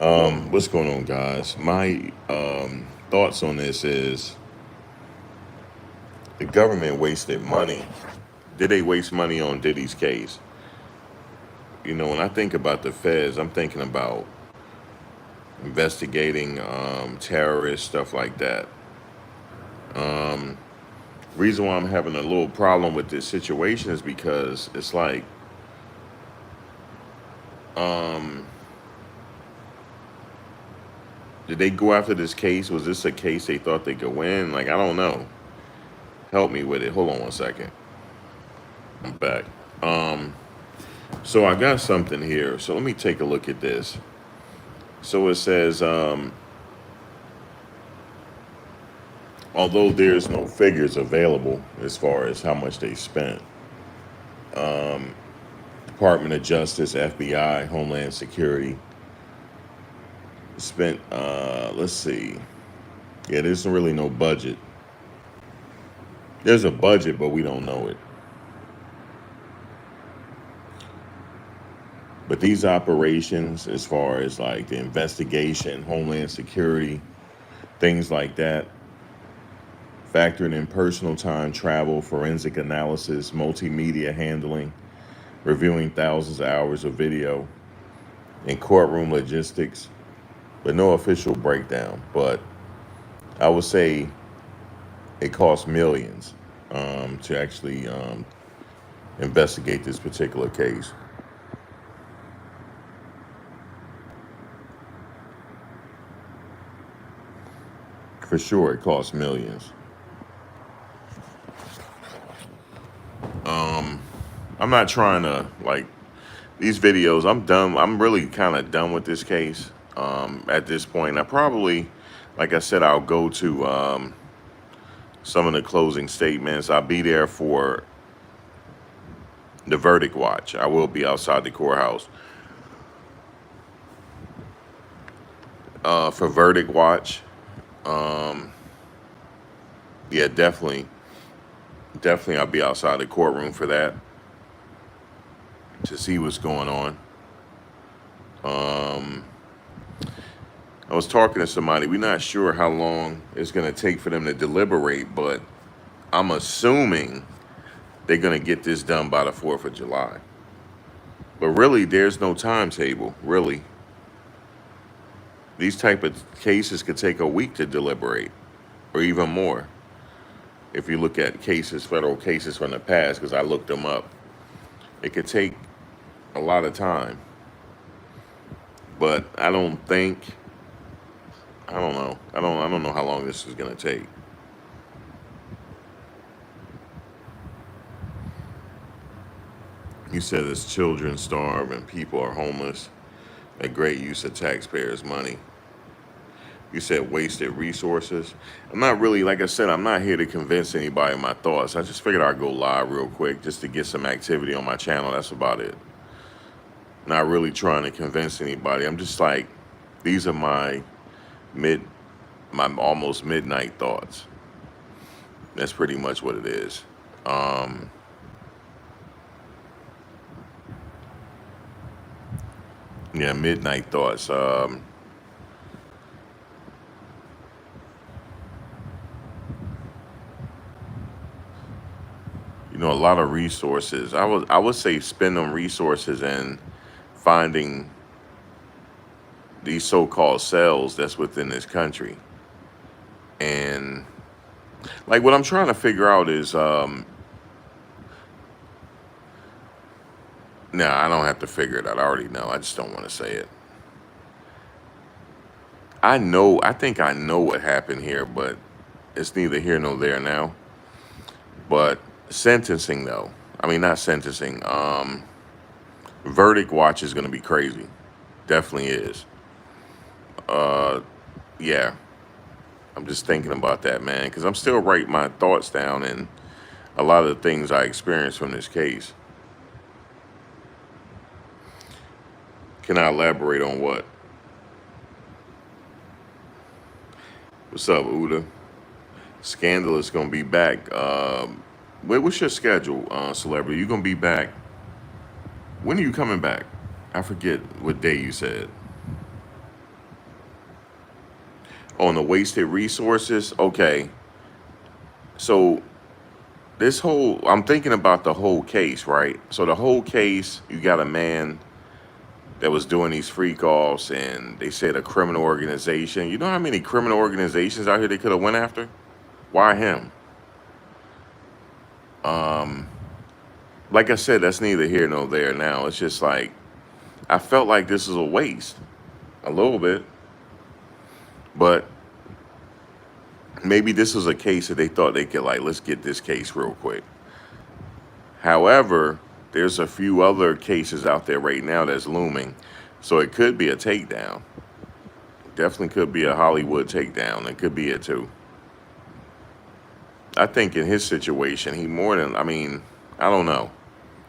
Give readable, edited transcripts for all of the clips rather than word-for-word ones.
What's going on, guys? My thoughts on this is the government wasted money. Did they waste money on Diddy's case? When I think about the feds, I'm thinking about investigating terrorists, stuff like that. Reason why I'm having a little problem with this situation is because it's like, um, did they go after this case? Was this a case they thought they could win? Like, I don't know. Help me with it. Hold on one second. I'm back. Um, so I got something here. So let me take a look at this. So it says, although there's no figures available as far as how much they spent, Department of Justice, FBI, Homeland Security spent, let's see, yeah, there's really no budget. There's a budget, but we don't know it. But these operations, as far as like the investigation, Homeland Security, things like that, factoring in personal time, travel, forensic analysis, multimedia handling, reviewing thousands of hours of video, and courtroom logistics, but no official breakdown. But I would say it costs millions to actually investigate this particular case. For sure, it costs millions. I'm not trying to like these videos. I'm done. I'm really kind of done with this case at this point. I probably, like I said, I'll go to some of the closing statements. I'll be there for the verdict watch. I will be outside the courthouse for verdict watch. Um, yeah, definitely, I'll be outside the courtroom for that to see what's going on. Um, I was talking to somebody. We're not sure how long it's going to take for them to deliberate, but I'm assuming they're going to get this done by the 4th of July. But really, there's no timetable. Really, these type of cases could take a week to deliberate, or even more. If you look at cases, federal cases from the past, because I looked them up, it could take a lot of time. But I don't think, I don't know. I don't know how long this is gonna take. You said as children starve and people are homeless, a great use of taxpayers' money. You said wasted resources. I'm not really, like I said, I'm not here to convince anybody of my thoughts. I just figured I'd go live real quick just to get some activity on my channel. That's about it. Not really trying to convince anybody. I'm just like, these are mid, my almost midnight thoughts. That's pretty much what it is. Um, yeah, midnight thoughts. A lot of resources. I would say spend them resources in finding these so-called cells that's within this country. And like what I'm trying to figure out is nah, I don't have to figure it out. I already know. I just don't want to say it. I think I know what happened here, but it's neither here nor there now. But sentencing though. I mean not sentencing. Verdict watch is gonna be crazy. Definitely is. Uh yeah. I'm just thinking about that, man, because I'm still writing my thoughts down and a lot of the things I experienced from this case. Can I elaborate on what? What's up, Uda? Scandal is gonna be back. What's your schedule, celebrity? You gonna be back? When are you coming back? I forget what day you said. on the wasted resources. Okay, so I'm thinking about the whole case, right? So the whole case, you got a man that was doing these freak offs, and they said a criminal organization. You know how many criminal organizations out here they could have went after? Why him? Um, like I said, that's neither here nor there now. It's just like I felt like this was a waste, a little bit, but maybe this was a case that they thought they could like, let's get this case real quick. However, there's a few other cases out there right now that's looming, so it could be a takedown. Definitely could be a Hollywood takedown. It could be it too. I think in his situation, he more than, I mean, I don't know.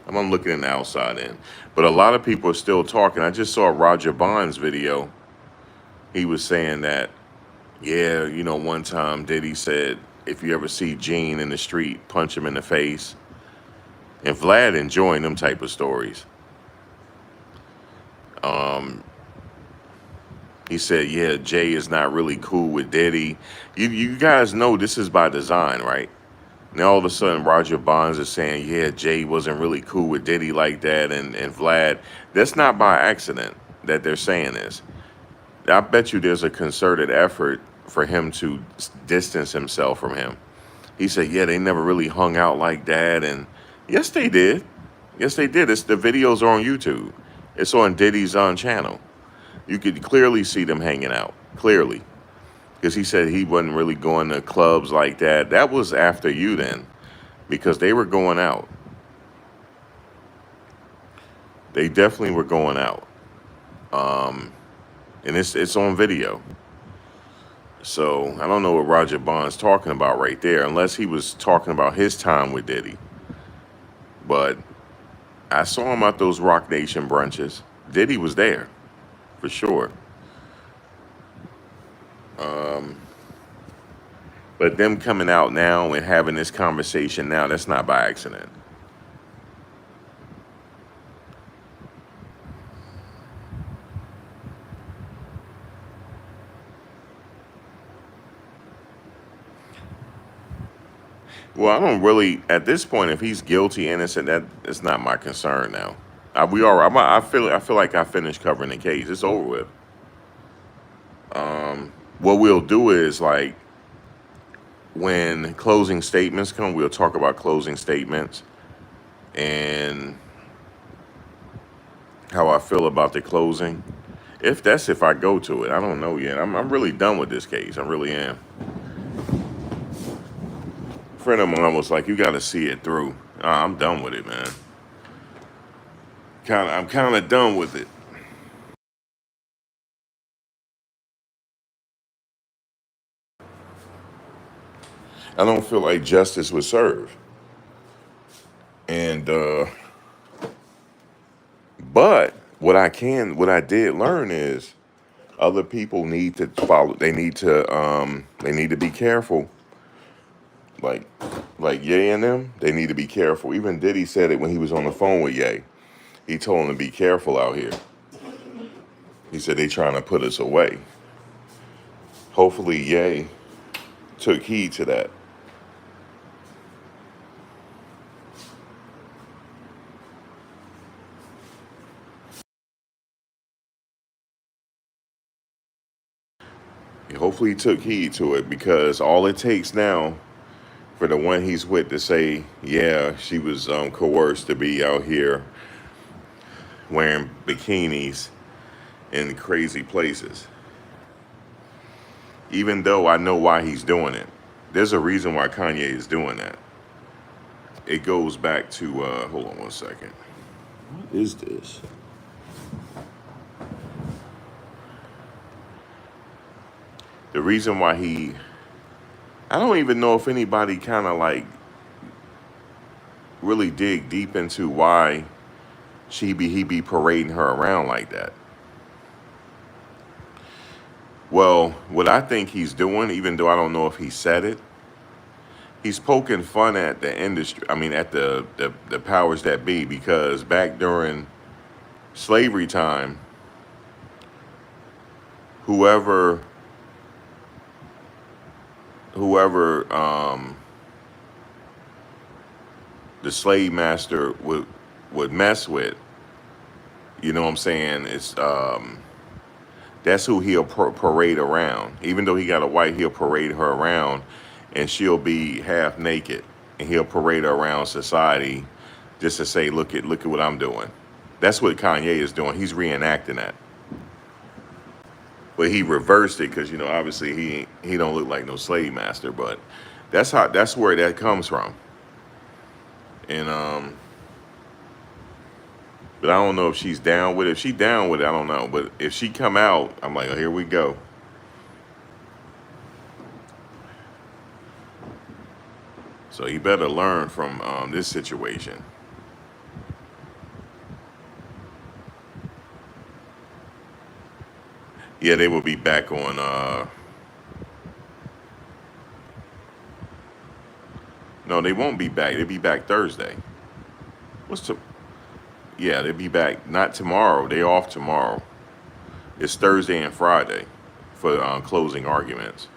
I'm looking in the outside in. But a lot of people are still talking. I just saw Roger Bond's video. He was saying that, yeah, you know, one time Diddy said, if you ever see Gene in the street, punch him in the face. And Vlad enjoying them type of stories. Um, he said, yeah, Jay is not really cool with Diddy. You guys know this is by design, right? Now all of a sudden Roger Bonds is saying, yeah, Jay wasn't really cool with Diddy like that, and Vlad. That's not by accident that they're saying this. I bet you there's a concerted effort for him to distance himself from him. He said, yeah, they never really hung out like that. And yes, they did. Yes, they did. The videos are on YouTube. It's on Diddy's channel. You could clearly see them hanging out. Clearly. Because he said he wasn't really going to clubs like that. That was after you then. Because they were going out. They definitely were going out. And it's on video. So I don't know what Roger Bond's talking about right there, unless he was talking about his time with Diddy. But I saw him at those Rock Nation brunches. Diddy was there, for sure. Um, but them coming out now and having this conversation now, that's not by accident. Well, I don't really, at this point, if he's guilty, innocent, that's not my concern now. We are. I feel like I finished covering the case. It's over with. What we'll do is like when closing statements come, we'll talk about closing statements and how I feel about the closing. If I go to it, I don't know yet. I'm really done with this case. I really am. A friend of mine was like, "You got to see it through." I'm done with it, man. I'm kind of done with it. I don't feel like justice was served. And but what I did learn is other people need to follow. They need to be careful. Like Ye and them, they need to be careful. Even Diddy said it when he was on the phone with Ye. He told him to be careful out here. He said they trying to put us away. Hopefully Ye took heed to that. Hopefully he took heed to it because all it takes now for the one he's with to say, yeah, she was coerced to be out here wearing bikinis in crazy places. Even though I know why he's doing it, there's a reason why Kanye is doing that. It goes back to, hold on one second. What is this? The reason why I don't even know if anybody kind of like really dig deep into why he be parading her around like that. Well, what I think he's doing, even though I don't know if he said it, he's poking fun at the industry. I mean, at the powers that be, because back during slavery time, whoever whoever the slave master would mess with, you know what I'm saying? It's that's who he'll parade around. Even though he got a wife, he'll parade her around, and she'll be half naked, and he'll parade her around society, just to say, look at what I'm doing. That's what Kanye is doing. He's reenacting that, but he reversed it because obviously he don't look like no slave master, but that's where that comes from, and But I don't know if she's down with it. If she down with it, I don't know. But if she come out, I'm like, oh, here we go. So you better learn from this situation. Yeah, they will be back on. No, they won't be back. They'll be back Thursday. What's the? Yeah, they'll be back. Not tomorrow. They off tomorrow. It's Thursday and Friday for closing arguments.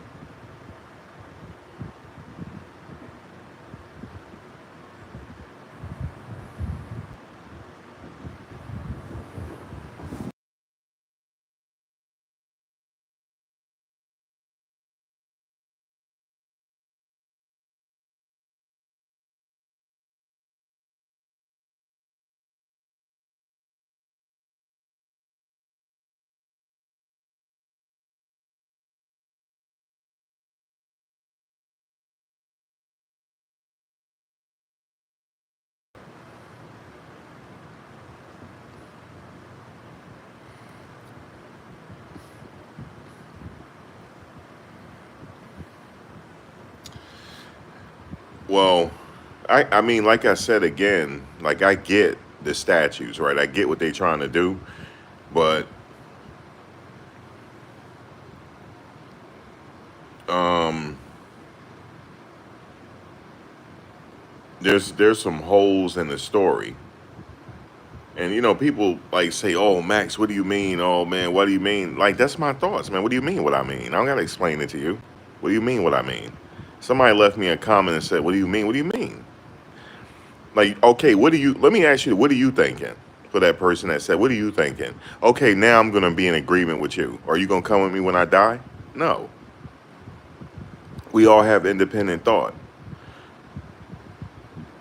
Well, I mean, like I said again, like I get the statutes, right? I get what they're trying to do, but um, there's some holes in the story. And people like say, "Oh, Max, what do you mean? Oh, man, what do you mean?" Like that's my thoughts, man. What do you mean? What I mean? I don't gotta explain it to you. What do you mean? What I mean? Somebody left me a comment and said, "What do you mean? What do you mean?" Like, okay, what do you? Let me ask you, what are you thinking? For that person that said, "What are you thinking?" Okay, now I'm gonna be in agreement with you. Are you gonna come with me when I die? No. We all have independent thought.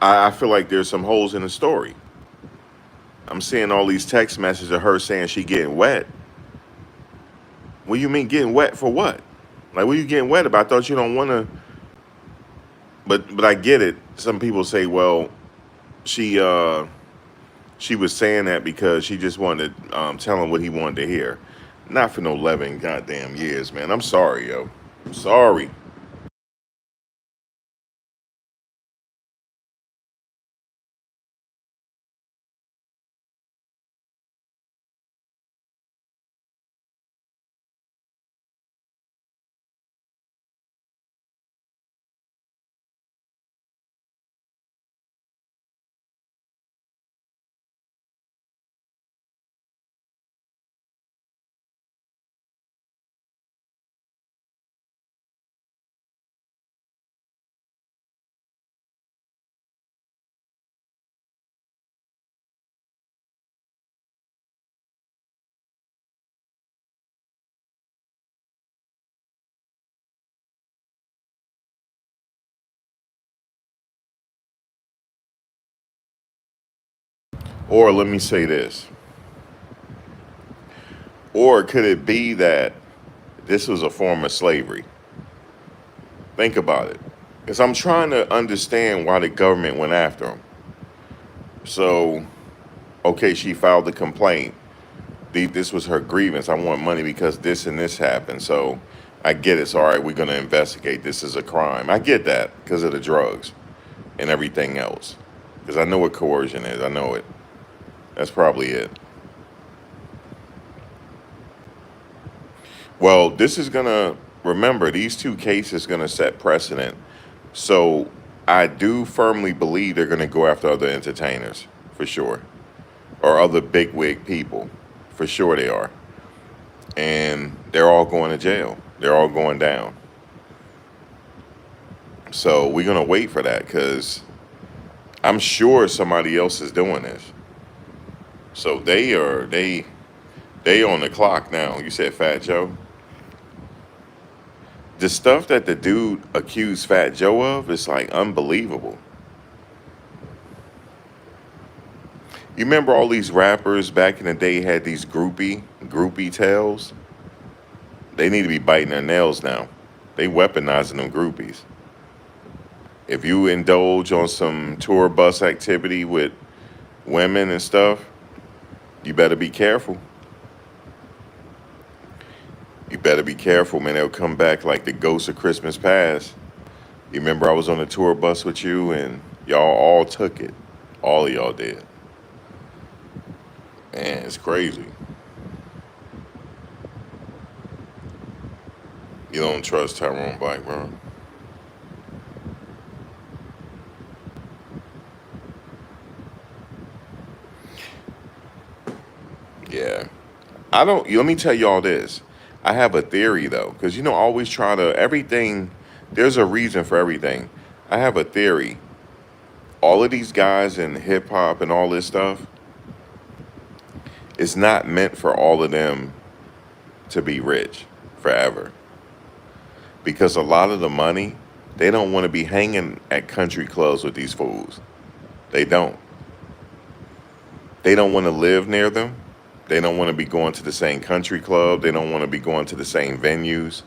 I feel like there's some holes in the story. I'm seeing all these text messages of her saying she getting wet. What do you mean getting wet for what? Like, what are you getting wet about? I thought you don't want to. But I get it. Some people say, well, she she was saying that because she just wanted to tell him what he wanted to hear. Not for no 11 goddamn years, man. I'm sorry, yo. I'm sorry. Or let me say this. Or could it be that this was a form of slavery? Think about it. Because I'm trying to understand why the government went after him. So, okay, she filed the complaint. This was her grievance. I want money because this and this happened. So I get it. So, all right, we're going to investigate. This is a crime. I get that because of the drugs and everything else. Because I know what coercion is. I know it. That's probably it. Well, this is going to, remember, these two cases going to set precedent. So I do firmly believe they're going to go after other entertainers for sure, or other bigwig people for sure they are. And they're all going to jail. They're all going down. So we're gonna wait for that because I'm sure somebody else is doing this. So they on the clock now. You said Fat Joe. The stuff that the dude accused Fat Joe of is like unbelievable. You remember all these rappers back in the day had these groupie tales? They need to be biting their nails now. They weaponizing them groupies. If you indulge on some tour bus activity with women and stuff, you better be careful. You better be careful, man. They'll come back like the ghost of Christmas past. You remember I was on the tour bus with you and y'all all took it. All of y'all did. Man, it's crazy. You don't trust Tyrone Blackburn. Yeah. I don't, let me tell y'all this. I have a theory though, because I always try to, everything, there's a reason for everything. I have a theory. All of these guys in hip hop and all this stuff, it's not meant for all of them to be rich forever. Because a lot of the money, they don't want to be hanging at country clubs with these fools. They don't. They don't want to live near them. They don't want to be going to the same country club. They don't want to be going to the same venues.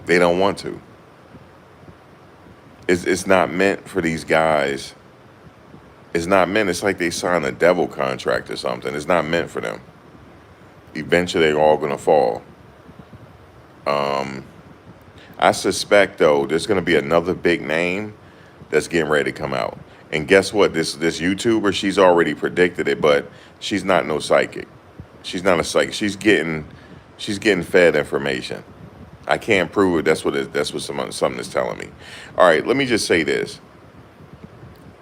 They don't want to. It's not meant for these guys. It's not meant. It's like they signed a devil contract or something. It's not meant for them. Eventually, they're all going to fall. Um, I suspect, though, there's going to be another big name that's getting ready to come out. And guess what? This YouTuber, she's already predicted it, but she's not no psychic. She's not a psychic. She's getting fed information. I can't prove it. That's what something is telling me. All right, let me just say this.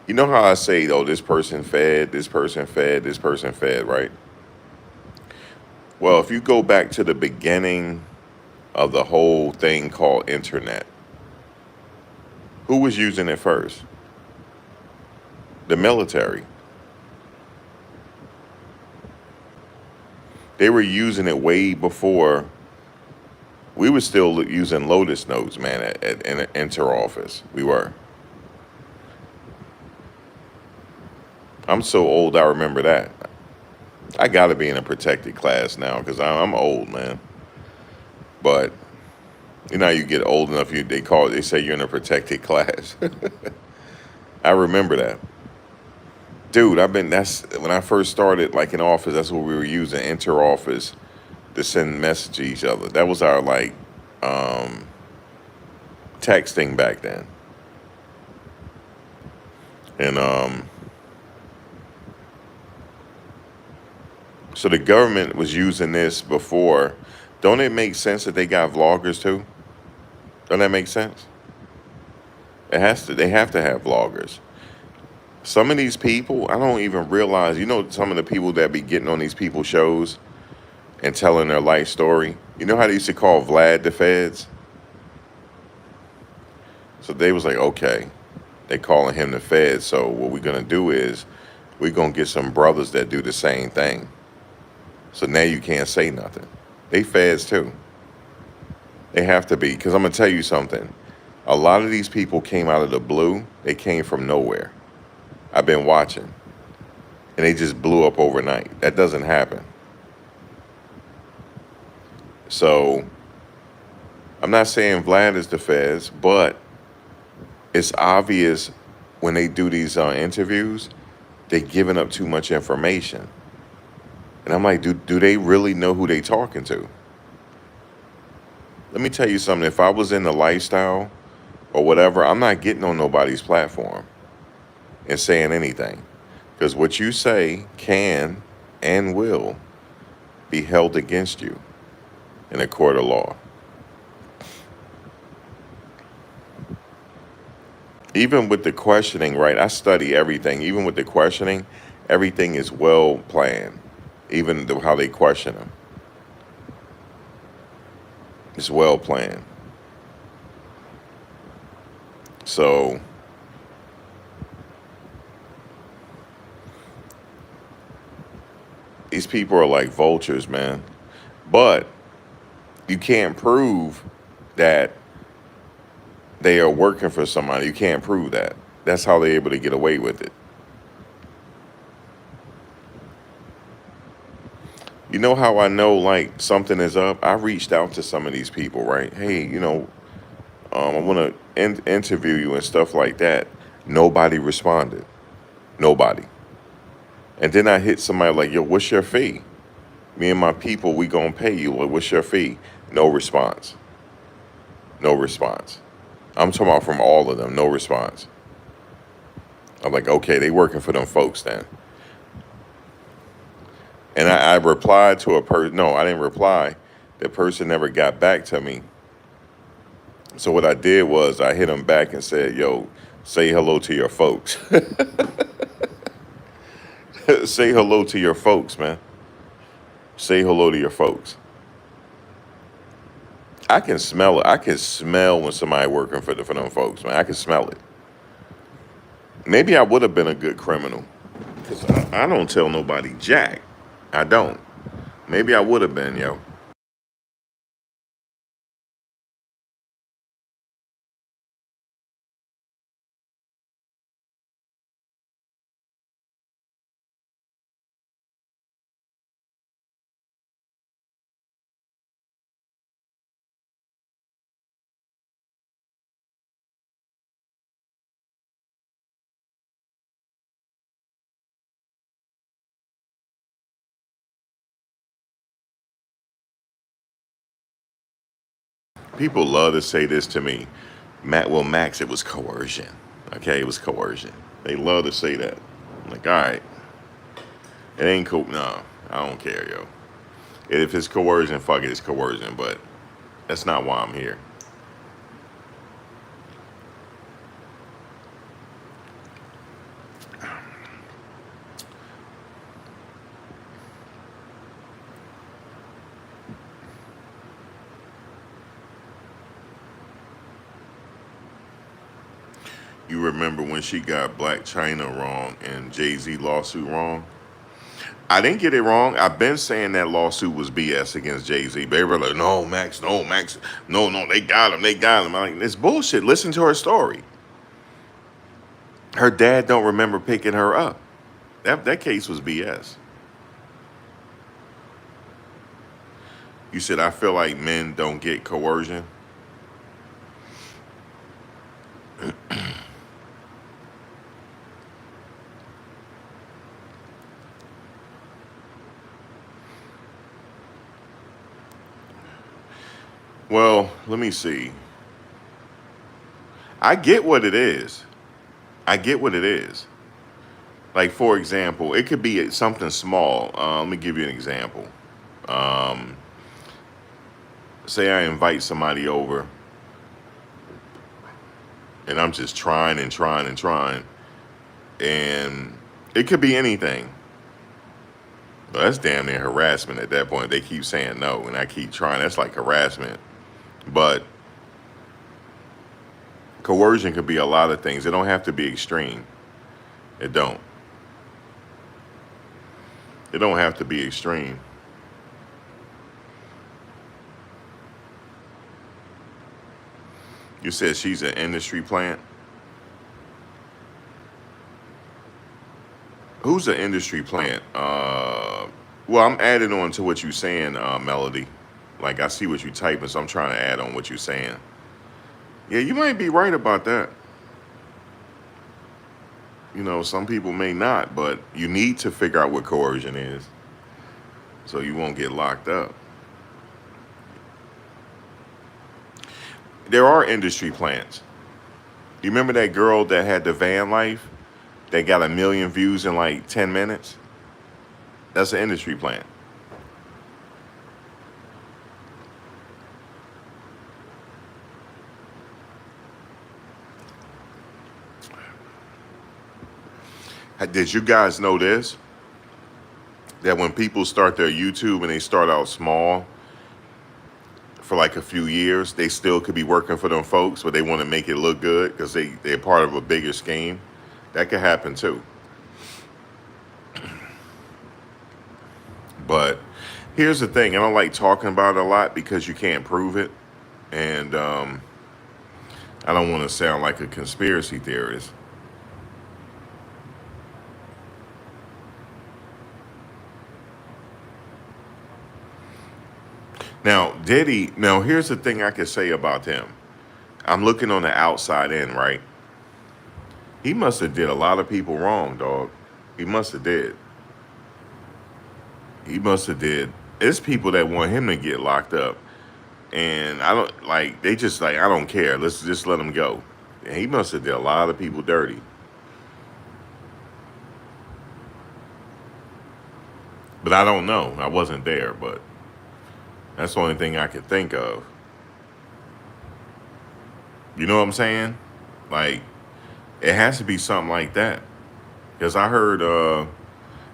You know how I say, though, this person fed, this person fed, this person fed, right? Well, if you go back to the beginning of the whole thing called internet, who was using it first? The military. They were using it way before we were still using Lotus notes, man, in enter office. We were. I'm so old, I remember that. I got to be in a protected class now because I'm old, man. But how you get old enough, they say you're in a protected class. I remember that. Dude, that's when I first started, like in office, that's what we were using, enter office, to send message to each other. That was our like um, texting back then. And so the government was using this before. Don't it make sense that they got vloggers too? Don't that make sense? It has to. They have to have vloggers. Some of these people, I don't even realize. Some of the people that be getting on these people shows and telling their life story. You know how they used to call Vlad the feds? So they was like, okay, they calling him the feds. So what we're gonna do is we're gonna get some brothers that do the same thing. So now you can't say nothing. They feds too. They have to be, because I'm gonna tell you something. A lot of these people came out of the blue. They came from nowhere. I've been watching, and they just blew up overnight. That doesn't happen. So I'm not saying Vlad is the feds, but it's obvious when they do these interviews, they're giving up too much information. And I'm like, do they really know who they talking to? Let me tell you something. If I was in the lifestyle or whatever, I'm not getting on nobody's platform and saying anything. Because what you say can and will be held against you in a court of law. Even with the questioning, right? I study everything. Even with the questioning, everything is well planned. Even how they question them, it's well planned. So these people are like vultures, man. But you can't prove that they are working for somebody. You can't prove that. That's how they're able to get away with it. You know how I know like something is up? I reached out to some of these people, right? Hey, I want to interview you and stuff like that. Nobody responded. Nobody. And then I hit somebody like, yo, what's your fee? Me and my people, we gonna pay you. Like, what's your fee? No response. No response. I'm talking about from all of them. No response. I'm like, okay, they working for them folks then. And I replied to a person. No, I didn't reply. The person never got back to me. So what I did was I hit him back and said, yo, say hello to your folks. Say hello to your folks, man. Say hello to your folks. I can smell it. I can smell when somebody working for them folks, man. I can smell it. Maybe I would have been a good criminal. Because I don't tell nobody jack. I don't. Maybe I would have been, yo. People love to say this to me. Max, it was coercion. Okay, it was coercion. They love to say that. I'm like, all right, it ain't cool. No, I don't care, yo. If it's coercion, fuck it, it's coercion. But that's not why I'm here. You remember when she got Black China wrong and Jay-Z lawsuit wrong? I didn't get it wrong. I've been saying that lawsuit was BS against Jay-Z. But everybody like, no, Max, no, they got him, they got him. I'm like, it's bullshit. Listen to her story. Her dad don't remember picking her up. That case was BS. You said I feel like men don't get coercion. Well, let me see. I get what it is. I get what it is. Like for example, it could be something small. Let me give you an example. Um, Say I invite somebody over, and I'm just trying and trying and trying, and it could be anything. Well, that's damn near harassment at that point. They keep saying no, and I keep trying. That's like harassment. But coercion could be a lot of things. It don't have to be extreme. It don't. It don't have to be extreme. You said she's an industry plant. Who's an industry plant? Well, I'm adding on to what you're saying, Melody. Like I see what you're typing, so I'm trying to add on what you're saying. Yeah, you might be right about that. Some people may not, but you need to figure out what coercion is so you won't get locked up. There are industry plants. You remember that girl that had the van life that got 1 million views in like 10 minutes? That's an industry plant. Did you guys know this? That when people start their YouTube and they start out small, for like a few years, they still could be working for them folks, but they want to make it look good because they're part of a bigger scheme. That could happen too. But here's the thing: I don't like talking about it a lot because you can't prove it, and I don't want to sound like a conspiracy theorist. Now, Diddy. Now, here's the thing I could say about him. I'm looking on the outside in, right? He must have did a lot of people wrong, dog. He must have did. He must have did. It's people that want him to get locked up, and I don't like. They just like I don't care. Let's just let him go. And he must have did a lot of people dirty. But I don't know. I wasn't there, but that's the only thing I could think of. You know what I'm saying? Like it has to be something like that. Because I heard,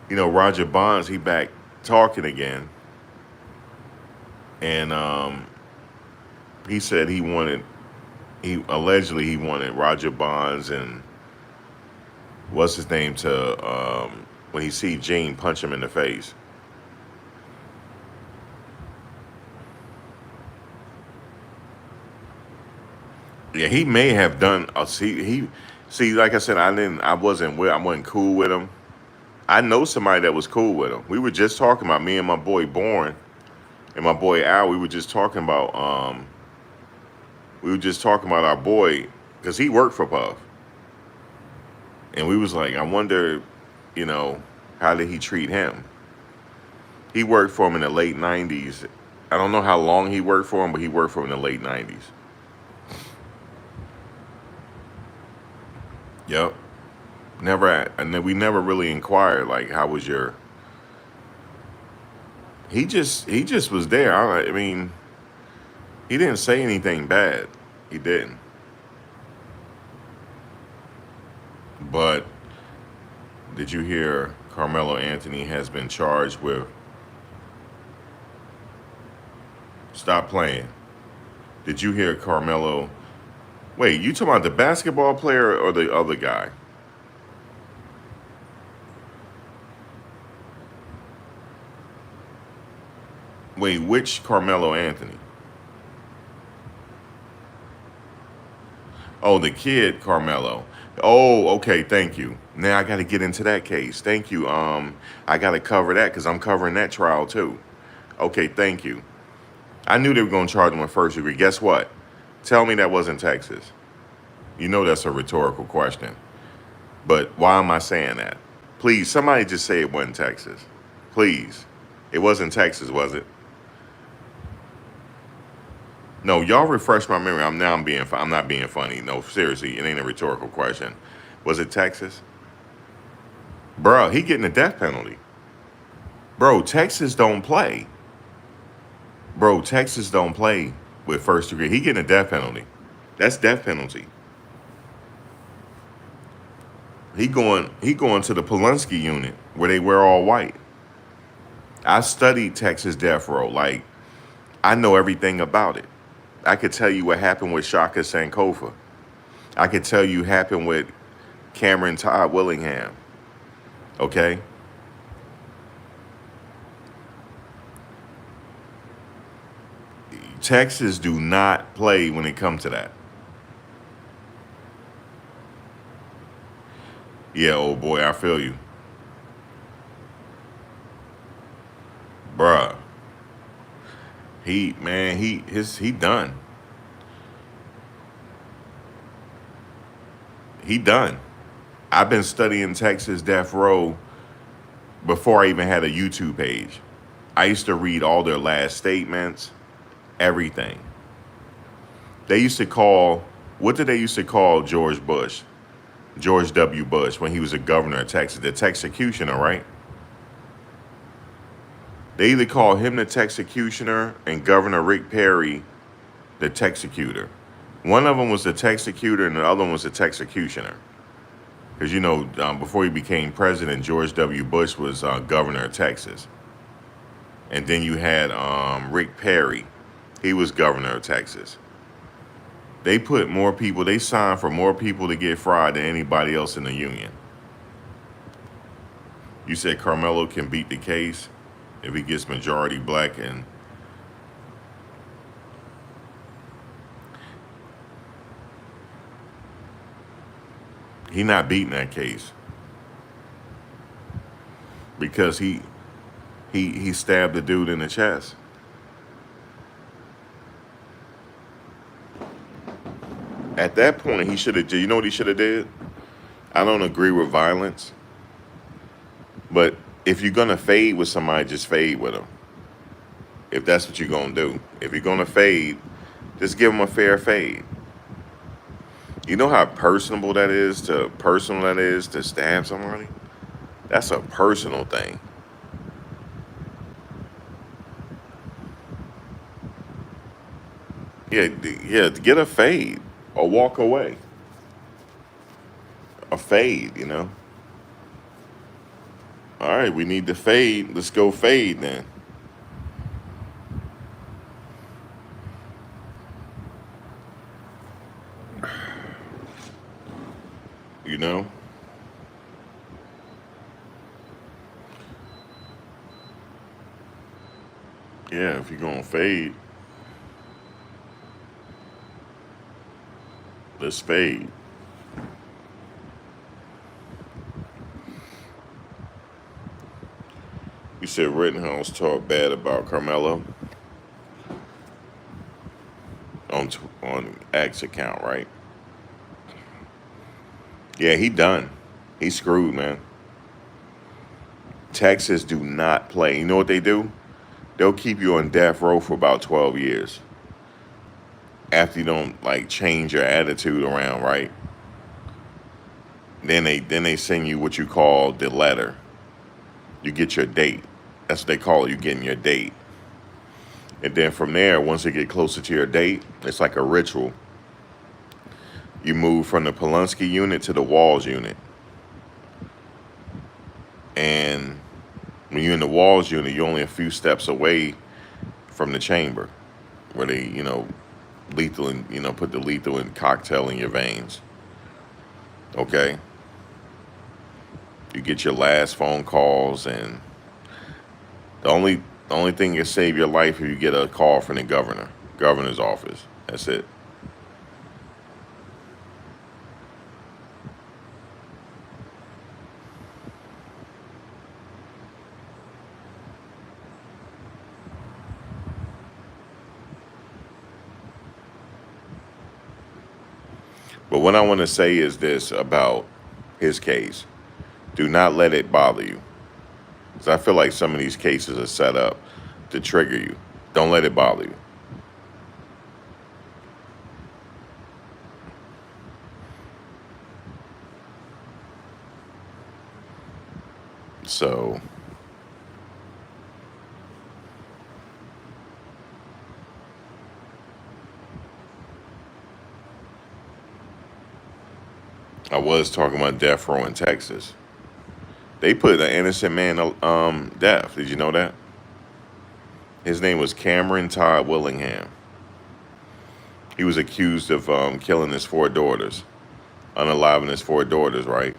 Roger Bonds, he back talking again, and he said he allegedly he wanted Roger Bonds and what's his name to when he see Gene punch him in the face. Yeah, he may have done. See, like I said, I wasn't cool with him. I know somebody that was cool with him. We were just talking about me and my boy Born and my boy Al. We were just talking about our boy because he worked for Puff, and we was like, I wonder, you know, how did he treat him? He worked for him in the late '90s. I don't know how long he worked for him, but he worked for him in the late '90s. Yep. And then we never really inquired like how was your. He just was there. I mean, he didn't say anything bad. He didn't. But did you hear Carmelo Anthony has been charged with stop playing? Did you hear Carmelo? Wait, you talking about the basketball player or the other guy? Wait, which Carmelo Anthony? Oh, the kid Carmelo. Oh, okay, thank you. Now I got to get into that case. Thank you. I got to cover that because I'm covering that trial too. Okay, thank you. I knew they were going to charge him with first degree. Guess what? Tell me that wasn't Texas. You know that's a rhetorical question. But why am I saying that? Please, somebody just say it wasn't Texas. Please. It wasn't Texas, was it? No, y'all refresh my memory. I'm not being funny. No, seriously, it ain't a rhetorical question. Was it Texas? Bro, he getting a death penalty. Bro, Texas don't play. Bro, Texas don't play with first degree. He getting a death penalty. That's death penalty. He going to the Polunsky unit where they wear all white. I studied Texas death row. Like I know everything about it. I could tell you what happened with Shaka Sankofa. I could tell you happened with Cameron Todd Willingham. Okay? Texas do not play when it comes to that. Yeah, old boy, I feel you. Bruh. He done. He done. I've been studying Texas Death Row before I even had a YouTube page. I used to read all their last statements, everything. They used to call, what did they used to call George Bush? George W. Bush when he was a governor of Texas, the Texecutioner, right? They either call him the Texecutioner and Governor Rick Perry the Texecutor. One of them was the Texecutor and the other one was the Texecutioner. Because, before he became president, George W. Bush was governor of Texas. And then you had Rick Perry. He was governor of Texas. They put more people, they signed for more people to get fried than anybody else in the union. You said Carmelo can beat the case if he gets majority black, and he not beating that case because he stabbed the dude in the chest. At that point, he should have. You know what he should have did? I don't agree with violence, but if you're gonna fade with somebody, just fade with them. If that's what you're gonna do, if you're gonna fade, just give them a fair fade. You know how personal that is to stab somebody. That's a personal thing. Yeah, yeah. Get a fade or walk away. A fade, you know. All right, we need to fade. Let's go fade then. You know. Yeah, if you're gonna fade, let's fade. You said Rittenhouse talked bad about Carmelo on X account, right? Yeah, he done. He's screwed, man. Texas do not play. You know what they do? They'll keep you on death row for about 12 years after you don't like change your attitude around, right? Then they send you what you call the letter. You get your date. That's what they call it. You getting your date. And then from there, once you get closer to your date, it's like a ritual. You move from the Pulaski unit to the Walls unit. And when you're in the Walls unit, you're only a few steps away from the chamber where they, lethal and, put the lethal and cocktail in your veins. Okay? You get your last phone calls, and the only thing that save your life if you get a call from the governor's office. That's it. But what I want to say is this about his case. Do not let it bother you. Because I feel like some of these cases are set up to trigger you. Don't let it bother you. So, I was talking about death row in Texas. They put an innocent man death. Did you know that? His name was Cameron Todd Willingham. He was accused of killing his four daughters, unaliving his four daughters, right?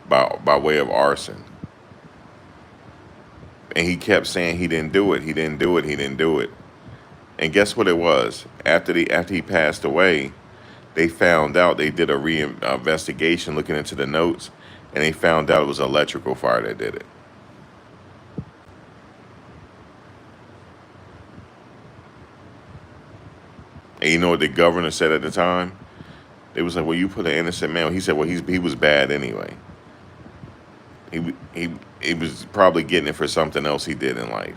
By way of arson. And he kept saying he didn't do it. He didn't do it. He didn't do it. And guess what it was? After he passed away, they found out, they did a investigation looking into the notes, and they found out it was electrical fire that did it. And you know what the governor said at the time? They was like, "Well, you put an innocent man." He said, "Well, he was bad anyway. He was probably getting it for something else he did in life."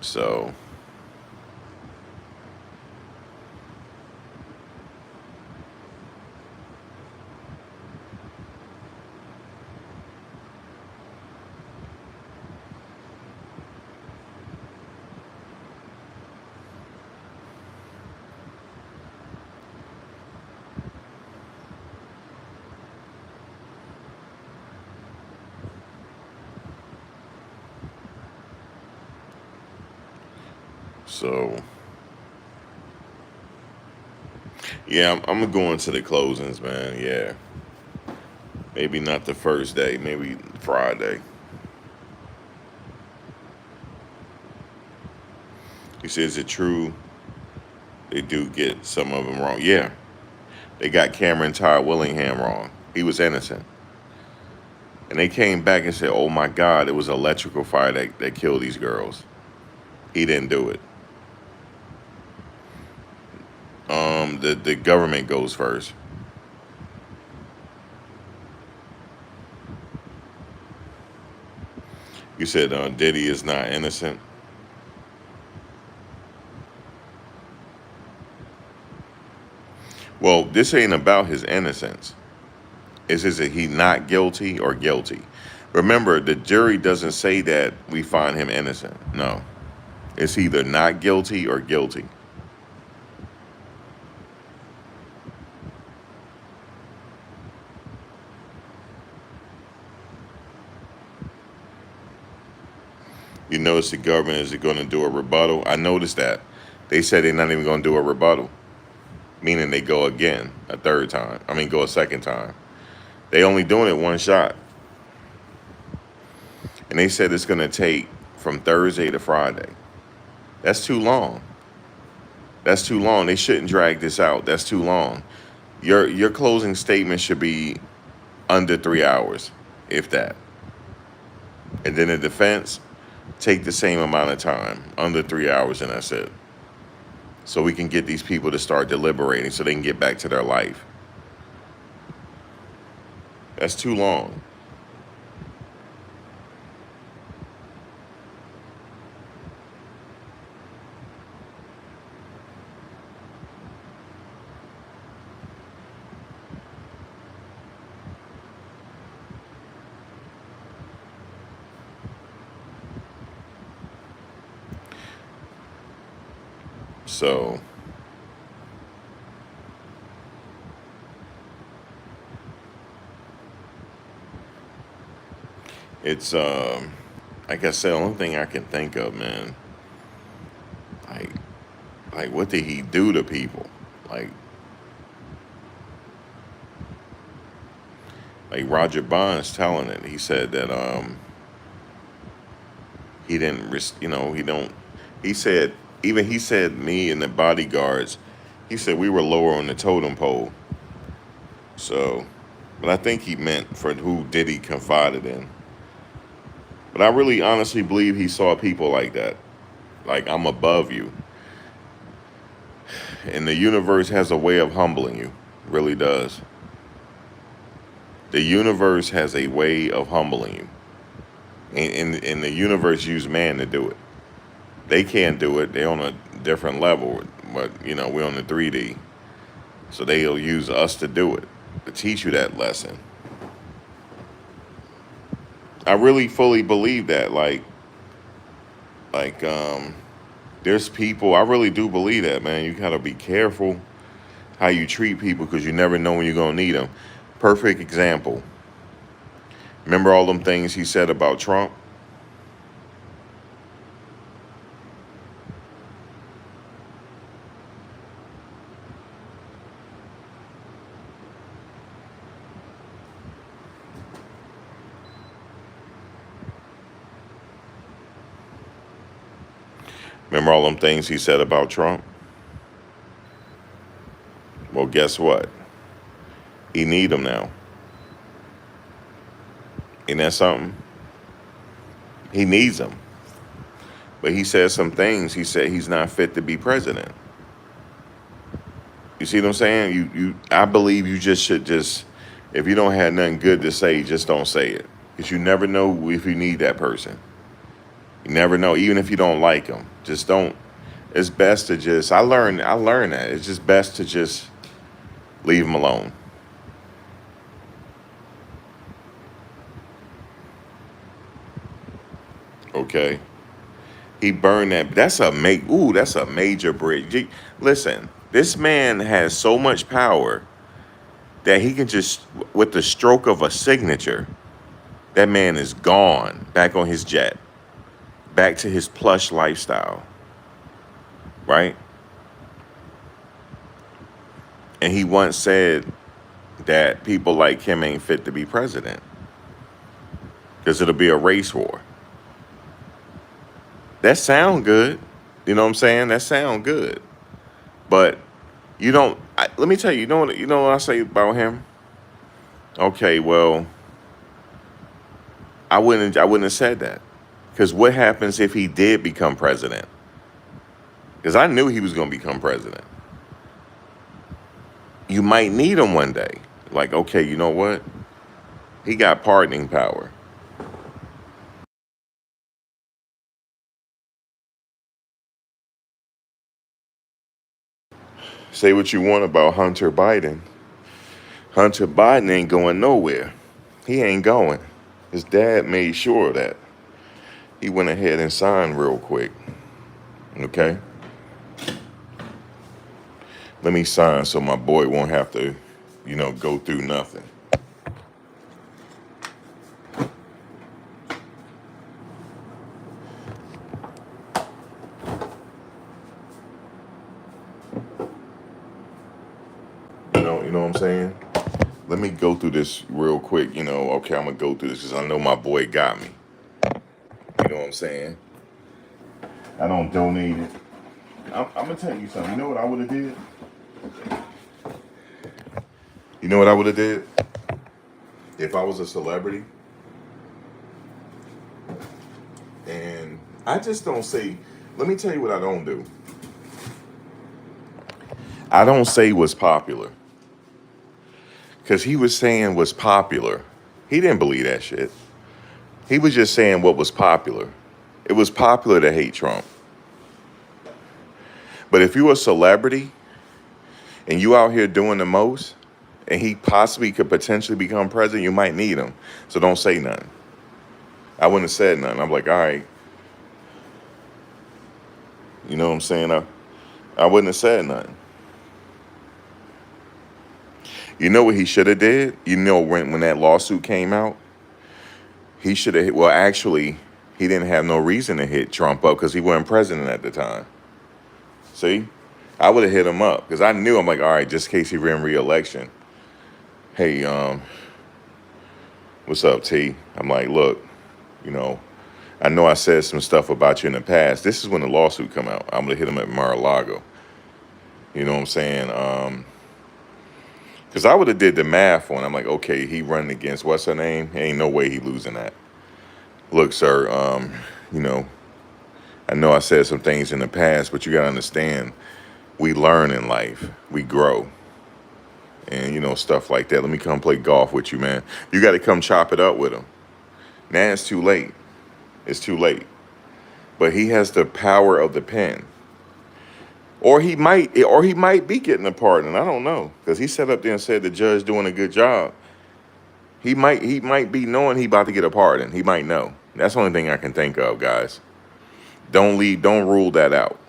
So So yeah, I'm going to the closings, man. Yeah, maybe not the first day, maybe Friday. He says it true. They do get some of them wrong. Yeah, they got Cameron Todd Willingham wrong. He was innocent. And they came back and said, oh my God, it was electrical fire that killed these girls. He didn't do it. The government goes first. You said Diddy is not innocent. Well, this ain't about his innocence. It's is he not guilty or guilty? Remember, the jury doesn't say that we find him innocent. No. It's either not guilty or guilty. You notice the government is going to do a rebuttal. I noticed that. They said they're not even going to do a rebuttal, meaning they go again a third time. I mean, go a second time. They only doing it one shot. And they said it's going to take from Thursday to Friday. That's too long. That's too long. They shouldn't drag this out. That's too long. Your closing statement should be under 3 hours, if that. And then the defense, take the same amount of time, under 3 hours, and that's it. So we can get these people to start deliberating so they can get back to their life. That's too long. So it's like I said, the only thing I can think of, man, like what did he do to people? Like like Roger Bonds telling it. He said that he didn't he don't he said even he said me and the bodyguards, he said we were lower on the totem pole. So but I think he meant for who Diddy confided in. But I really honestly believe he saw people like that. Like, I'm above you. And the universe has a way of humbling you. It really does. The universe has a way of humbling you. And the universe used man to do it. They can't do it. They're on a different level. But, we're on the 3D. So they'll use us to do it, to teach you that lesson. I really fully believe that. Like, there's people, I really do believe that, man. You gotta be careful how you treat people because you never know when you're gonna need them. Perfect example. Remember all them things he said about Trump? Remember all them things he said about Trump? Well, guess what? He need them now. Ain't that something? He needs them. But he said some things. He said he's not fit to be president. You see what I'm saying? I believe you just should if you don't have nothing good to say, just don't say it. Because you never know if you need that person. You never know, even if you don't like them. Just don't. It's best to I learned that. It's just best to just leave them alone. Okay? He burned that. That's a major bridge. Listen, this man has so much power that he can just, with the stroke of a signature, that man is gone, back on his jet, back to his plush lifestyle. right? And he once said that people like him ain't fit to be president because it'll be a race war. That sound good. You know what I'm saying? That sound good. But you don't. Let me tell you. You know what I say about him? Okay, well, I wouldn't have said that because what happens if he did become president? Because I knew he was going to become president. You might need him one day. Like, okay, you know what? He got pardoning power. Say what you want about Hunter Biden. Hunter Biden ain't going nowhere. He ain't going. His dad made sure of that. He went ahead and signed real quick. Okay? Let me sign so my boy won't have to, go through nothing. You know what I'm saying? Let me go through this real quick. Okay, I'm gonna go through this because I know my boy got me. You know what I'm saying? I don't donate it. I'm gonna tell you something. You know what I would have did? You know what I would have did if I was a celebrity? And I just don't say. Let me tell you what I don't do. I don't say what's popular because he was saying what's popular. He didn't believe that shit. He was just saying what was popular. It was popular to hate Trump. But if you're a celebrity and you out here doing the most, and he possibly could potentially become president, you might need him. So don't say nothing. I wouldn't have said nothing. I'm like, all right. You know what I'm saying? I wouldn't have said nothing. You know what he should have did? You know when that lawsuit came out? He should have, well, actually, he didn't have no reason to hit Trump up because he wasn't president at the time. See? I would have hit him up because I knew, I'm like, all right, just in case he ran re-election. Hey, what's up, T? I'm like, look, you know, I know I said some stuff about you in the past. This is when the lawsuit come out. I'm gonna hit him at Mar-a-Lago. You know what I'm saying? Because I would have did the math on. I'm like, okay, he running against what's her name? Ain't no way he losing that. Look, sir, you know, I know I said some things in the past, but you gotta understand, we learn in life, we grow, and stuff like that. Let me come play golf with you, man. You got to come chop it up with him. Now it's too late. It's too late. But he has the power of the pen. Or he might be getting a pardon. I don't know. Because he sat up there and said the judge doing a good job. He might be knowing he about to get a pardon. He might know. That's the only thing I can think of, guys. Don't rule that out.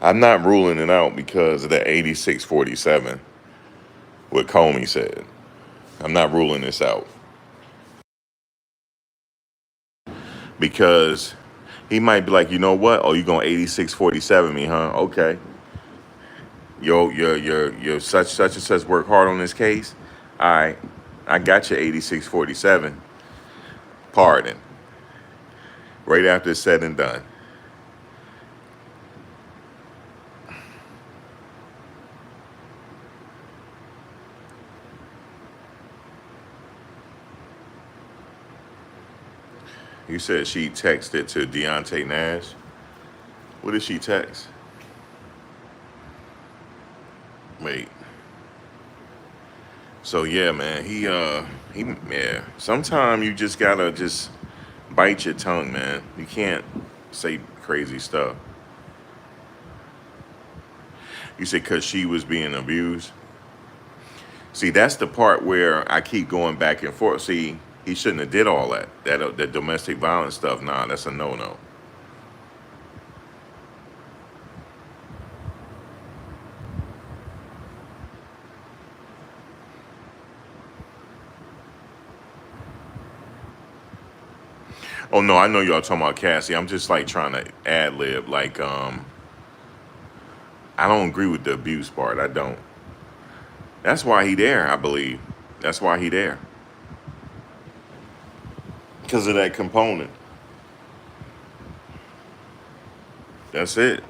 I'm not ruling it out because of the 86-47, what Comey said. I'm not ruling this out. Because he might be like, you know what? Oh, you going 86-47 me, huh? Okay. Your such and such work hard on this case. All right. I got your 86-47. Pardon. Right after it's said and done. You said she texted to Deontay Nash. What did she text? Wait. So yeah, man, he yeah. Sometimes you just gotta just bite your tongue, man. You can't say crazy stuff. You said because she was being abused. See, that's the part where I keep going back and forth. See, he shouldn't have did all that. The domestic violence stuff. Nah, that's a no no. Oh no, I know y'all talking about Cassie. I'm just like trying to ad lib. Like, I don't agree with the abuse part. I don't. That's why he there. I believe. That's why he there. Because of that component. That's it.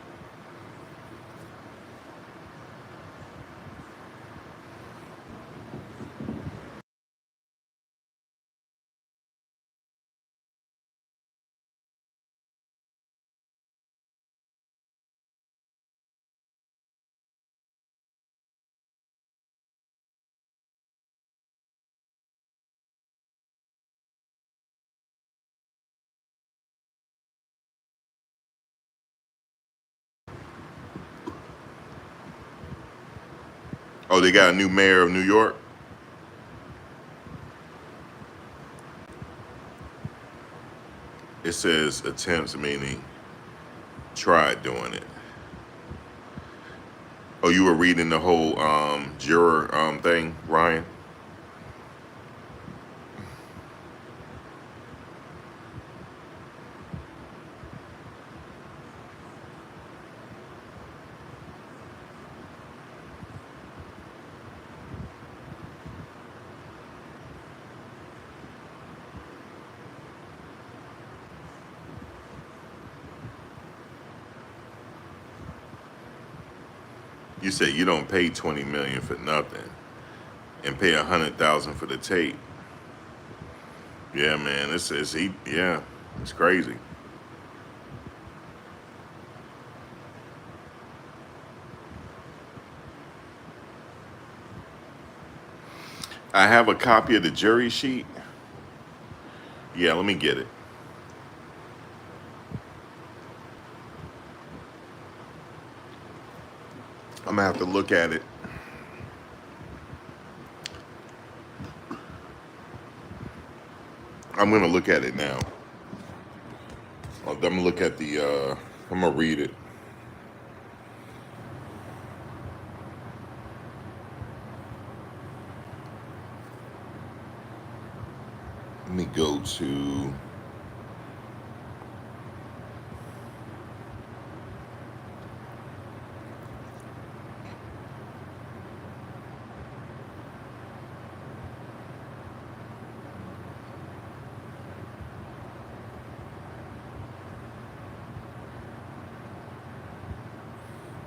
Oh, they got a new mayor of New York. It says attempts, meaning tried doing it. Oh, you were reading the whole juror thing, Ryan? You said you don't pay 20 million for nothing and pay 100,000 for the tape. Yeah, man, it's he. Yeah, it's crazy. I have a copy of the jury sheet. Yeah, let me get it. I'm gonna have to look at it. I'm gonna look at it now. I'm gonna look at the. I'm gonna read it. Let me go to.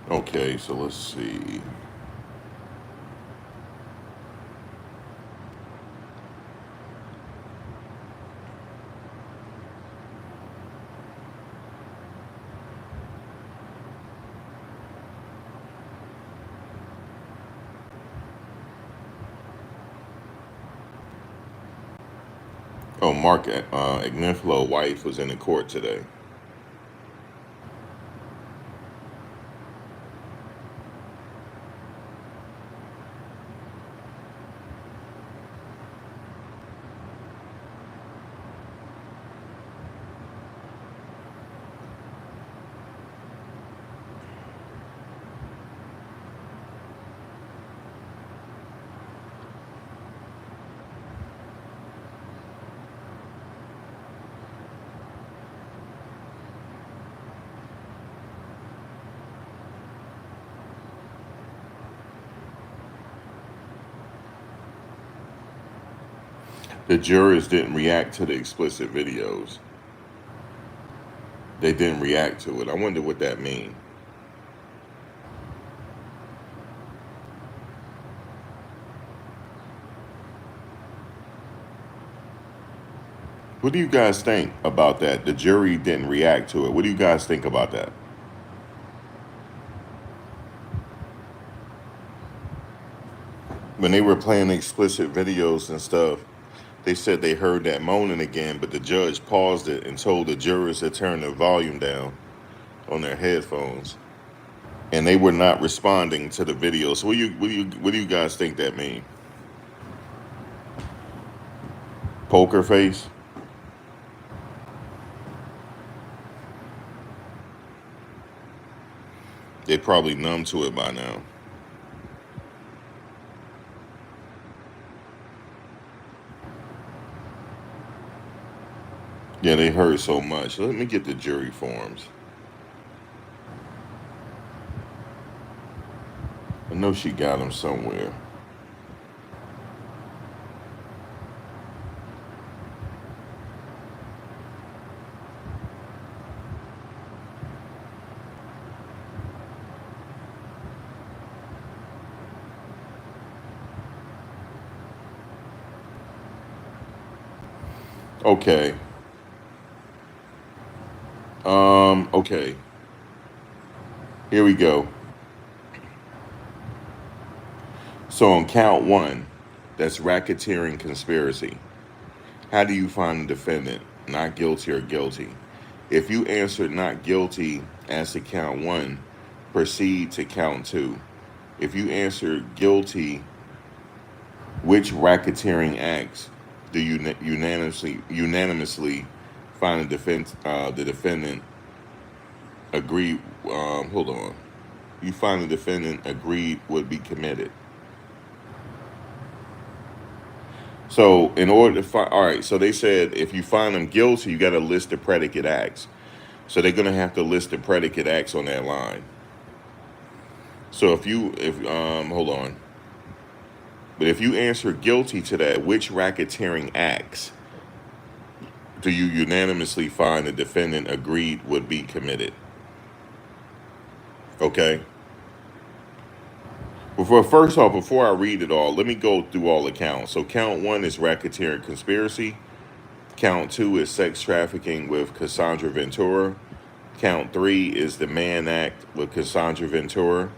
Okay, so let's see. Oh, Mark Agnifilo wife was in the court today. The jurors didn't react to the explicit videos. They didn't react to it. I wonder what that means. What do you guys think about that? The jury didn't react to it. What do you guys think about that? When they were playing explicit videos and stuff, they said they heard that moaning again, but the judge paused it and told the jurors to turn the volume down on their headphones, and they were not responding to the video. So what do you guys think that mean? Poker face? They probably numb to it by now. Yeah, they heard so much. Let me get the jury forms. I know she got them somewhere. Okay. Okay. Here we go. So on count one, that's racketeering conspiracy. How do you find the defendant? Not guilty or guilty? If you answered not guilty as to count one, proceed to count two. If you answered guilty, which racketeering acts do you unanimously find the defendant agreed? Hold on. You find the defendant agreed would be committed. So in order to find, all right. So they said if you find them guilty, you got to list the predicate acts. So they're gonna have to list the predicate acts on that line. So if hold on, but if you answer guilty to that, which racketeering acts do you unanimously find the defendant agreed would be committed? Okay. Before first off, before I read it all, let me go through all the counts. So count one is racketeering conspiracy. Count two is sex trafficking with Cassandra Ventura. Count three is the Mann Act with Cassandra Ventura.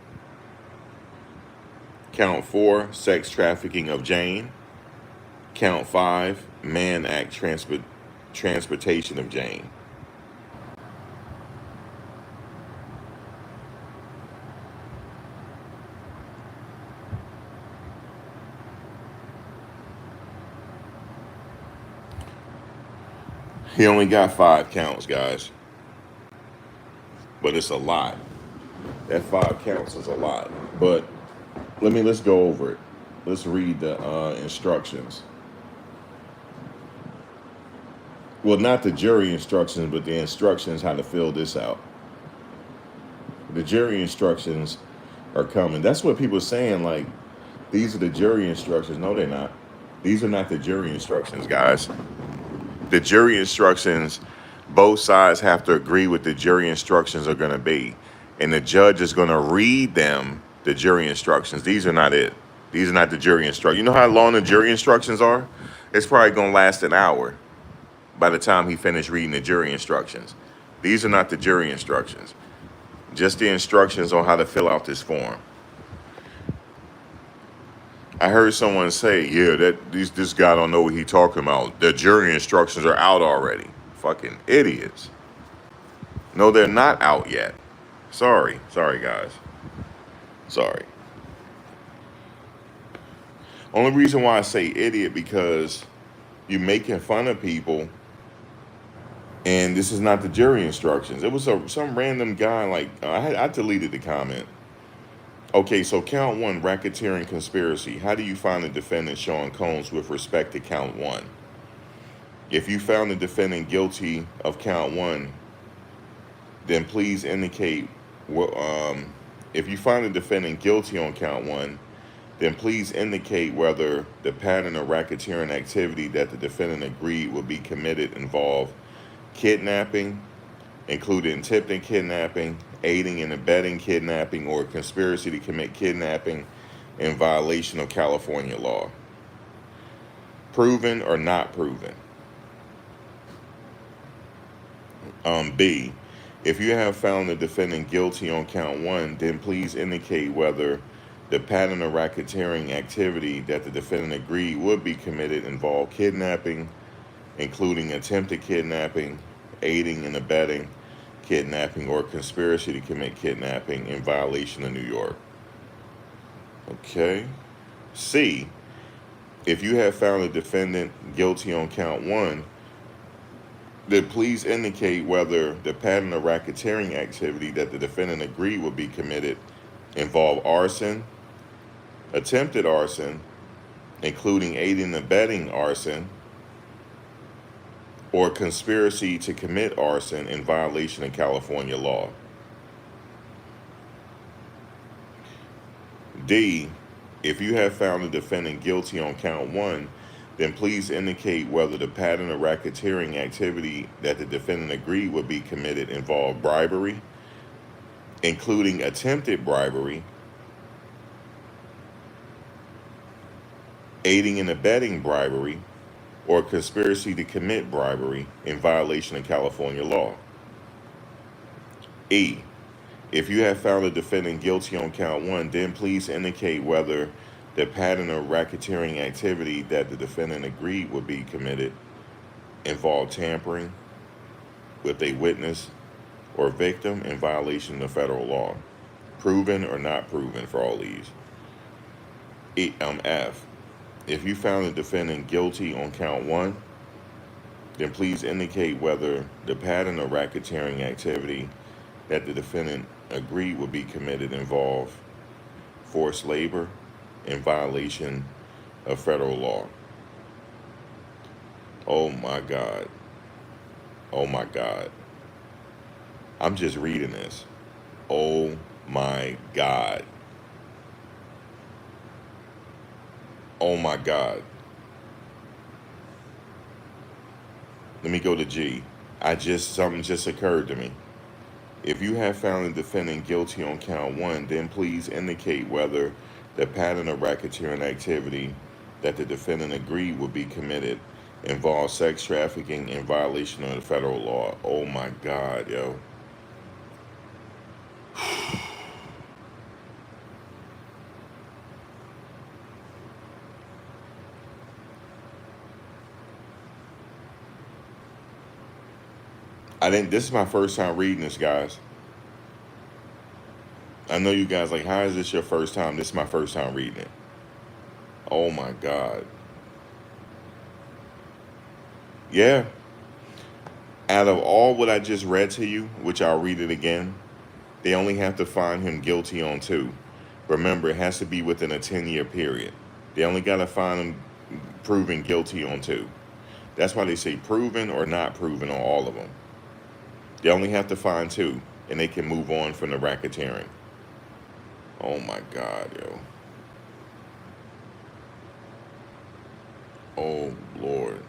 Count four, sex trafficking of Jane. Count five, Mann Act transportation of Jane. He only got five counts, guys, but it's a lot. That five counts is a lot. But let's go over it. Let's read the instructions. Well, not the jury instructions, but the instructions how to fill this out. The jury instructions are coming. That's what people are saying. Like, these are the jury instructions. No, they're not. These are not the jury instructions, guys. The jury instructions, both sides have to agree what the jury instructions are going to be. And the judge is going to read them, the jury instructions. These are not it. These are not the jury instructions. You know how long the jury instructions are? It's probably going to last an hour by the time he finished reading the jury instructions. These are not the jury instructions. Just the instructions on how to fill out this form. I heard someone say, "Yeah, this guy don't know what he talking about. The jury instructions are out already." Fucking idiots. No, they're not out yet. Sorry, guys. Sorry. Only reason why I say idiot because you're making fun of people, and this is not the jury instructions. It was some random guy. Like I deleted the comment. Okay, so count one, racketeering conspiracy. How do you find the defendant Sean Combs with respect to count one? If you found the defendant guilty of count one, then please indicate what. If you find the defendant guilty on count one, then please indicate whether the pattern of racketeering activity that the defendant agreed would be committed involved kidnapping, including attempted kidnapping, aiding and abetting kidnapping, or conspiracy to commit kidnapping in violation of California law. Proven or not proven. B, if you have found the defendant guilty on count one, then please indicate whether The pattern of racketeering activity that the defendant agreed would be committed involved kidnapping, including attempted kidnapping, aiding and abetting kidnapping, or conspiracy to commit kidnapping in violation of New York. Okay. C. If you have found the defendant guilty on count one, then please indicate whether the pattern of racketeering activity that the defendant agreed would be committed involved arson, attempted arson, including aiding and abetting arson, or conspiracy to commit arson in violation of California law. D. If you have found the defendant guilty on count one, then please indicate whether the pattern of racketeering activity that the defendant agreed would be committed involved bribery, including attempted bribery, aiding and abetting bribery, or conspiracy to commit bribery in violation of California law. E. If you have found the defendant guilty on count one, then please indicate whether the pattern of racketeering activity that the defendant agreed would be committed involved tampering with a witness or victim in violation of federal law. Proven or not proven for all these. F. If you found the defendant guilty on count one, then please indicate whether the pattern of racketeering activity that the defendant agreed would be committed involved forced labor in violation of federal law. Oh my God. Oh my God. I'm just reading this. Oh my God. Oh my God. Let me go to G. Something just occurred to me. If you have found the defendant guilty on count one, then please indicate whether the pattern of racketeering activity that the defendant agreed would be committed involves sex trafficking in violation of the federal law. Oh my God, yo. This is my first time reading this, guys. I know you guys like, how is this your first time? This is my first time reading it. Oh my God. Yeah. Out of all what I just read to you, which I'll read it again, they only have to find him guilty on two. Remember, it has to be within a 10-year period. They only got to find him proven guilty on two. That's why they say proven or not proven on all of them. They only have to find two, and they can move on from the racketeering. Oh my God, yo. Oh Lord.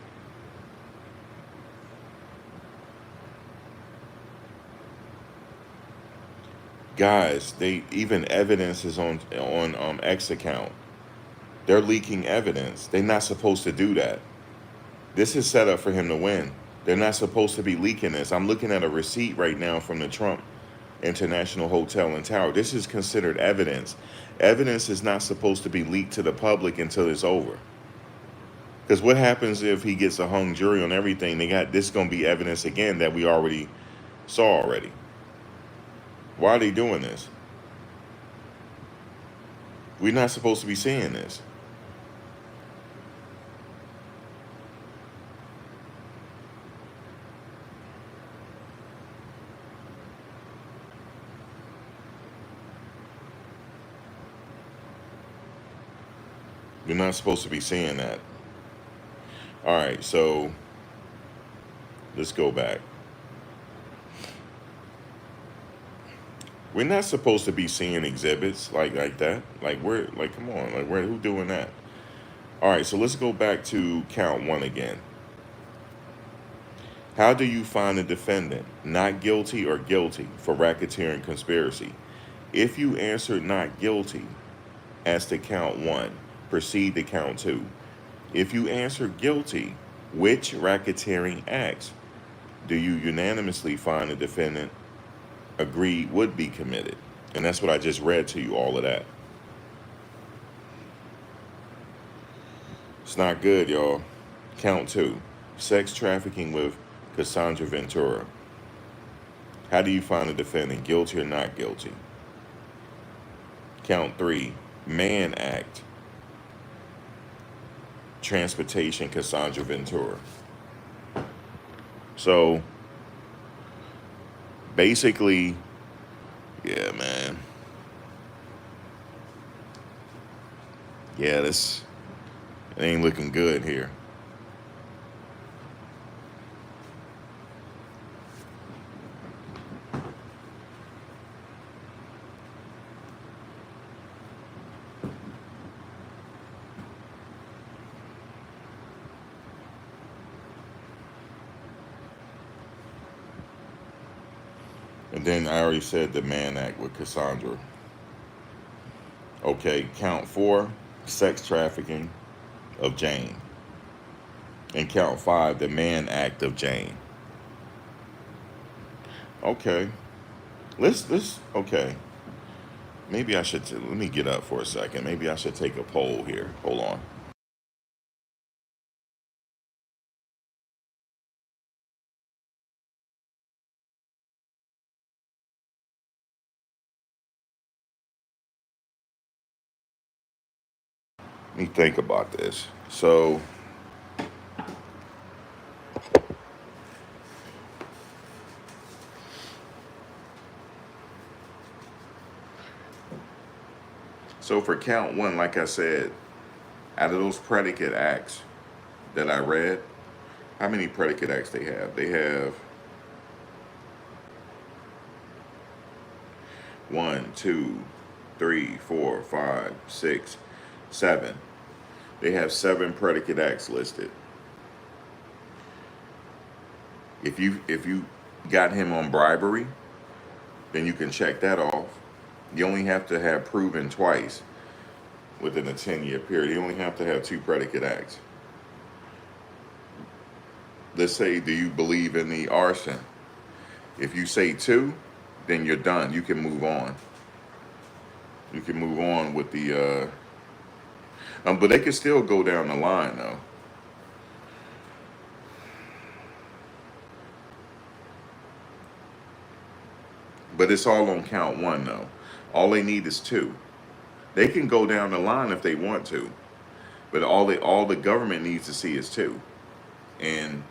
Guys, they even evidence is on X account. They're leaking evidence. They're not supposed to do that. This is set up for him to win. They're not supposed to be leaking this. I'm looking at a receipt right now from the Trump International Hotel and Tower. This is considered evidence. Evidence is not supposed to be leaked to the public until it's over. Because what happens if he gets a hung jury on everything? This is going to be evidence again that we already saw already. Why are they doing this? We're not supposed to be seeing this. We're not supposed to be seeing that. All right, so let's go back. We're not supposed to be seeing exhibits like that. Come on, who doing that? All right, so let's go back to count one again. How do you find a defendant not guilty or guilty for racketeering conspiracy? If you answered not guilty as to count one, proceed to count two. If you answer guilty, which racketeering acts do you unanimously find the defendant agreed would be committed? And that's what I just read to you, all of that. It's not good, y'all. Count two. Sex trafficking with Cassandra Ventura. How do you find the defendant guilty or not guilty? Count three. Mann Act. Transportation Cassandra Ventura. So basically, yeah, man. Yeah, this it ain't looking good here. And then I already said the Mann Act with Cassandra. Okay, count four, sex trafficking of Jane. And count five, the Mann Act of Jane. Okay. Let's okay. Maybe I should let me get up for a second. Maybe I should take a poll here. Hold on. Let me think about this. So for count one, like I said, out of those predicate acts that I read, how many predicate acts they have? They have one, two, three, four, five, six, seven. They have seven predicate acts listed. If you got him on bribery, then you can check that off. You only have to have proven twice within a 10-year period. You only have to have two predicate acts. Let's say, do you believe in the arson? If you say two, then you're done. You can move on. You can move on with the, but they can still go down the line though. But it's all on count one though. All they need is two. They can go down the line if they want to, but all the government needs to see is two, and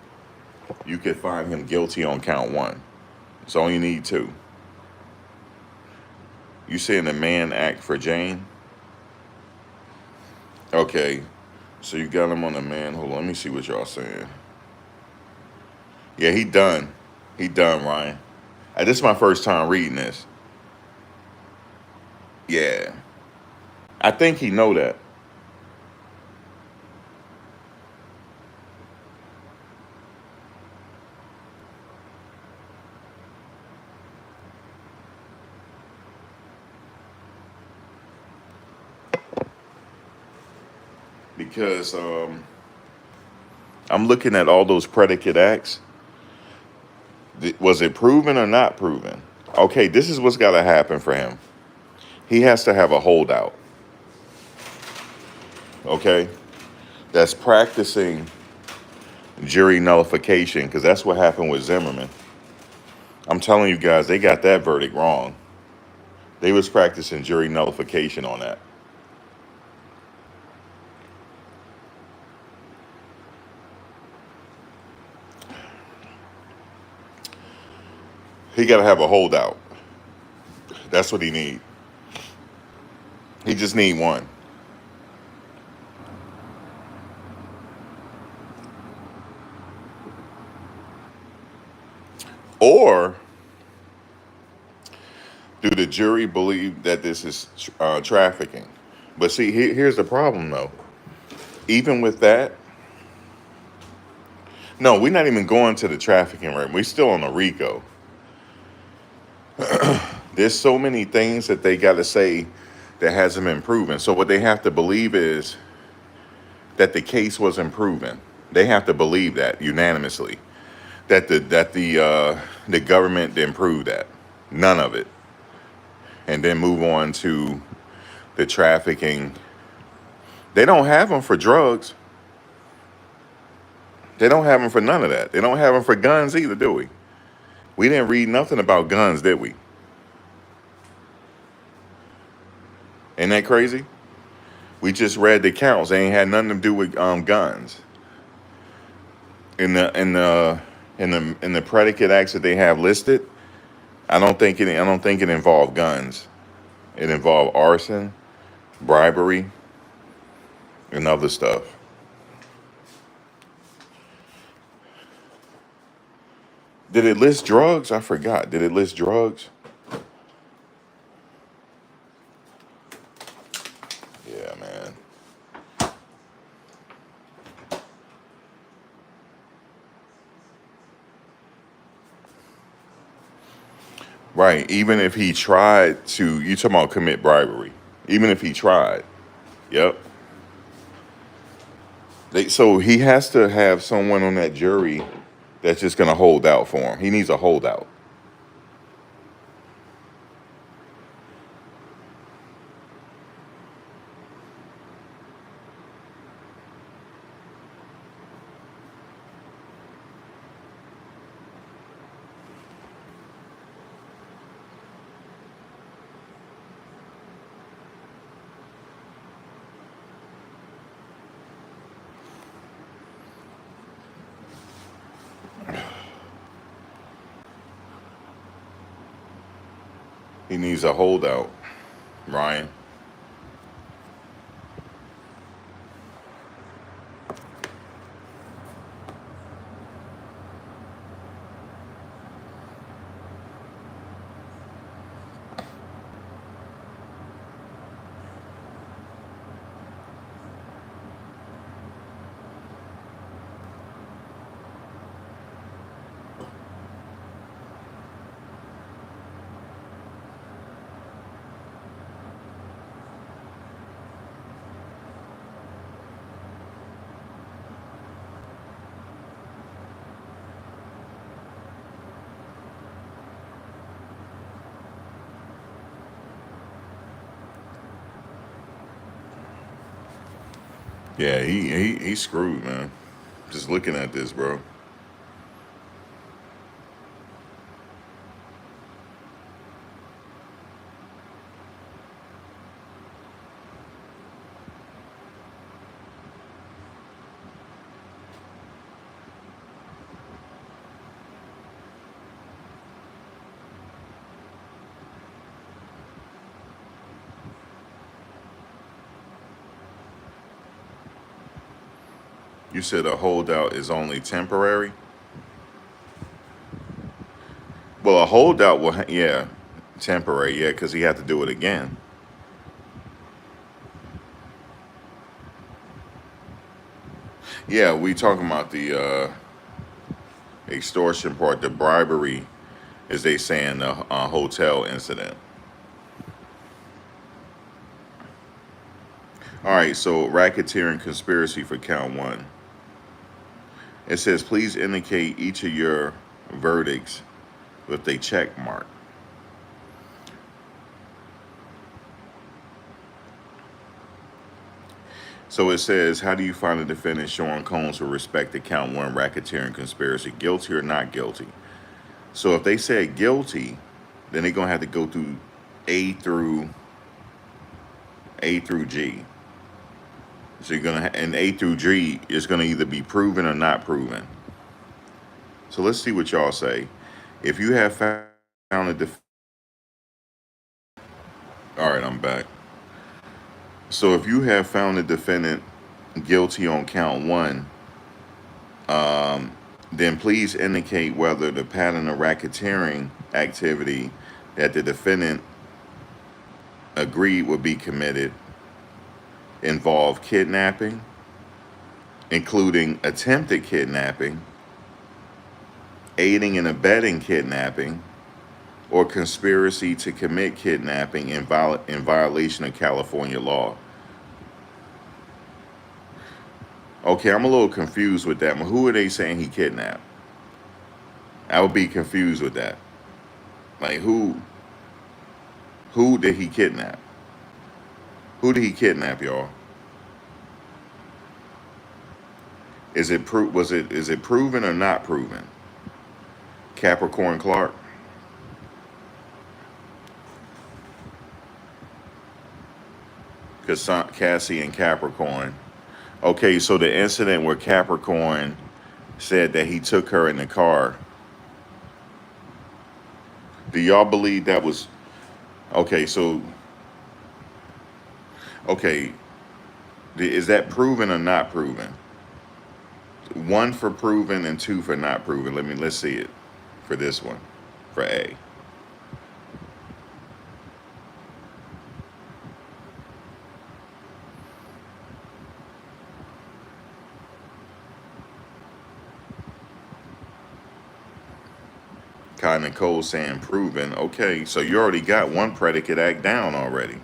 you could find him guilty on count one. It's all you need two. You saying the Mann Act for Jane? Okay, so you got him on the man. Hold on, let me see what y'all saying. Yeah, he done. He done, Ryan. This is my first time reading this. Yeah, I think he know that. Because I'm looking at all those predicate acts. Was it proven or not proven? Okay, this is what's got to happen for him. He has to have a holdout. Okay, that's practicing jury nullification, because that's what happened with Zimmerman. I'm telling you guys, they got that verdict wrong. They was practicing jury nullification on that. He got to have a holdout. That's what he need. He just need one. Or do the jury believe that this is trafficking? But see, here's the problem though. Even with that, no, we're not even going to the trafficking right. We're still on the RICO. There's so many things that they got to say that hasn't been proven. So what they have to believe is that the case wasn't proven. They have to believe that unanimously, that the government didn't prove that, none of it, and then move on to the trafficking. They don't have them for drugs. They don't have them for none of that. They don't have them for guns either, do we? We didn't read nothing about guns, did we? Ain't that crazy? We just read the counts. They ain't had nothing to do with guns. In the predicate acts that they have listed, I don't think it involved guns. It involved arson, bribery, and other stuff. Did it list drugs? I forgot. Did it list drugs? Yeah, man. Right. Even if he tried to, you talking about commit bribery. Even if he tried. Yep. So he has to have someone on that jury that's just going to hold out for him. He needs a holdout. He needs a holdout, Ryan. Yeah, he's screwed, man. Just looking at this, bro. You said a holdout is only temporary. Well, a holdout will, yeah, temporary, yeah, because he had to do it again. Yeah, we talking about the extortion part, the bribery, as they say in the hotel incident. All right, so racketeering conspiracy for count one. It says, please indicate each of your verdicts with a check mark. So it says, how do you find the defendant Sean Combs with respect to count one racketeering conspiracy, guilty or not guilty? So if they said guilty, then they're gonna have to go through A through G. So you're gonna and A through G is gonna either be proven or not proven. So let's see what y'all say. If you have found a all right, I'm back. So if you have found the defendant guilty on count one, then please indicate whether the pattern of racketeering activity that the defendant agreed would be committed involved kidnapping, including attempted kidnapping, aiding and abetting kidnapping, or conspiracy to commit kidnapping in violation of California law. Okay, I'm a little confused with that. Who are they saying he kidnapped? I would be confused with that. Like who did he kidnap? Who did he kidnap, y'all? is it proven or not proven? Capricorn Clark, because Cassie and Capricorn. Okay, so the incident where Capricorn said that he took her in the car. Do y'all believe that was okay? So okay, is that proven or not proven? One for proven and two for not proven. Let's see it for this one, for A. Cotton and Cole saying proven. Okay, so you already got one predicate act down already.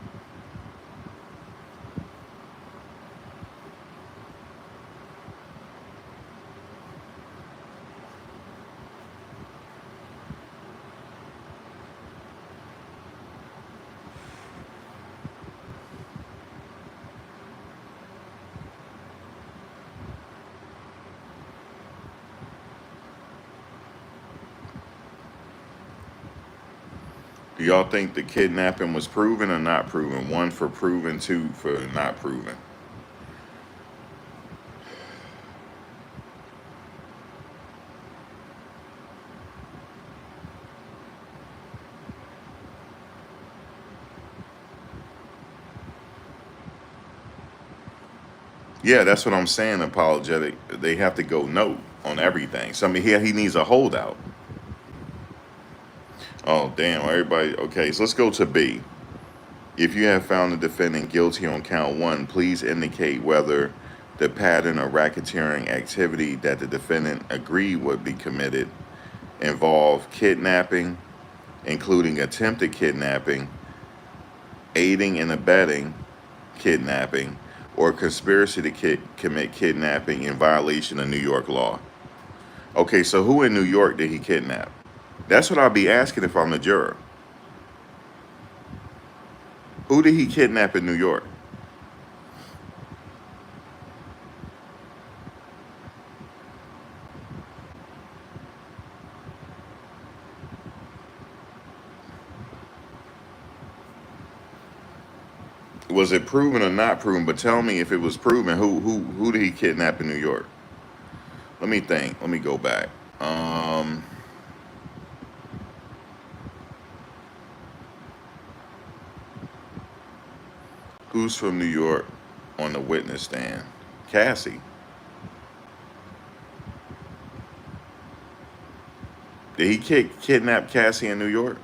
Do y'all think the kidnapping was proven or not proven? One for proven, two for not proven. Yeah, that's what I'm saying. Apologetic. They have to go no on everything. So I mean, he needs a holdout. Oh damn! Everybody. Okay, so let's go to B. If you have found the defendant guilty on count one, please indicate whether the pattern of racketeering activity that the defendant agreed would be committed involved kidnapping, including attempted kidnapping, aiding and abetting kidnapping, or conspiracy to commit kidnapping in violation of New York law. Okay, so who in New York did he kidnap? That's what I'll be asking if I'm the juror. Who did he kidnap in New York? Was it proven or not proven? But tell me if it was proven. Who did he kidnap in New York? Let me think. Let me go back. Who's from New York on the witness stand? Cassie. Did he kidnap Cassie in New York?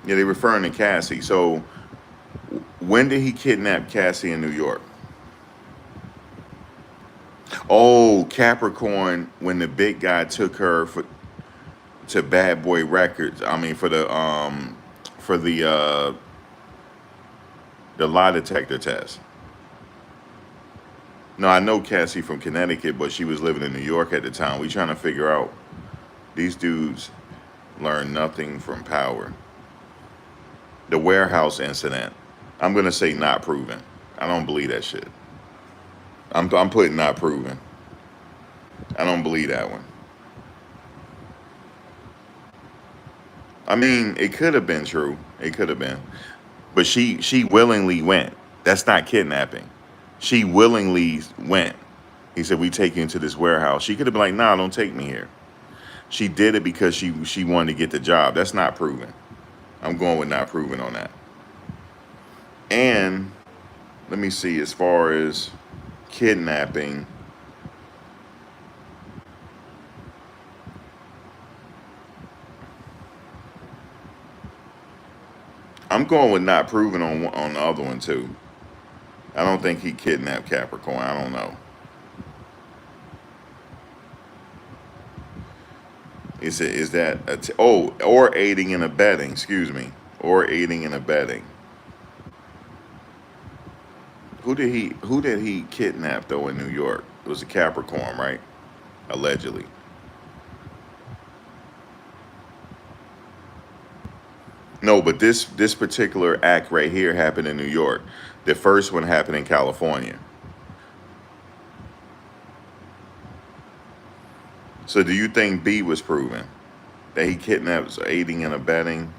Yeah, they're referring to Cassie. So when did he kidnap Cassie in New York? Oh, Capricorn, when the big guy took her to Bad Boy Records. I mean, for the lie detector test. No, I know Cassie from Connecticut, but she was living in New York at the time. We trying to figure out these dudes learn nothing from power. The warehouse incident. I'm gonna say not proven. I don't believe that shit. I'm putting not proven. I don't believe that one. I mean, it could have been true. It could have been, but she willingly went. That's not kidnapping. She willingly went. He said, "We take you into this warehouse." She could have been like, "Nah, don't take me here." She did it because she wanted to get the job. That's not proven. I'm going with not proven on that. And let me see, as far as kidnapping, I'm going with not proven on the other one too. I don't think he kidnapped Capricorn. I don't know. Is that or aiding and abetting? Excuse me, or aiding and abetting. Who did he kidnap though in New York? It was a Capricorn, right? Allegedly. No, but this particular act right here happened in New York. The first one happened in California. So do you think B was proven that he kidnaps, aiding and abetting,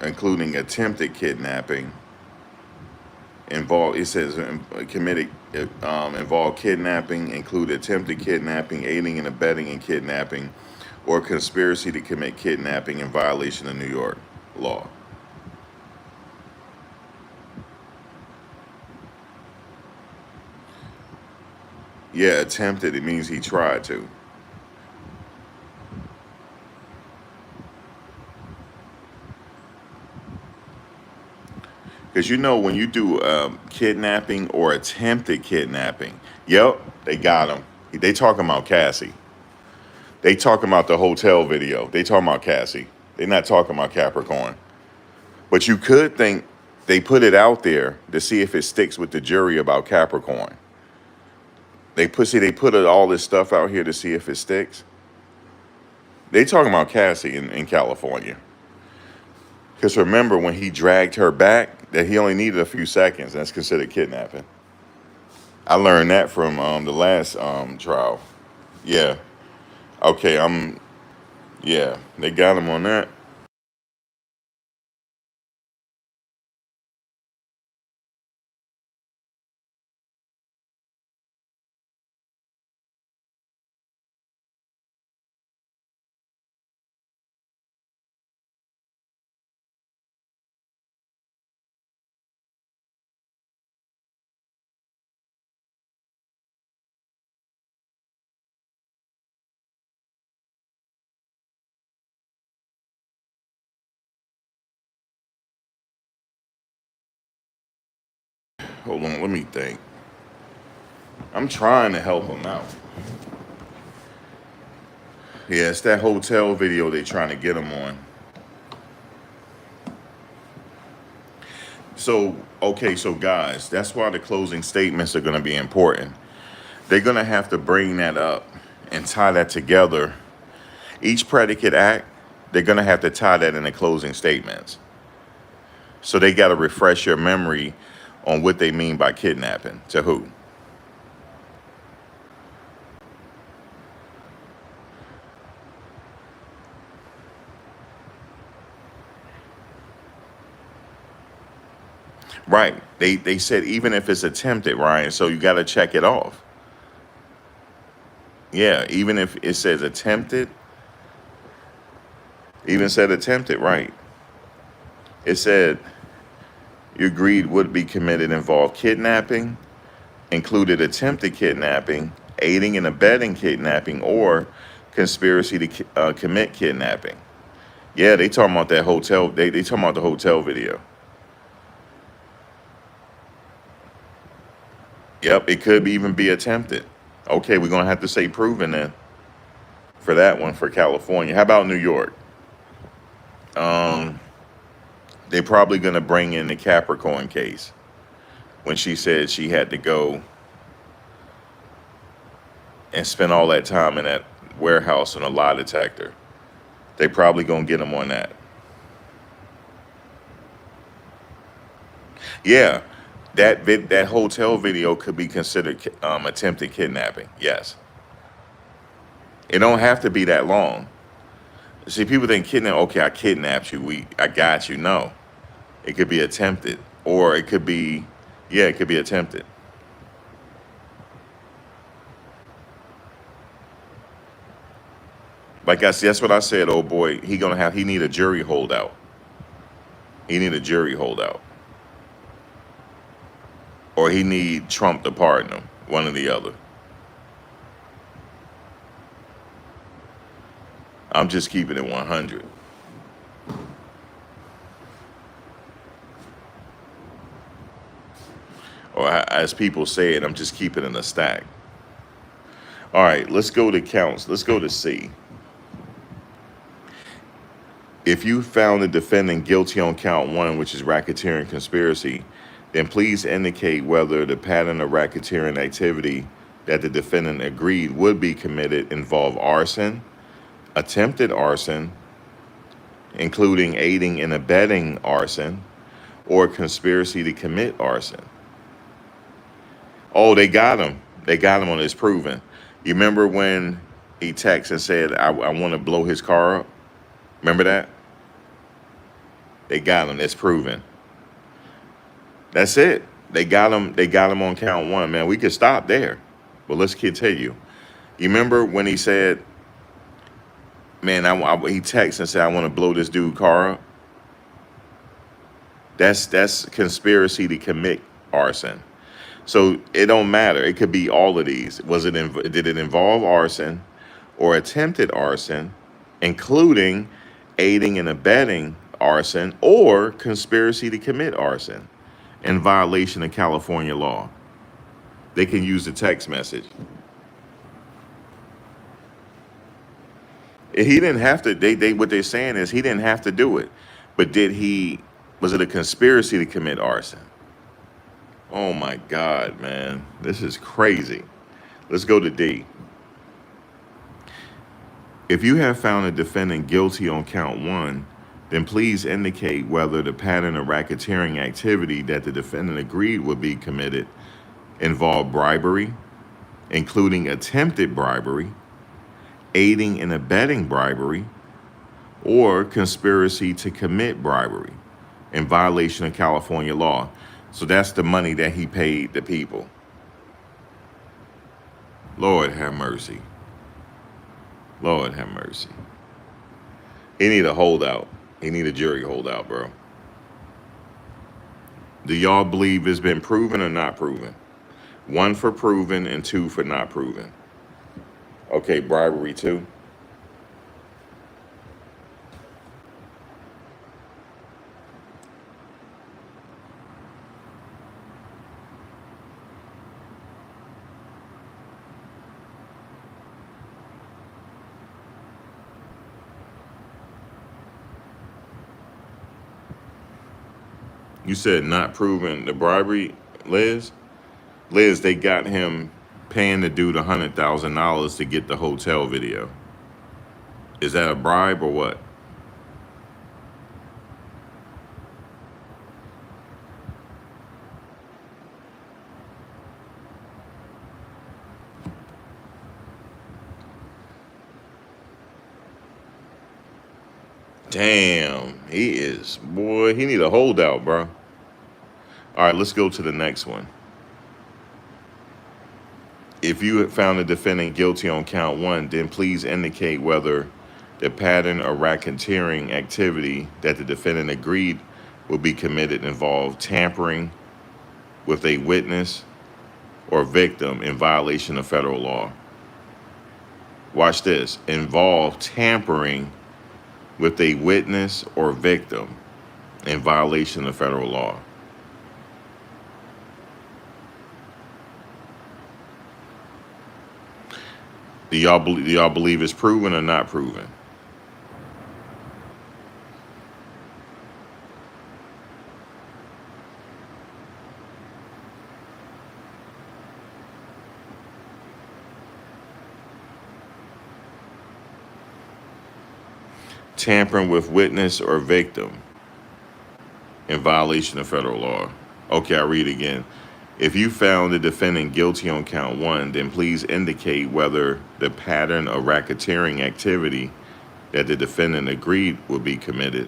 including attempted kidnapping, involved? It says committed involved kidnapping, include attempted kidnapping, aiding and abetting in kidnapping, or conspiracy to commit kidnapping in violation of New York law. Yeah, attempted. It means he tried to. Because you know when you do kidnapping or attempted kidnapping, yep, they got him. They talking about Cassie. They talking about the hotel video. They talking about Cassie. They not talking about Capricorn. But you could think they put it out there to see if it sticks with the jury about Capricorn. They put all this stuff out here to see if it sticks. They talking about Cassie in California. Because remember when he dragged her back, that he only needed a few seconds. That's considered kidnapping. I learned that from the last trial. Yeah. Okay. Yeah. They got him on that. Hold on. Let me think. I'm trying to help him out. Yeah, it's that hotel video they trying to get him on. So, okay, so guys, that's why the closing statements are going to be important. They're going to have to bring that up and tie that together. Each predicate act, they're going to have to tie that in the closing statements. So they got to refresh your memory on what they mean by kidnapping to who. Right. They said even if it's attempted, Ryan, so you got to check it off. Yeah, even if it says attempted, even said attempted, right. It said you agreed would be committed involved kidnapping, included attempted kidnapping, aiding and abetting kidnapping, or conspiracy to commit kidnapping. Yeah, they talking about that hotel. They talking about the hotel video. Yep, it could even be attempted. Okay, we're gonna have to say proven then for that one for California. How about New York? Um, they probably gonna bring in the Capricorn case when she said she had to go and spend all that time in that warehouse on a lie detector. They probably gonna get them on that. Yeah, that hotel video could be considered attempted kidnapping. Yes, it don't have to be that long. See, people think kidnap. Okay, I kidnapped you. I got you. No, it could be attempted, or it could be, yeah, it could be attempted. Like I said, that's what I said. Oh boy, he need a jury holdout. He need a jury holdout, or he need Trump to pardon him. One or the other. I'm just keeping it 100. Or as people say it, I'm just keeping it in a stack. All right, let's go to counts. Let's go to C. If you found the defendant guilty on count one, which is racketeering conspiracy, then please indicate whether the pattern of racketeering activity that the defendant agreed would be committed involved arson, attempted arson, including aiding and abetting arson, or conspiracy to commit arson. Oh, they got him. They got him on this proven. You remember when He texted and said, I want to blow his car up. Remember that? They got him. That's proven. That's it. They got him. They got him on count one, man. We could stop there. But let's continue. You remember when he said, man, he texted and said, I want to blow this dude car up? That's conspiracy to commit arson. So it don't matter. It could be all of these. Did it involve arson or attempted arson, including aiding and abetting arson or conspiracy to commit arson in violation of California law? They can use the text message. He didn't have to. They what they're saying is he didn't have to do it, but did he? Was it a conspiracy to commit arson? Oh my God, man, this is crazy. Let's go to D. If you have found a defendant guilty on count one, then please indicate whether the pattern of racketeering activity that the defendant agreed would be committed involved bribery, including attempted bribery, aiding and abetting bribery, or conspiracy to commit bribery in violation of California law. So that's the money that he paid the people. Lord have mercy. Lord have mercy. He need a holdout. He need a jury holdout, bro. Do y'all believe it's been proven or not proven? 1 for proven and 2 for not proven. Okay, bribery 2. You said not proven the bribery, Liz? Liz, they got him paying the dude $100,000 to get the hotel video. Is that a bribe or what? Damn, he need a holdout, bro. All right, let's go to the next one. If you have found the defendant guilty on count 1, then please indicate whether the pattern of racketeering activity that the defendant agreed will be committed involved tampering with a witness or victim in violation of federal law. Watch this. Involve tampering with a witness or victim in violation of federal law. Do y'all believe it's proven or not proven? Tampering with witness or victim in violation of federal law. Okay, I'll read again. If you found the defendant guilty on count 1, then please indicate whether the pattern of racketeering activity that the defendant agreed would be committed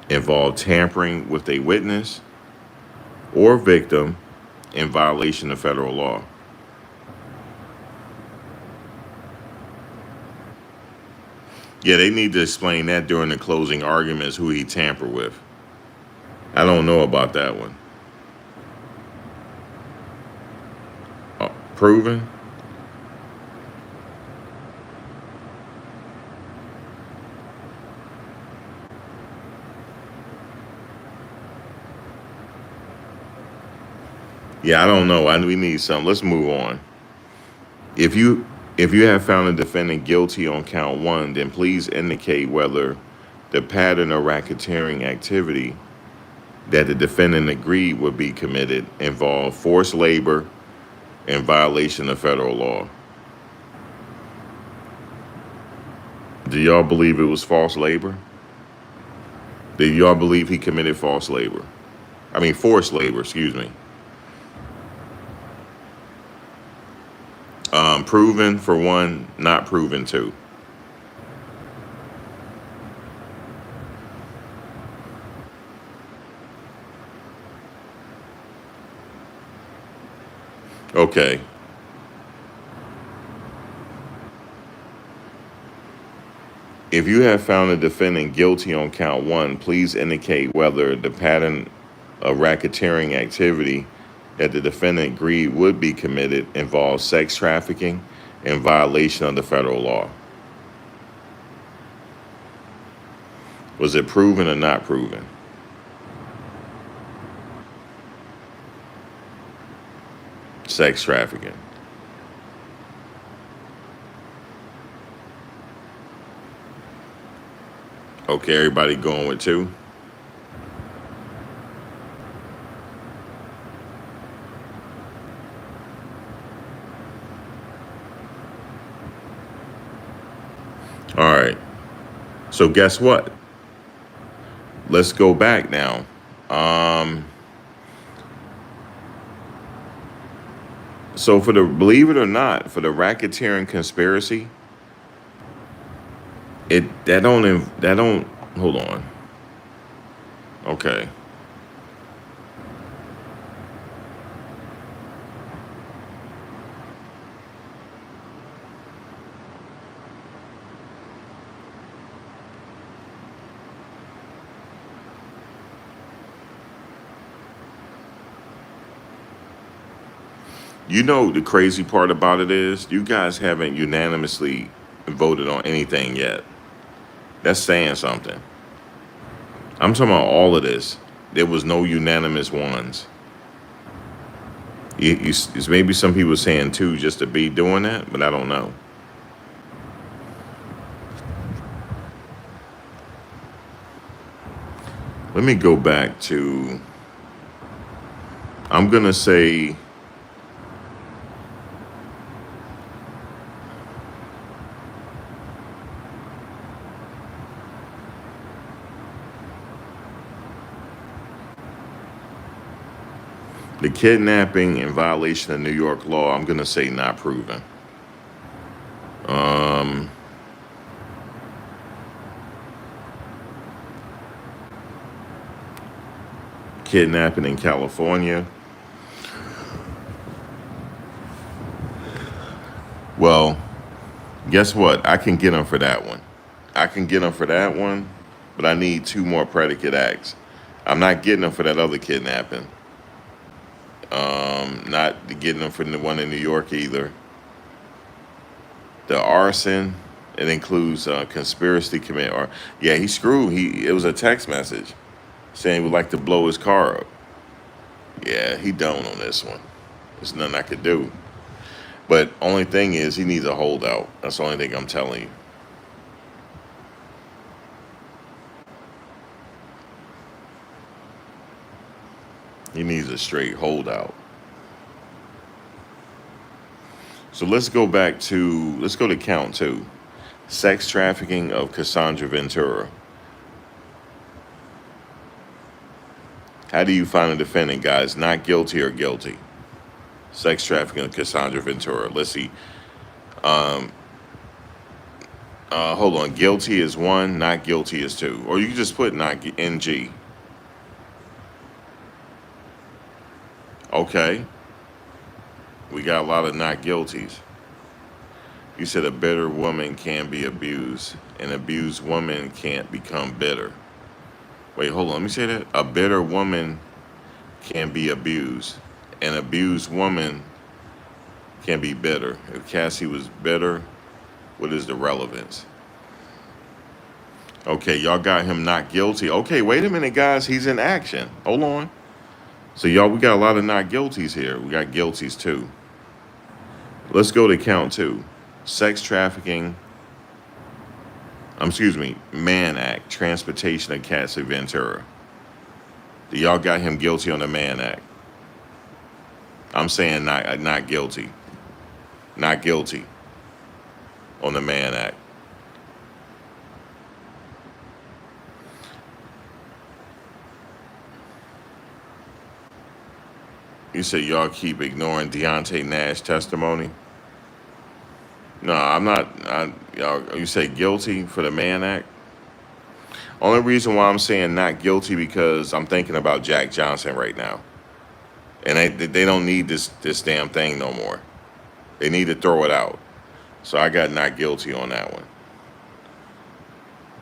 involved tampering with a witness or victim in violation of federal law. Yeah, they need to explain that during the closing arguments, who he tampered with. I don't know about that one. Proven? Yeah, I don't know. We need some. Let's move on. If you have found a defendant guilty on count 1, then please indicate whether the pattern of racketeering activity that the defendant agreed would be committed involved forced labor in violation of federal law. Do y'all believe it was false labor? Do y'all believe he committed forced labor? Excuse me. Proven for one, not proven two. Okay. If you have found a defendant guilty on count one, please indicate whether the pattern of racketeering activity that the defendant agreed would be committed involves sex trafficking in violation of the federal law. Was it proven or not proven? Sex trafficking. Okay, everybody going with two? All right. So guess what? Let's go back now. Um, so for the believe it or not, for the racketeering conspiracy, that don't hold on. Okay. You know the crazy part about it is you guys haven't unanimously voted on anything yet. That's saying something. I'm talking about all of this. There was no unanimous ones. Maybe some people saying two just to be doing that, but I don't know. Let me go back to. I'm gonna say the kidnapping in violation of New York law. I'm gonna say not proven. Um, Kidnapping in California. Well, guess what? I can get them for that one. I can get them for that one, but I need two more predicate acts. I'm not getting them for that other kidnapping. Not getting them for the one in New York either. The arson, it includes conspiracy to commit. Or yeah, he screwed. It was a text message saying he would like to blow his car up. Yeah, he don't on this one. There's nothing I could do. But only thing is, he needs a holdout. That's the only thing I'm telling you. He needs a straight holdout. So let's go to count two. Sex trafficking of Cassandra Ventura. How do you find a defendant, guys? Not guilty or guilty? Sex trafficking of Cassandra Ventura. Let's see. Um, Hold on. Guilty is one, not guilty is two. Or you can just put not NG. Okay. We got a lot of not guilties. You said a bitter woman can be abused. An abused woman can't become bitter. Wait, hold on. Let me say that. A bitter woman can be abused. An abused woman can be bitter. If Cassie was bitter, what is the relevance? Okay, y'all got him not guilty. Okay, wait a minute, guys. He's in action. Hold on. So, y'all, we got a lot of not guilties here. We got guilties too. Let's go to count two. Sex trafficking, excuse me, Mann Act, transportation of Cassie Ventura. Y'all got him guilty on the Mann Act. I'm saying not guilty. Not guilty on the Mann Act. You say y'all keep ignoring Deontay Nash testimony? No, I'm not. You say guilty for the Mann Act. Only reason why I'm saying not guilty because I'm thinking about Jack Johnson right now, and they don't need this damn thing no more. They need to throw it out. So I got not guilty on that one.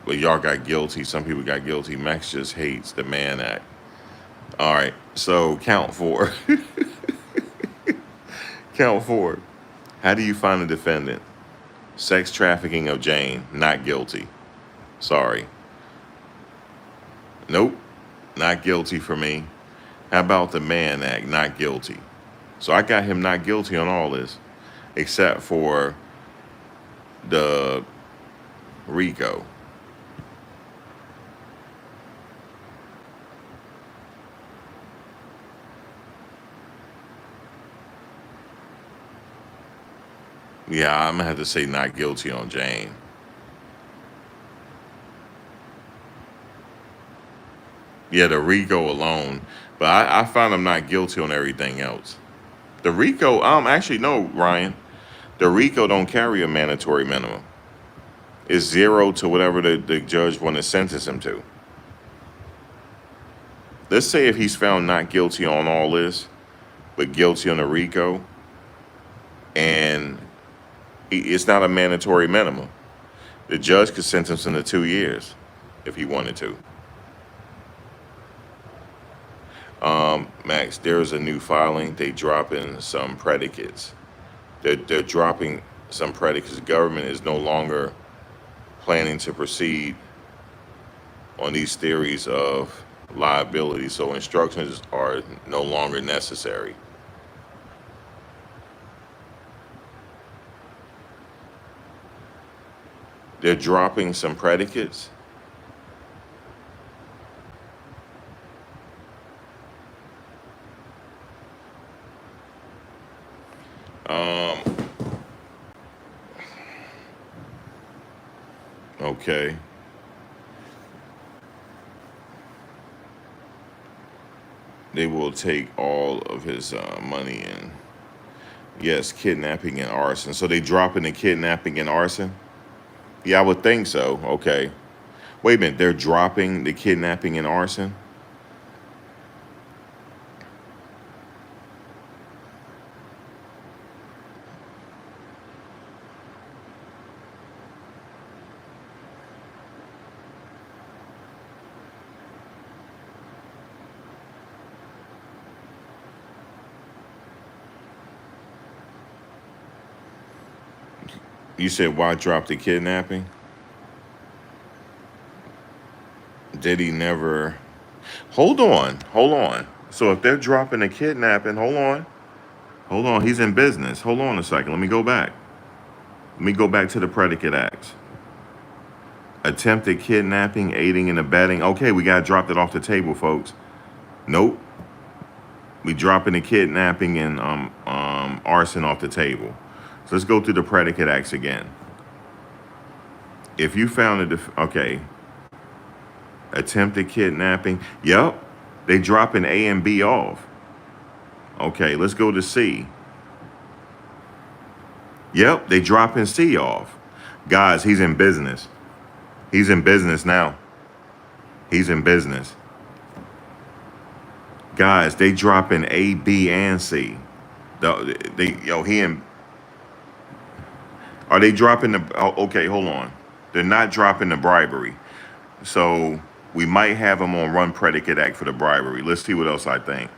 But y'all got guilty. Some people got guilty. Max just hates the Mann Act. All right. So count four. Count four. How do you find a defendant? Sex trafficking of Jane, not guilty. Sorry. Nope, not guilty for me. How about the Mann Act, not guilty? So I got him not guilty on all this, except for the RICO. Yeah, I'm gonna have to say not guilty on Jane. Yeah, the RICO alone, but I found him not guilty on everything else. The RICO, actually no, Ryan. The RICO don't carry a mandatory minimum. It's zero to whatever the judge want to sentence him to. Let's say if he's found not guilty on all this, but guilty on the RICO, and it's not a mandatory minimum. The judge could sentence him to 2 years if he wanted to. Max, there's a new filing. They dropping some predicates. They're dropping some predicates. The government is no longer planning to proceed on these theories of liability, so instructions are no longer necessary. They're dropping some predicates. Um, okay. They will take all of his money and yes, kidnapping and arson. So they dropping the kidnapping and arson? Yeah, I would think so. Okay. Wait a minute, they're dropping the kidnapping and arson? You said why drop the kidnapping? Did he never? Hold on. So if they're dropping the kidnapping, hold on. He's in business. Hold on a second. Let me go back. Let me go back to the predicate acts. Attempted kidnapping, aiding and abetting. Okay, we gotta drop that off the table, folks. Nope. We dropping the kidnapping and arson off the table. So let's go through the predicate acts again. If you found okay, attempted kidnapping. Yep, they dropping A and B off. Okay, let's go to C. Yep, they dropping C off. Guys, he's in business. He's in business now. He's in business. Guys, they dropping A, B, and C. He in. Are they dropping the? Oh, okay, hold on. They're not dropping the bribery. So we might have them on one predicate act for the bribery. Let's see what else I think.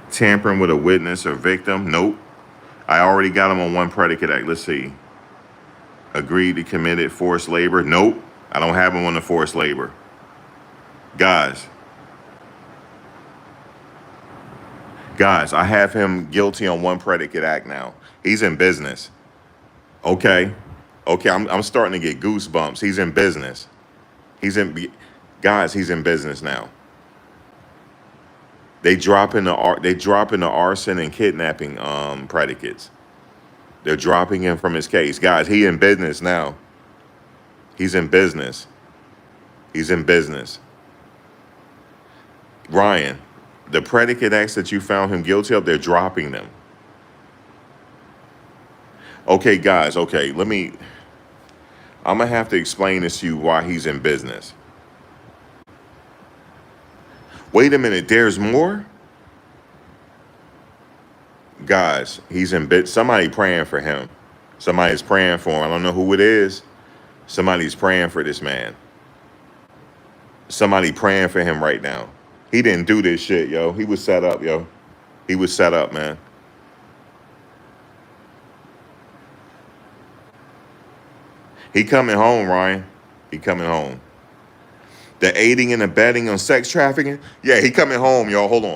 Tampering with a witness or victim. Nope. I already got them on one predicate act. Let's see. Agreed to committed forced labor. Nope. I don't have them on the forced labor. Guys, I have him guilty on one predicate act now. He's in business. Okay. Okay, I'm starting to get goosebumps. He's in business. He's in business now. They dropping the arson and kidnapping predicates. They're dropping him from his case. Guys, he in business now. He's in business. He's in business. Ryan, the predicate acts that you found him guilty of, they're dropping them. Okay, guys. Okay, I'm gonna have to explain this to you why he's in business. Wait a minute. There's more, guys. He's in bit. Somebody praying for him. Somebody's praying for him. I don't know who it is. Somebody's praying for this man. Somebody praying for him right now. He didn't do this shit, yo. He was set up, yo. He was set up, man. He coming home, Ryan. He coming home. The aiding and abetting on sex trafficking. Yeah, he coming home, y'all. Hold on.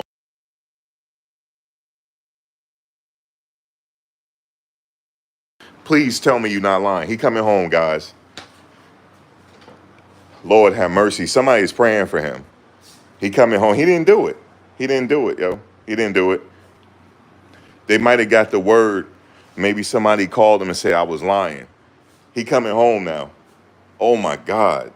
Please tell me you're not lying. He coming home, guys. Lord have mercy. Somebody's praying for him. He coming home. He didn't do it. He didn't do it, yo. He didn't do it. They might have got the word. Maybe somebody called him and said I was lying. He coming home now. Oh my God.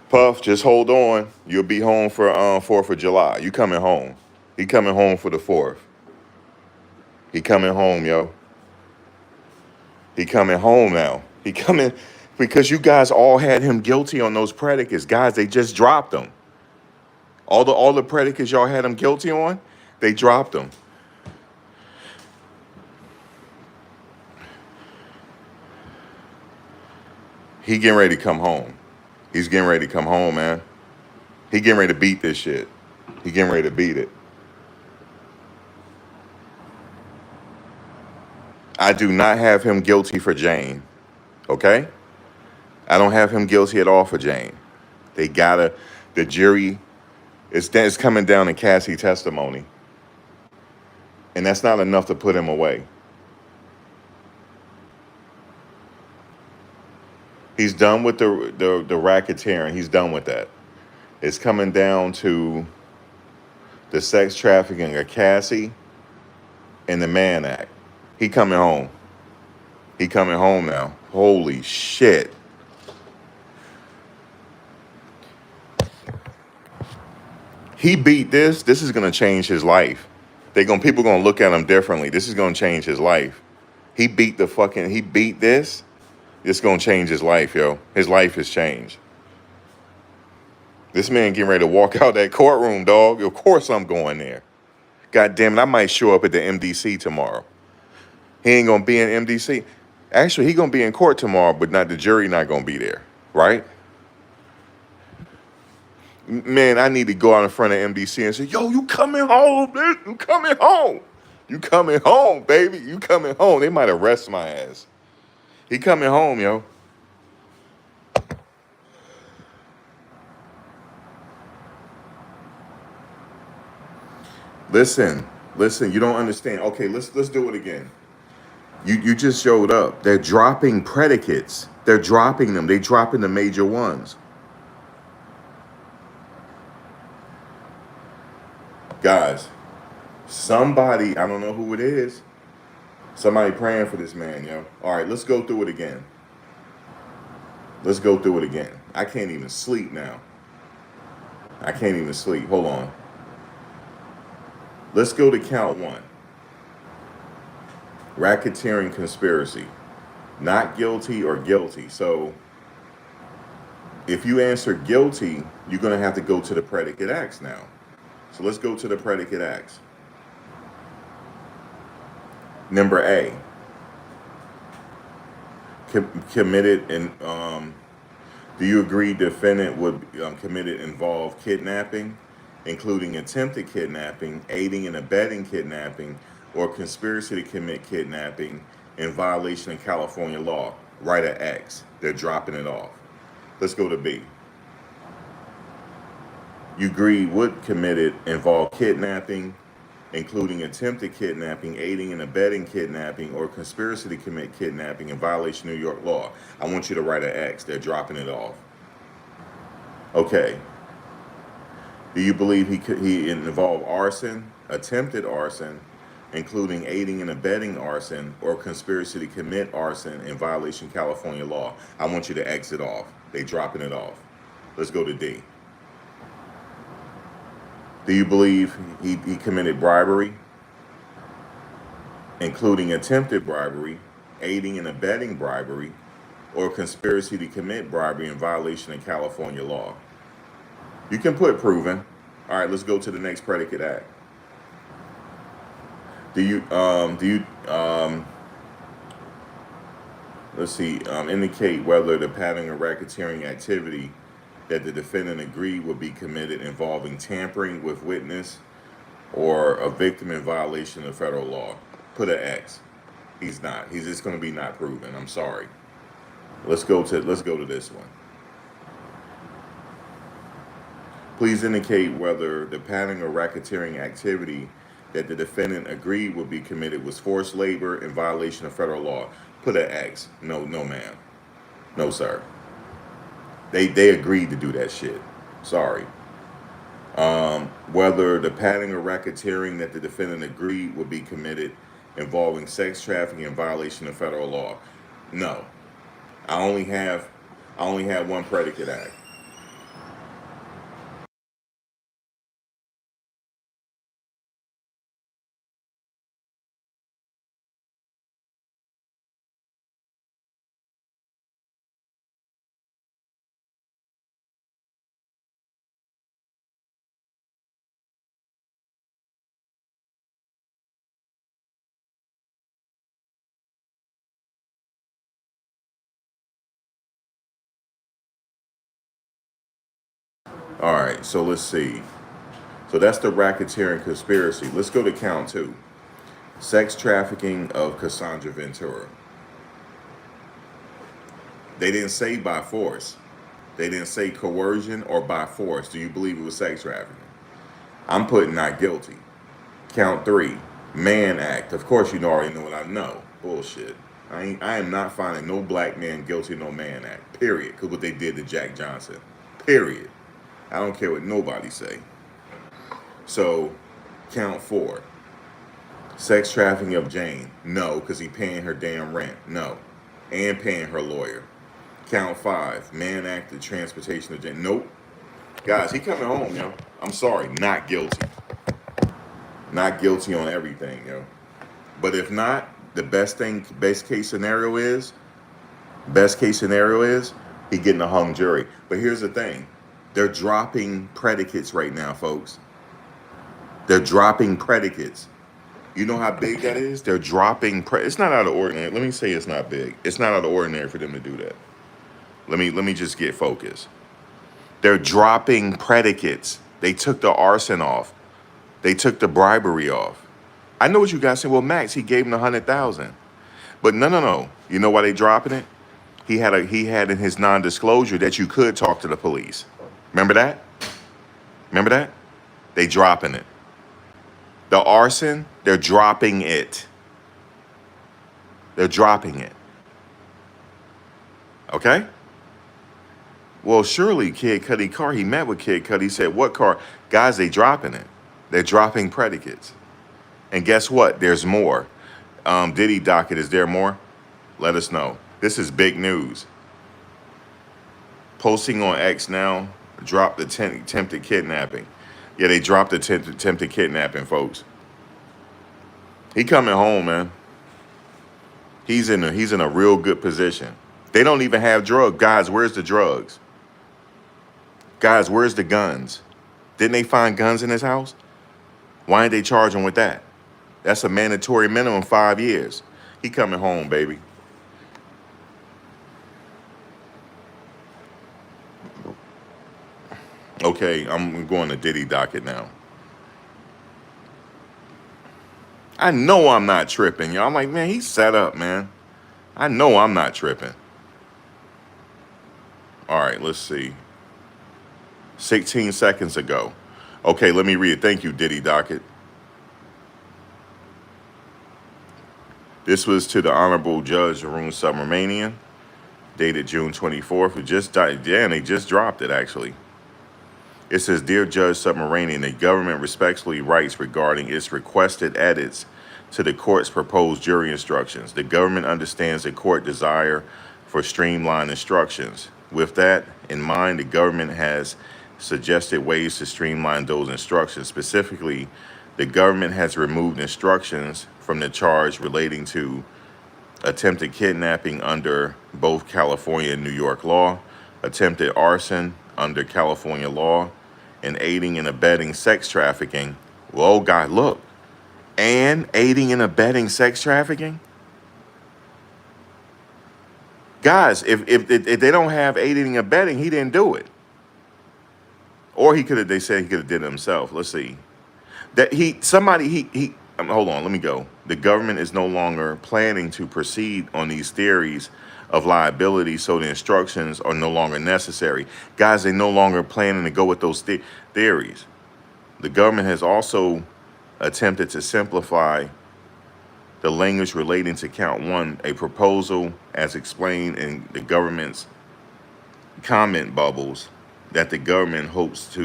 Puff, just hold on. You'll be home for 4th of July. You coming home. He coming home for the 4th. He coming home, yo. He coming home now. He coming because you guys all had him guilty on those predicates. Guys, they just dropped him. All the predicates y'all had him guilty on, they dropped him. He getting ready to come home. He's getting ready to come home, man. He getting ready to beat this shit. He getting ready to beat it. I do not have him guilty for Jane. Okay? I don't have him guilty at all for Jane. The jury, it's coming down in Cassie testimony. And that's not enough to put him away. He's done with the racketeering. He's done with that. It's coming down to the sex trafficking of Cassie and the Mann Act. He coming home. He coming home now. Holy shit. He beat this. This is gonna change his life. People gonna look at him differently. This is gonna change his life. He beat this. It's gonna change his life, yo. His life has changed. This man getting ready to walk out that courtroom, dog. Of course I'm going there. God damn it, I might show up at the MDC tomorrow. He ain't gonna be in MDC. Actually, he gonna be in court tomorrow, but not the jury not gonna be there, right? Man, I need to go out in front of MDC and say, yo, you coming home, bitch. You coming home. You coming home, baby. You coming home. They might arrest my ass. He coming home, yo. Listen, you don't understand. Okay, let's do it again. You just showed up. They're dropping predicates. They're dropping them. They dropping the major ones. Guys, somebody, I don't know who it is. Somebody praying for this man, yo. All right, let's go through it again. Let's go through it again. I can't even sleep now. I can't even sleep. Hold on. Let's go to count one. Racketeering conspiracy. Not guilty or guilty. So if you answer guilty, you're going to have to go to the predicate acts now. So let's go to the predicate acts. Number A. Committed and do you agree defendant would committed involve kidnapping, including attempted kidnapping, aiding and abetting kidnapping, or conspiracy to commit kidnapping in violation of California law? Write an X. They're dropping it off. Let's go to B. You agree would committed involve kidnapping, including attempted kidnapping, aiding and abetting kidnapping, or conspiracy to commit kidnapping in violation of New York law. I want you to write an X. They're dropping it off. Okay. Do you believe he involved arson, attempted arson, including aiding and abetting arson, or conspiracy to commit arson in violation of California law? I want you to exit off. They dropping it off. Let's go to D. Do you believe he committed bribery, including attempted bribery, aiding and abetting bribery, or conspiracy to commit bribery in violation of California law? You can put proven. All right, let's go to the next predicate act. Do you let's see, indicate whether the pattern of racketeering activity that the defendant agreed would be committed involving tampering with witness or a victim in violation of federal law? Put an X. He's not. He's just going to be not proven. I'm sorry. Let's go to this one. Please indicate whether the pattern of racketeering activity that the defendant agreed would be committed was forced labor in violation of federal law. Put an X. No, no, ma'am. No, sir. They agreed to do that shit. Sorry. Whether the pattern of racketeering that the defendant agreed would be committed involving sex trafficking in violation of federal law. No. I only have one predicate act. All right, so let's see. So that's the racketeering conspiracy. Let's go to count two. Sex trafficking of Cassandra Ventura. They didn't say by force. They didn't say coercion or by force. Do you believe it was sex trafficking? I'm putting not guilty. Count three. Mann Act. Of course, you already know what I know. Bullshit. I am not finding no black man guilty of no Mann Act. Period. Because what they did to Jack Johnson. Period. I don't care what nobody say. So, count four. Sex trafficking of Jane. No, because he paying her damn rent. No. And paying her lawyer. Count five. Mann Act of transportation of Jane. Nope. Guys, he coming home, yo. I'm sorry. Not guilty. Not guilty on everything, yo. But if not, the best case scenario is he getting a hung jury. But here's the thing. They're dropping predicates right now, folks. They're dropping predicates. You know how big that is? They're dropping. It's not out of ordinary. Let me say it's not big. It's not out of ordinary for them to do that. Let me just get focused. They're dropping predicates. They took the arson off. They took the bribery off. I know what you guys say. Well, Max, he gave him 100,000. But no. You know why they dropping it? He had in his non-disclosure that you could talk to the police. Remember that? Remember that? They dropping it. The arson, they're dropping it. They're dropping it. Okay? Well, surely Kid Cudi car, he met with Kid Cudi, said, what car? Guys, they dropping it. They're dropping predicates. And guess what? There's more. Diddy docket, is there more? Let us know. This is big news. Posting on X now, dropped the attempted kidnapping. Yeah, they dropped the attempted kidnapping, folks. He coming home, man. He's in a real good position. They don't even have drugs. Guys, where's the drugs? Guys, where's the guns? Didn't they find guns in his house? Why ain't they charging with that? That's a mandatory minimum 5 years. He coming home, baby. Okay, I'm going to Diddy docket now. I know I'm not tripping, y'all. I'm like, man, he's set up, man. I know I'm not tripping. All right, let's see. 16 seconds ago. Okay, let me read it. Thank you, Diddy docket. This was to the Honorable Judge Arun Subramanian, dated June 24th. It just died. Yeah, and they just dropped it, actually. It says, Dear Judge Subramanian, the government respectfully writes regarding its requested edits to the court's proposed jury instructions. The government understands the court desire for streamlined instructions. With that in mind, the government has suggested ways to streamline those instructions. Specifically, the government has removed instructions from the charge relating to attempted kidnapping under both California and New York law, attempted arson under California law, and aiding and abetting sex trafficking. Well, God, look, and aiding and abetting sex trafficking? Guys, if they don't have aiding and abetting, he didn't do it. Or he could have, they said he could have did it himself. Let's see. That hold on, let me go. The government is no longer planning to proceed on these theories of liability, so the instructions are no longer necessary. Guys, they're no longer planning to go with those theories. The government has also attempted to simplify the language relating to count one, a proposal as explained in the government's comment bubbles that the government hopes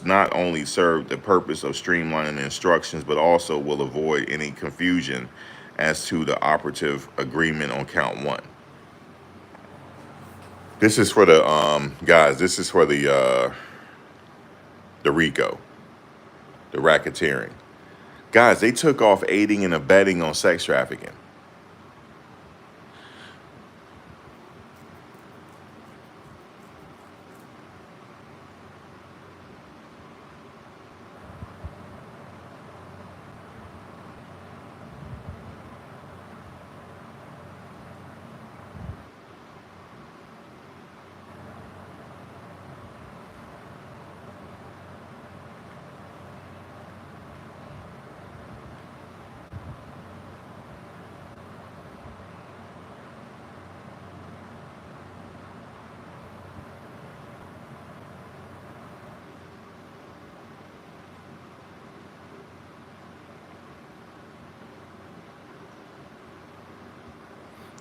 not only serve the purpose of streamlining the instructions, but also will avoid any confusion as to the operative agreement on count one. This is for the guys. This is for the RICO, the racketeering. Guys, they took off aiding and abetting on sex trafficking.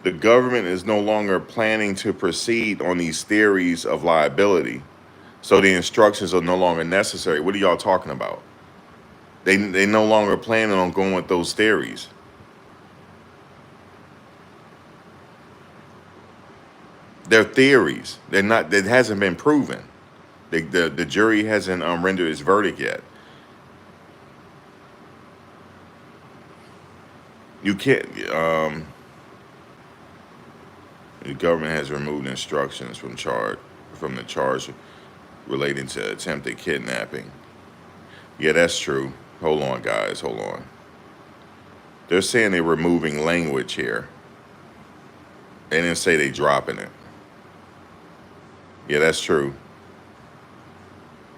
The government is no longer planning to proceed on these theories of liability, so the instructions are no longer necessary. What are y'all talking about? They no longer planning on going with those theories. They're theories. They're not. It hasn't been proven. The jury hasn't rendered its verdict yet. You can't. The government has removed instructions from the charge relating to attempted kidnapping. Yeah, that's true. Hold on, guys. Hold on. They're saying they're removing language here. They didn't say they dropping it. Yeah, that's true.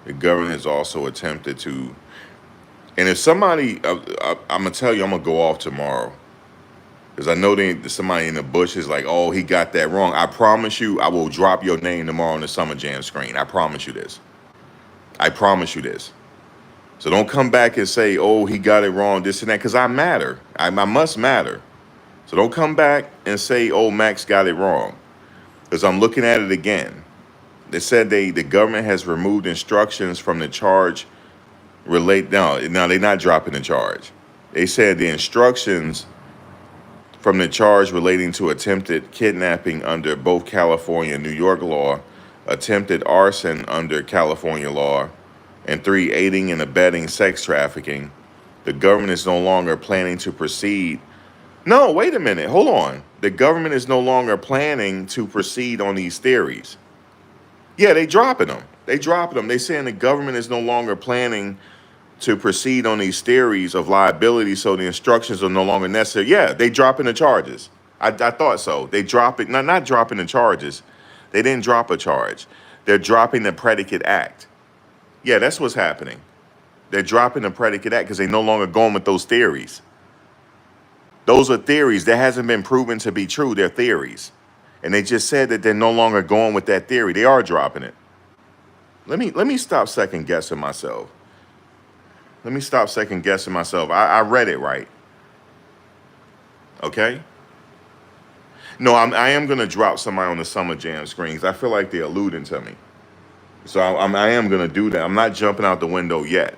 The government has also attempted to. And if somebody, I'm gonna tell you, I'm gonna go off tomorrow. Because I know somebody in the bush is like, oh, he got that wrong. I promise you, I will drop your name tomorrow on the Summer Jam screen. I promise you this. I promise you this. So don't come back and say, oh, he got it wrong, this and that, because I matter. I must matter. So don't come back and say, oh, Max got it wrong. Because I'm looking at it again. They said the government has removed instructions from the charge now they're not dropping the charge. They said the instructions from the charge relating to attempted kidnapping under both California and New York law, attempted arson under California law, and 3, aiding and abetting sex trafficking. The government is no longer planning to proceed. No, wait a minute. Hold on. The government is no longer planning to proceed on these theories. Yeah, they dropping them. They saying the government is no longer planning to proceed on these theories of liability, so the instructions are no longer necessary. Yeah, they dropping the charges. I thought so. They drop it, not dropping the charges. They didn't drop a charge. They're dropping the predicate act. Yeah, that's what's happening. They're dropping the predicate act because they're no longer going with those theories. Those are theories that hasn't been proven to be true. They're theories. And they just said that they're no longer going with that theory. They are dropping it. Let me stop second guessing myself. I read it right. Okay? No, I am going to drop somebody on the Summer Jam screens. I feel like they're alluding to me. So I am going to do that. I'm not jumping out the window yet,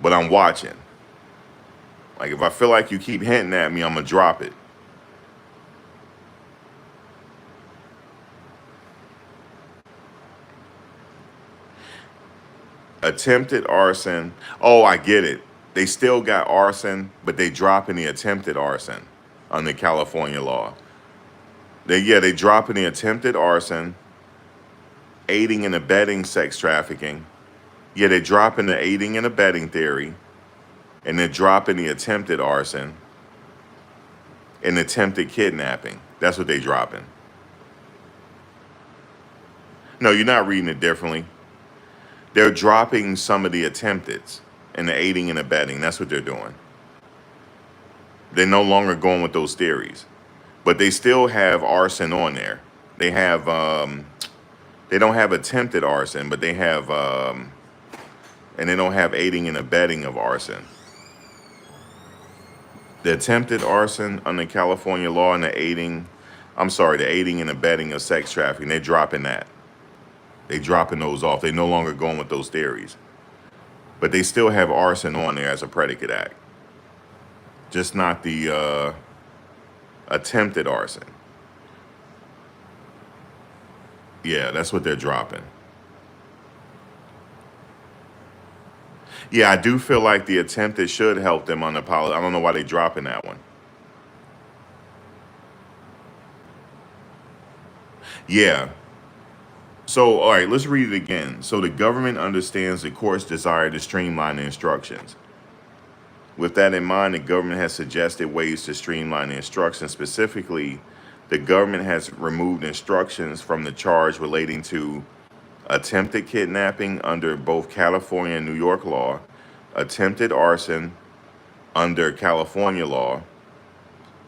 but I'm watching. Like, if I feel like you keep hinting at me, I'm going to drop it. Attempted arson. Oh, I get it. They still got arson, but they dropping the attempted arson under California law. They dropping the attempted arson, aiding and abetting sex trafficking. Yeah, they dropping the aiding and abetting theory, and they're dropping the attempted arson and attempted kidnapping. That's what they dropping. No, you're not reading it differently. They're dropping some of the attempteds and the aiding and abetting. That's what they're doing. They're no longer going with those theories, but they still have arson on there. They have they don't have attempted arson, but they have and they don't have aiding and abetting of arson. The attempted arson under California law and the aiding and abetting of sex trafficking, they're dropping that. They dropping those off. They no longer going with those theories. But they still have arson on there as a predicate act. Just not the attempted arson. Yeah, that's what they're dropping. Yeah, I do feel like the attempted should help them on the policy. I don't know why they dropping that one. Yeah. So, all right, let's read it again. So, the government understands the court's desire to streamline the instructions. With that in mind, the government has suggested ways to streamline the instructions. Specifically, the government has removed instructions from the charge relating to attempted kidnapping under both California and New York law, attempted arson under California law,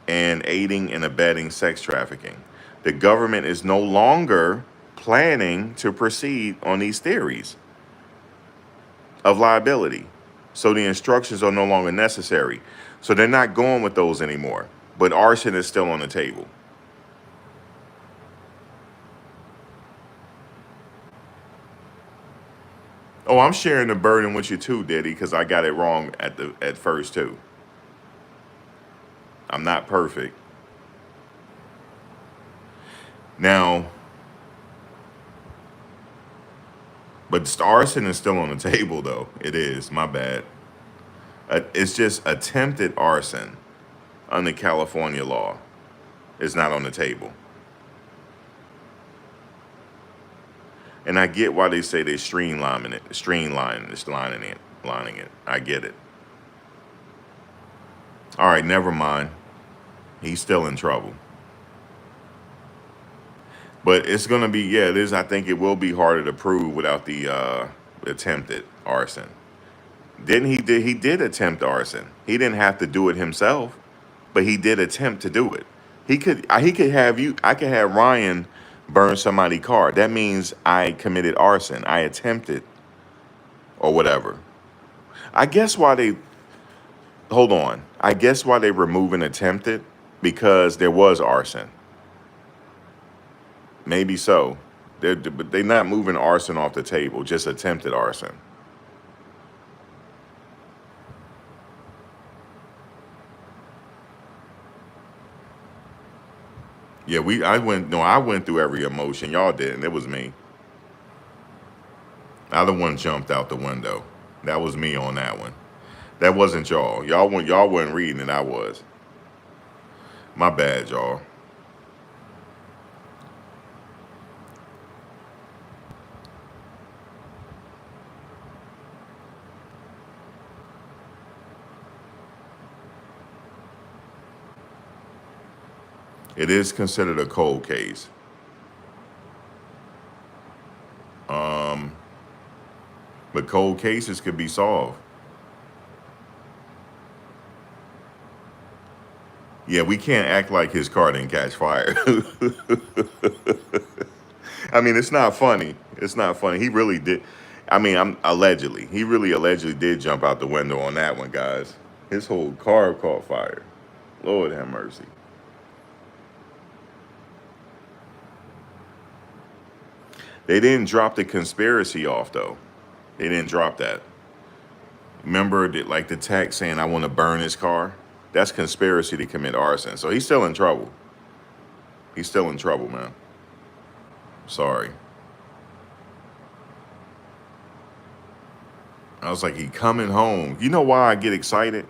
and aiding and abetting sex trafficking. The government is no longer planning to proceed on these theories of liability. So the instructions are no longer necessary. So they're not going with those anymore. But arson is still on the table. Oh, I'm sharing the burden with you too, Diddy, because I got it wrong at first too. I'm not perfect. Now, but arson is still on the table though. It is, my bad. It's just attempted arson under California law is not on the table. And I get why they say they're streamlining it. I get it. All right, never mind. He's still in trouble. But it's gonna be, yeah, it is. I think it will be harder to prove without the attempted arson. He did attempt arson. He didn't have to do it himself, but he did attempt to do it. He could have you. I could have Ryan burn somebody's car. That means I committed arson. I attempted, or whatever. I guess why they hold on. I guess why they removing attempted because there was arson. Maybe so. But they're not moving arson off the table. Just attempted arson. Yeah, I went through every emotion. Y'all didn't. It was me. I the one jumped out the window. That was me on that one. That wasn't y'all. Y'all weren't reading it. I was. My bad, y'all. It is considered a cold case. Um, but cold cases could be solved. Yeah, we can't act like his car didn't catch fire. I mean, it's not funny. It's not funny. He really did. I mean, I'm allegedly. He really allegedly did jump out the window on that one, guys. His whole car caught fire. Lord have mercy. They didn't drop the conspiracy off though. They didn't drop that. Remember that, like the text saying, "I want to burn his car." That's conspiracy to commit arson. So he's still in trouble. He's still in trouble, man. Sorry. I was like, he coming home. You know why I get excited?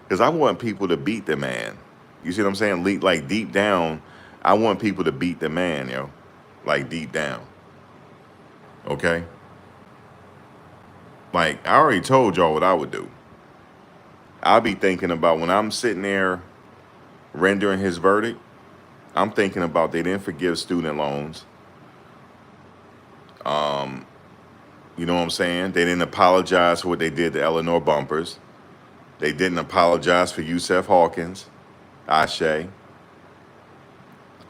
Because I want people to beat the man. You see what I'm saying? Like deep down, I want people to beat the man, yo. Like deep down. Okay? Like, I already told y'all what I would do. I'll be thinking about when I'm sitting there rendering his verdict, I'm thinking about they didn't forgive student loans. You know what I'm saying? They didn't apologize for what they did to Eleanor Bumpers. They didn't apologize for Yusef Hawkins, Ashe. They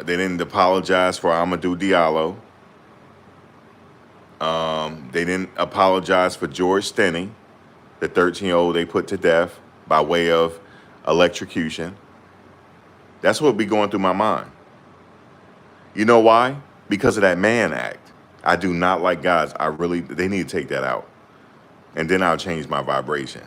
didn't apologize for Amadou Diallo. They didn't apologize for George Stinney, the 13-year-old they put to death by way of electrocution. That's what be going through my mind. You know why? Because of that Mann Act. I do not like guys. They need to take that out. And then I'll change my vibration.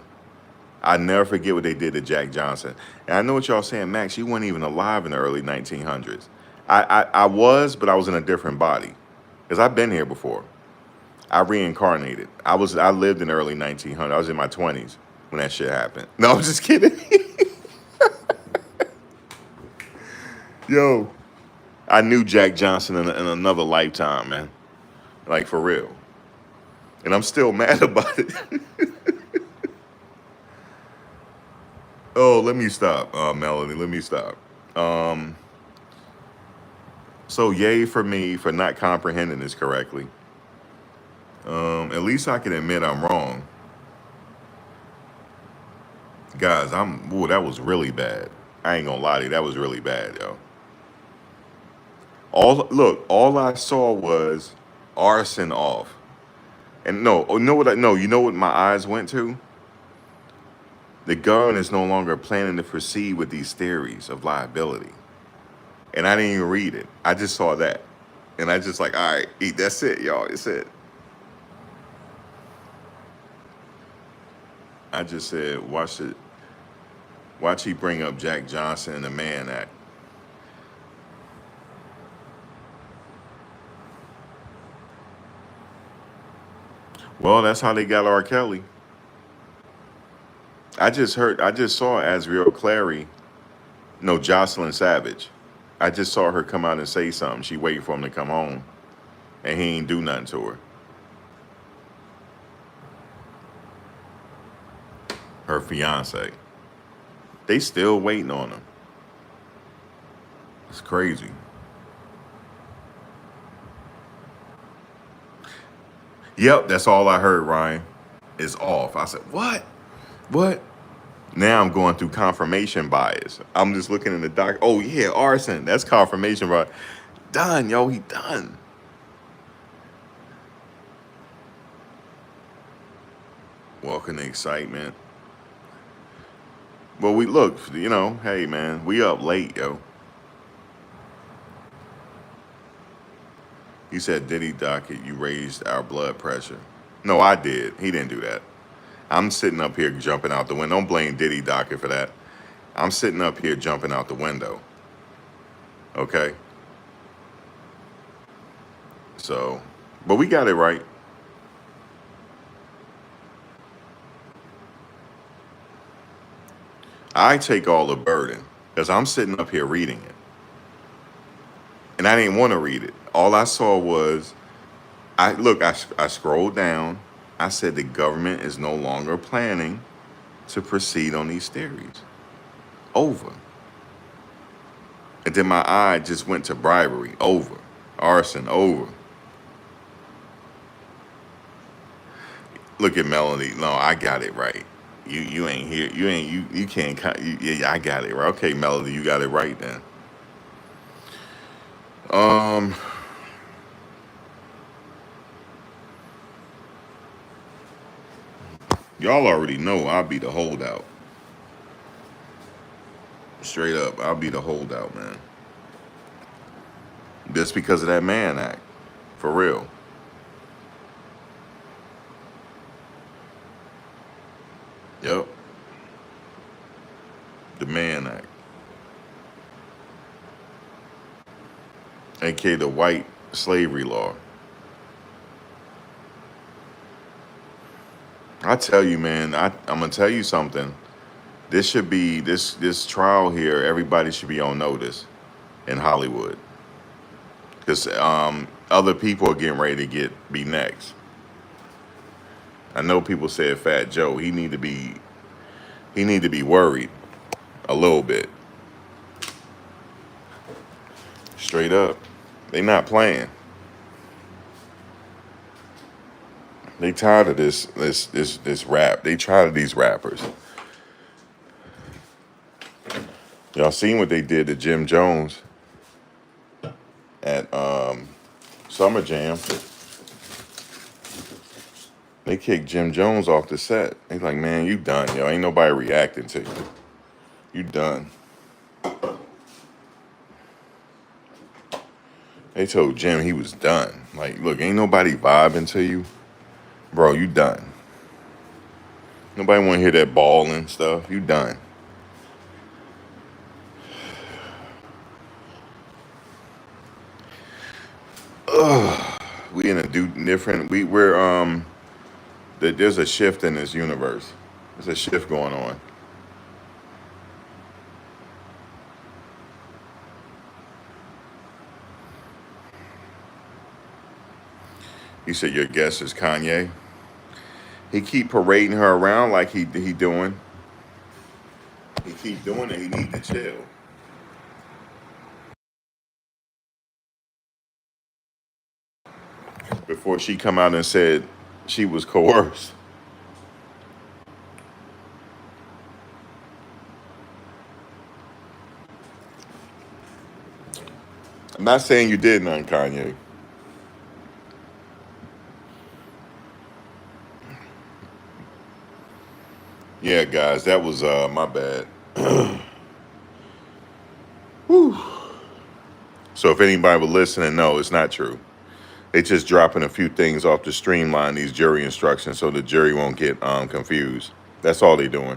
I never forget what they did to Jack Johnson. And I know what y'all saying, Max, you weren't even alive in the early 1900s. I was, but I was in a different body. Because I've been here before. I reincarnated. I lived in the early 1900s. I was in my 20s when that shit happened. No, I'm just kidding. Yo, I knew Jack Johnson in another lifetime, man. Like, for real. And I'm still mad about it. Oh, let me stop, Melody. Let me stop. So, yay for me for not comprehending this correctly. At least I can admit I'm wrong. Guys, that was really bad. I ain't gonna lie to you, that was really bad, yo. All I saw was arson off. And no, oh, you know what my eyes went to? The government is no longer planning to proceed with these theories of liability. And I didn't even read it. I just saw that. And I just like, all right, that's it, y'all. It's it. I just said, watch he bring up Jack Johnson and the Mann Act. Well, that's how they got R. Kelly. I just saw Azriel Clary, no, Jocelyn Savage. I just saw her come out and say something. She waited for him to come home, and he ain't do nothing to her. Her fiance. They still waiting on him. It's crazy. Yep, that's all I heard, Ryan. Is off. I said, what? What? Now I'm going through confirmation bias. I'm just looking in the doc. Oh yeah, arson. That's confirmation bias. Done, yo. He done. Welcome to excitement. Well, we look. Hey man, we up late, yo. You said Diddy docket. You raised our blood pressure. No, I did. He didn't do that. I'm sitting up here jumping out the window. Don't blame Diddy docket for that. I'm sitting up here jumping out the window. Okay. So, but we got it right. I take all the burden because I'm sitting up here reading it. And I didn't want to read it. All I saw was, I scrolled down. I said the government is no longer planning to proceed on these theories. Over. And then my eye just went to bribery. Over. Arson. Over. Look at Melanie. No, I got it right. You ain't here. You can't. Yeah, I got it right. Okay, Melody, you got it right then. Um, y'all already know I'll be the holdout. Straight up, I'll be the holdout, man. Just because of that Mann Act, for real. Yep, the Mann Act, aka the white slavery law. I tell you, man, I'm gonna tell you something. This should be this trial here. Everybody should be on notice in Hollywood because other people are getting ready to be next. I know people said Fat Joe. He need to be worried a little bit. Straight up, they not playing. They tired of this rap. They tired of these rappers. Y'all seen what they did to Jim Jones at Summer Jam? They kicked Jim Jones off the set. They like, man, you done, yo. Ain't nobody reacting to you. You done. They told Jim he was done. Like, look, ain't nobody vibing to you, bro. You done. Nobody want to hear that bawling stuff. You done. We in a different. There's a shift in this universe. There's a shift going on. You said your guess is Kanye. He keep parading her around like he doing. He keep doing it. He need to chill. Before she come out and said she was coerced. I'm not saying you did nothing, Kanye. Yeah, guys, that was my bad. Whew. So if anybody was listening, no, it's not true. They just dropping a few things off to streamline these jury instructions so the jury won't get confused. That's all they doing.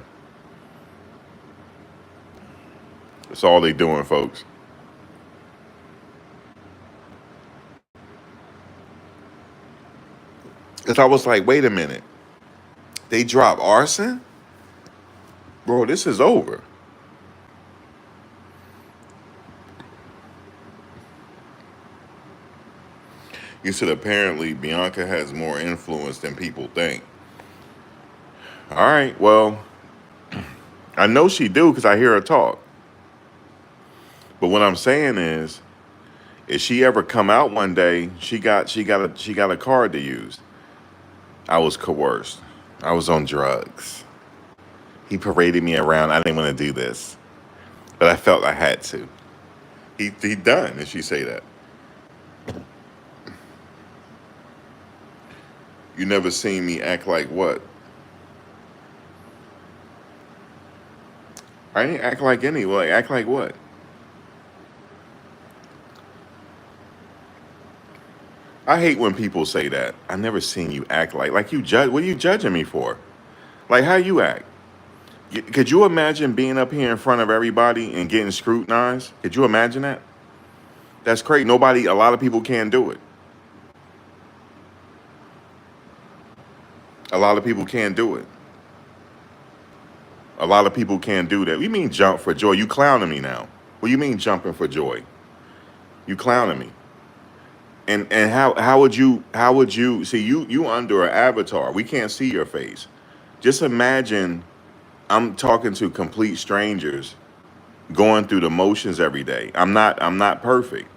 That's all they doing, folks. Because I was like, wait a minute. They drop arson? Bro, this is over. You said apparently Bianca has more influence than people think. All right, well, I know she do because I hear her talk. But what I'm saying is, if she ever come out one day, she got a card to use. I was coerced. I was on drugs. He paraded me around. I didn't want to do this, but I felt I had to. He done. If she say that, you never seen me act like what? I ain't act like any. Like act like what? I hate when people say that. I never seen you act like you judge. What are you judging me for? Like how you act? Could you imagine being up here in front of everybody and getting scrutinized? Could you imagine that? That's crazy. A lot of people can't do it. A lot of people can't do it. A lot of people can't do that. What do you mean jump for joy? You clowning me now. What do you mean jumping for joy? You clowning me. And how would you see you under an avatar? We can't see your face. Just imagine I'm talking to complete strangers going through the motions every day. I'm not perfect.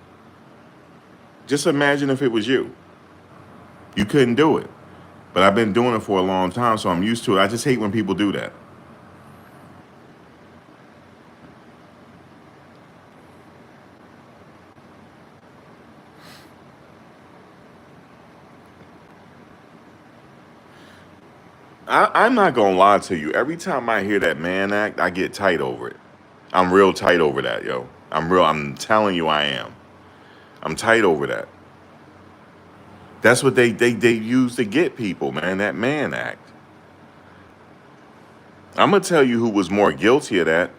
Just imagine if it was you. You couldn't do it. But I've been doing it for a long time, so I'm used to it. I just hate when people do that. I'm not gonna lie to you. Every time I hear that man act, I get tight over it. I'm real tight over that, yo. I'm telling you I am. I'm tight over that. That's what they use to get people, man, that man act. I'm gonna tell you who was more guilty of that.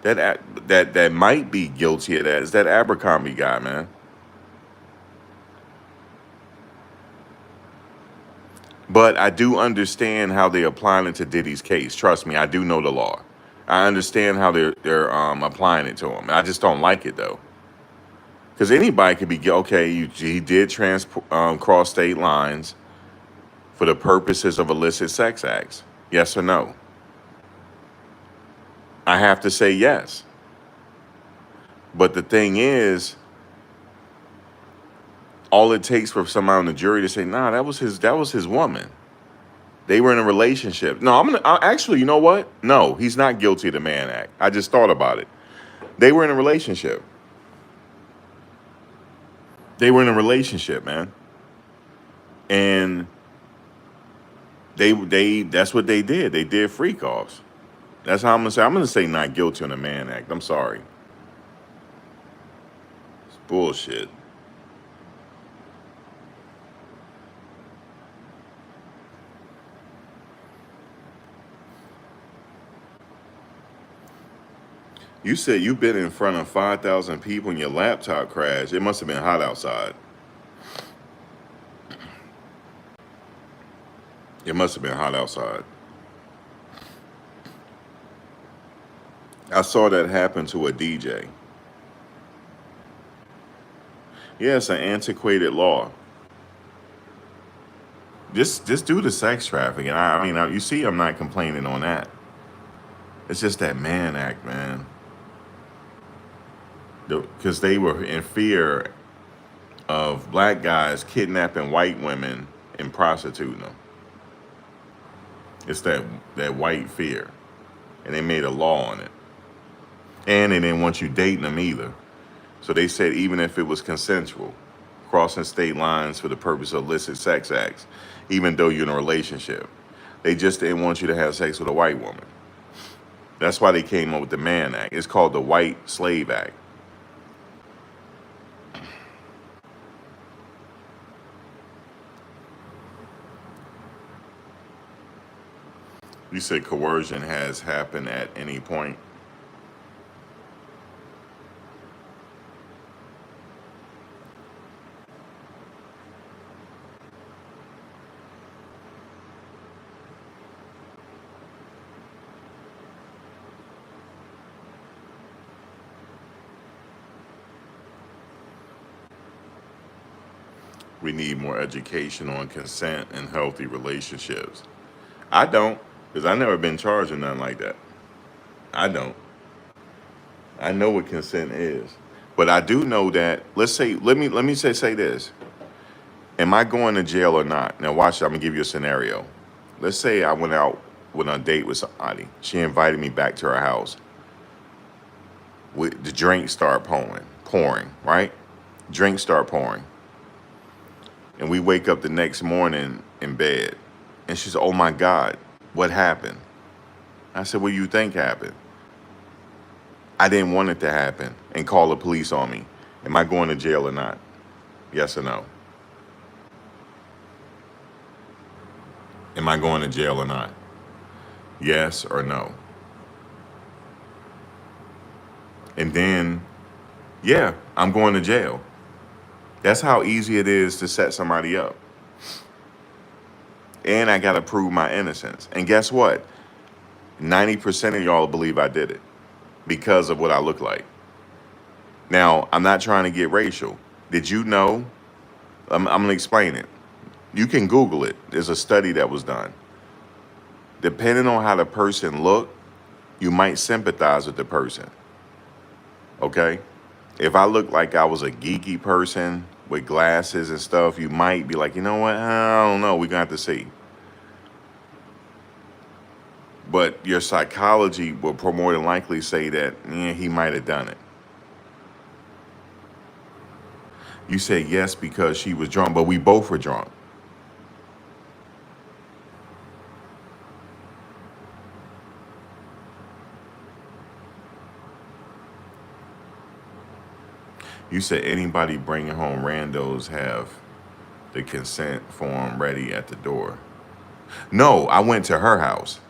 That might be guilty of that is that Abercrombie guy, man. But I do understand how they're applying it to Diddy's case. Trust me, I do know the law. I understand how they're applying it to him. I just don't like it though, because anybody could be okay. He did cross state lines for the purposes of illicit sex acts. Yes or no? I have to say yes. But the thing is, all it takes for somebody on the jury to say, "Nah, that was his woman. They were in a relationship." No, actually, you know what? No, he's not guilty of the Mann Act. I just thought about it. They were in a relationship. They were in a relationship, man, and they that's what they did. They did freak offs. That's how I'm gonna say. I'm gonna say not guilty on the Mann Act. I'm sorry. It's bullshit. You said you've been in front of 5,000 people and your laptop crashed. It must have been hot outside. It must have been hot outside. I saw that happen to a DJ. Yeah, it's an antiquated law. Just due to sex trafficking. You see, I'm not complaining on that. It's just that Mann Act, man. Because they were in fear of black guys kidnapping white women and prostituting them. It's that white fear, and they made a law on it. And they didn't want you dating them either. So they said even if it was consensual, crossing state lines for the purpose of illicit sex acts, even though you're in a relationship, they just didn't want you to have sex with a white woman. That's why they came up with the Mann Act. It's called the White Slave Act. You said coercion has happened at any point. We need more education on consent and healthy relationships. I don't, because I never been charged with nothing like that. I don't. I know what consent is. But I do know that, let me say this. Am I going to jail or not? Now watch, I'm gonna give you a scenario. Let's say I went out on a date with somebody. She invited me back to her house. The drinks start pouring, right? Drinks start pouring. And we wake up the next morning in bed. And she said, "Oh my God, what happened?" I said, "What do you think happened?" I didn't want it to happen and call the police on me. Am I going to jail or not? Yes or no? Am I going to jail or not? Yes or no? And then, yeah, I'm going to jail. That's how easy it is to set somebody up. And I got to prove my innocence. And guess what? 90% of y'all believe I did it because of what I look like. Now, I'm not trying to get racial. Did you know? I'm going to explain it. You can Google it. There's a study that was done. Depending on how the person looked, you might sympathize with the person. Okay? If I look like I was a geeky person with glasses and stuff, you might be like, you know what? I don't know. We're going to have to see. But your psychology will more than likely say that, yeah, he might have done it. You said yes because she was drunk, but we both were drunk. You said anybody bringing home randos have the consent form ready at the door. No, I went to her house.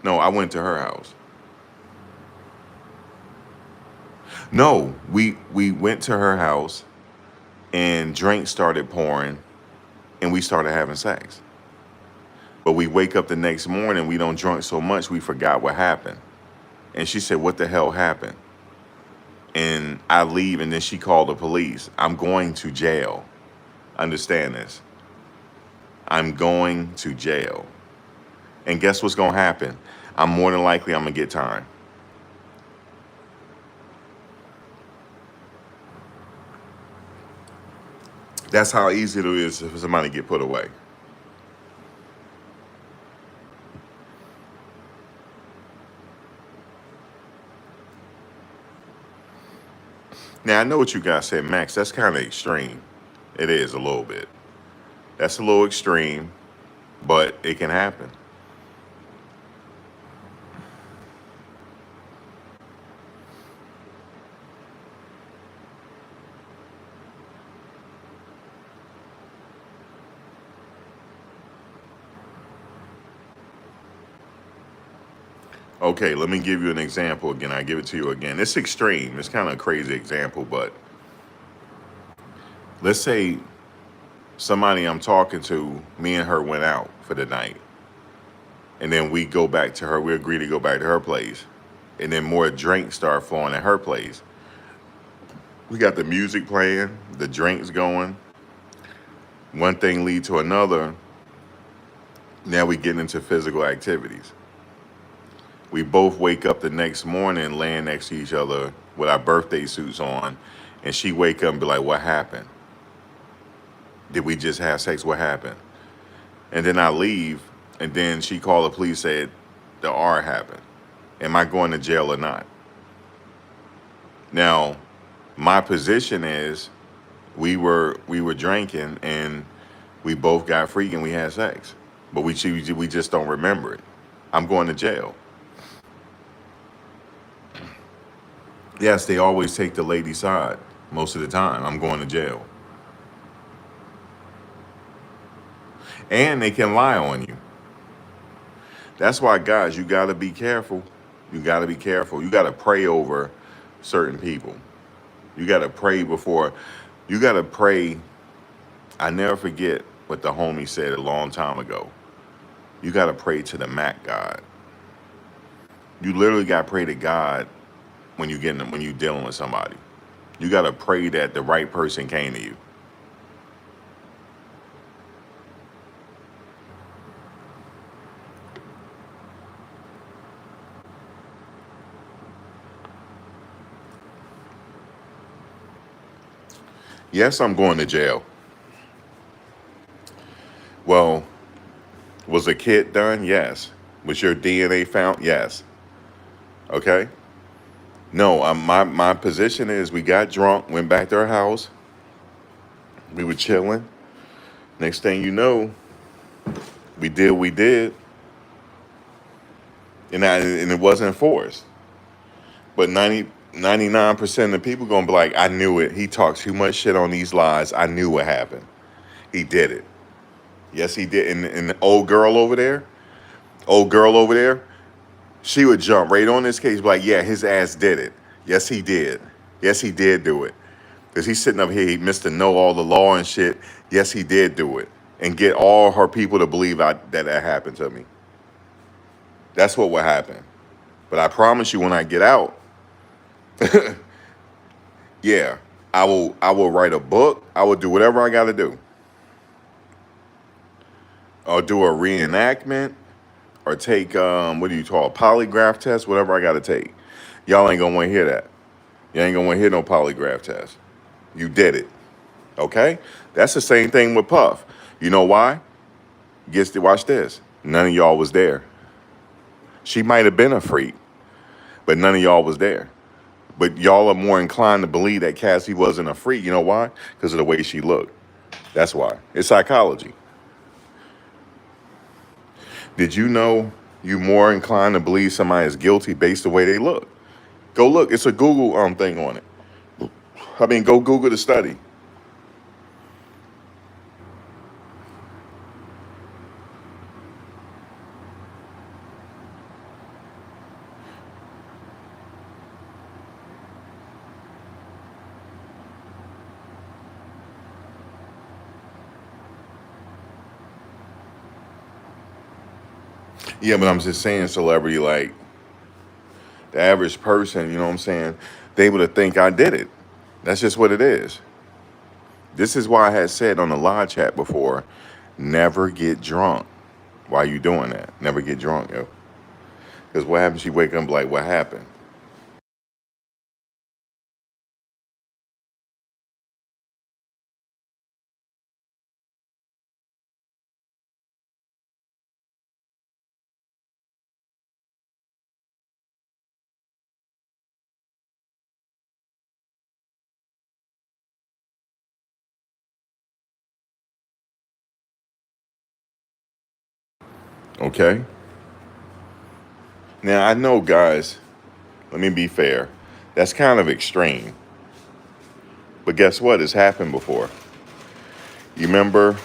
No, I went to her house. No, we went to her house and drinks started pouring and we started having sex. But we wake up the next morning, we don't drunk so much, we forgot what happened. And she said, what the hell happened? And I leave, and then she called the police. I'm going to jail. Understand this. I'm going to jail. And guess what's going to happen? I'm more than likely, I'm going to get time. That's how easy it is for somebody to get put away. Now, I know what you guys said, Max. That's kind of extreme. It is a little bit. That's a little extreme, but it can happen. Okay, let me give you an example again. I give it to you again. It's extreme. It's kind of a crazy example, but let's say somebody I'm talking to, me and her went out for the night. And then we go back to her, we agree to go back to her place. And then more drinks start flowing at her place. We got the music playing, the drinks going. One thing lead to another. Now we get into physical activities. We both wake up the next morning laying next to each other with our birthday suits on. And she wake up and be like, what happened? Did we just have sex? What happened? And then I leave, and then she called the police, said the R happened. Am I going to jail or not? Now, my position is we were drinking and we both got freaky and we had sex, but we just don't remember it. I'm going to jail. Yes, they always take the lady's side most of the time. I'm going to jail. And they can lie on you. That's why, guys, you got to be careful. You got to be careful. You got to pray over certain people. You got to pray before. You got to pray. I never forget what the homie said a long time ago. You got to pray to the Mac God. You literally got to pray to God when you dealing with somebody. You got to pray that the right person came to you. Yes, I'm going to jail. Well, was a kid done? Yes. Was your DNA found? Yes. Okay. No, my position is we got drunk, went back to our house. We were chilling. Next thing you know, we did what we did, and it wasn't forced. But 99% of the people gonna be like, I knew it. He talks too much shit on these lies. I knew what happened. He did it. Yes, he did. And the old girl over there, she would jump right on this case, be like, yeah, his ass did it. Yes, he did. Yes, he did do it. Because he's sitting up here, he Mr. Know all the law and shit. Yes, he did do it. And get all her people to believe that happened to me. That's what would happen. But I promise you, when I get out, yeah, I will write a book. I will do whatever I got to do. Or do a reenactment, or take what do you call a polygraph test, whatever I got to take. Y'all ain't gonna want to hear that. You ain't gonna want to hear no polygraph test. You did it, okay? That's the same thing with Puff. You know why? Gets to watch this. None of y'all was there. She might have been a freak, but none of y'all was there. But y'all are more inclined to believe that Cassie wasn't a freak. You know why? Because of the way she looked. That's why. It's psychology. Did you know you more inclined to believe somebody is guilty based the way they look? Go look. It's a Google thing on it. I mean, go Google the study. Yeah, but I'm just saying, celebrity, like the average person, you know what I'm saying? They able to think I did it. That's just what it is. This is why I had said on the live chat before, never get drunk. Why you doing that? Never get drunk, yo. Because what happens? You wake up and be like, what happened? Okay. Now I know, guys. Let me be fair. That's kind of extreme. But guess what? It's happened before. You remember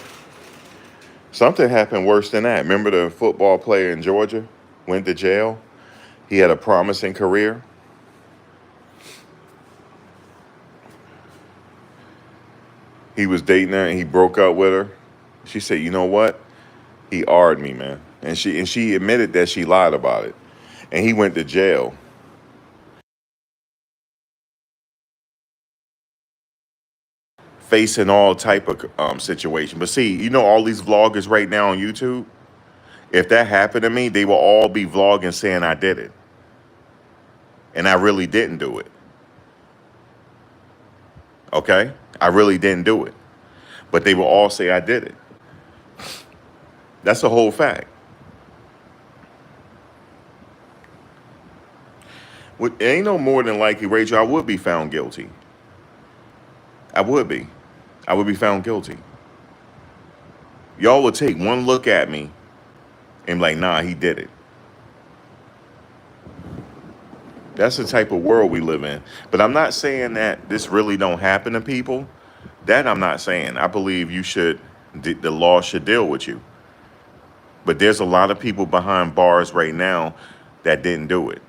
something happened worse than that. Remember the football player in Georgia went to jail? He had a promising career. He was dating her and he broke up with her. She said, "You know what? He r'd me, man." And she admitted that she lied about it. And he went to jail, facing all type of situation. But see, you know all these vloggers right now on YouTube. If that happened to me, they will all be vlogging saying I did it, and I really didn't do it. Okay, I really didn't do it, but they will all say I did it. That's a whole fact. It ain't no more than likely, Rachel, I would be found guilty. I would be. I would be found guilty. Y'all would take one look at me and be like, nah, he did it. That's the type of world we live in. But I'm not saying that this really don't happen to people. That I'm not saying. I believe the law should deal with you. But there's a lot of people behind bars right now that didn't do it.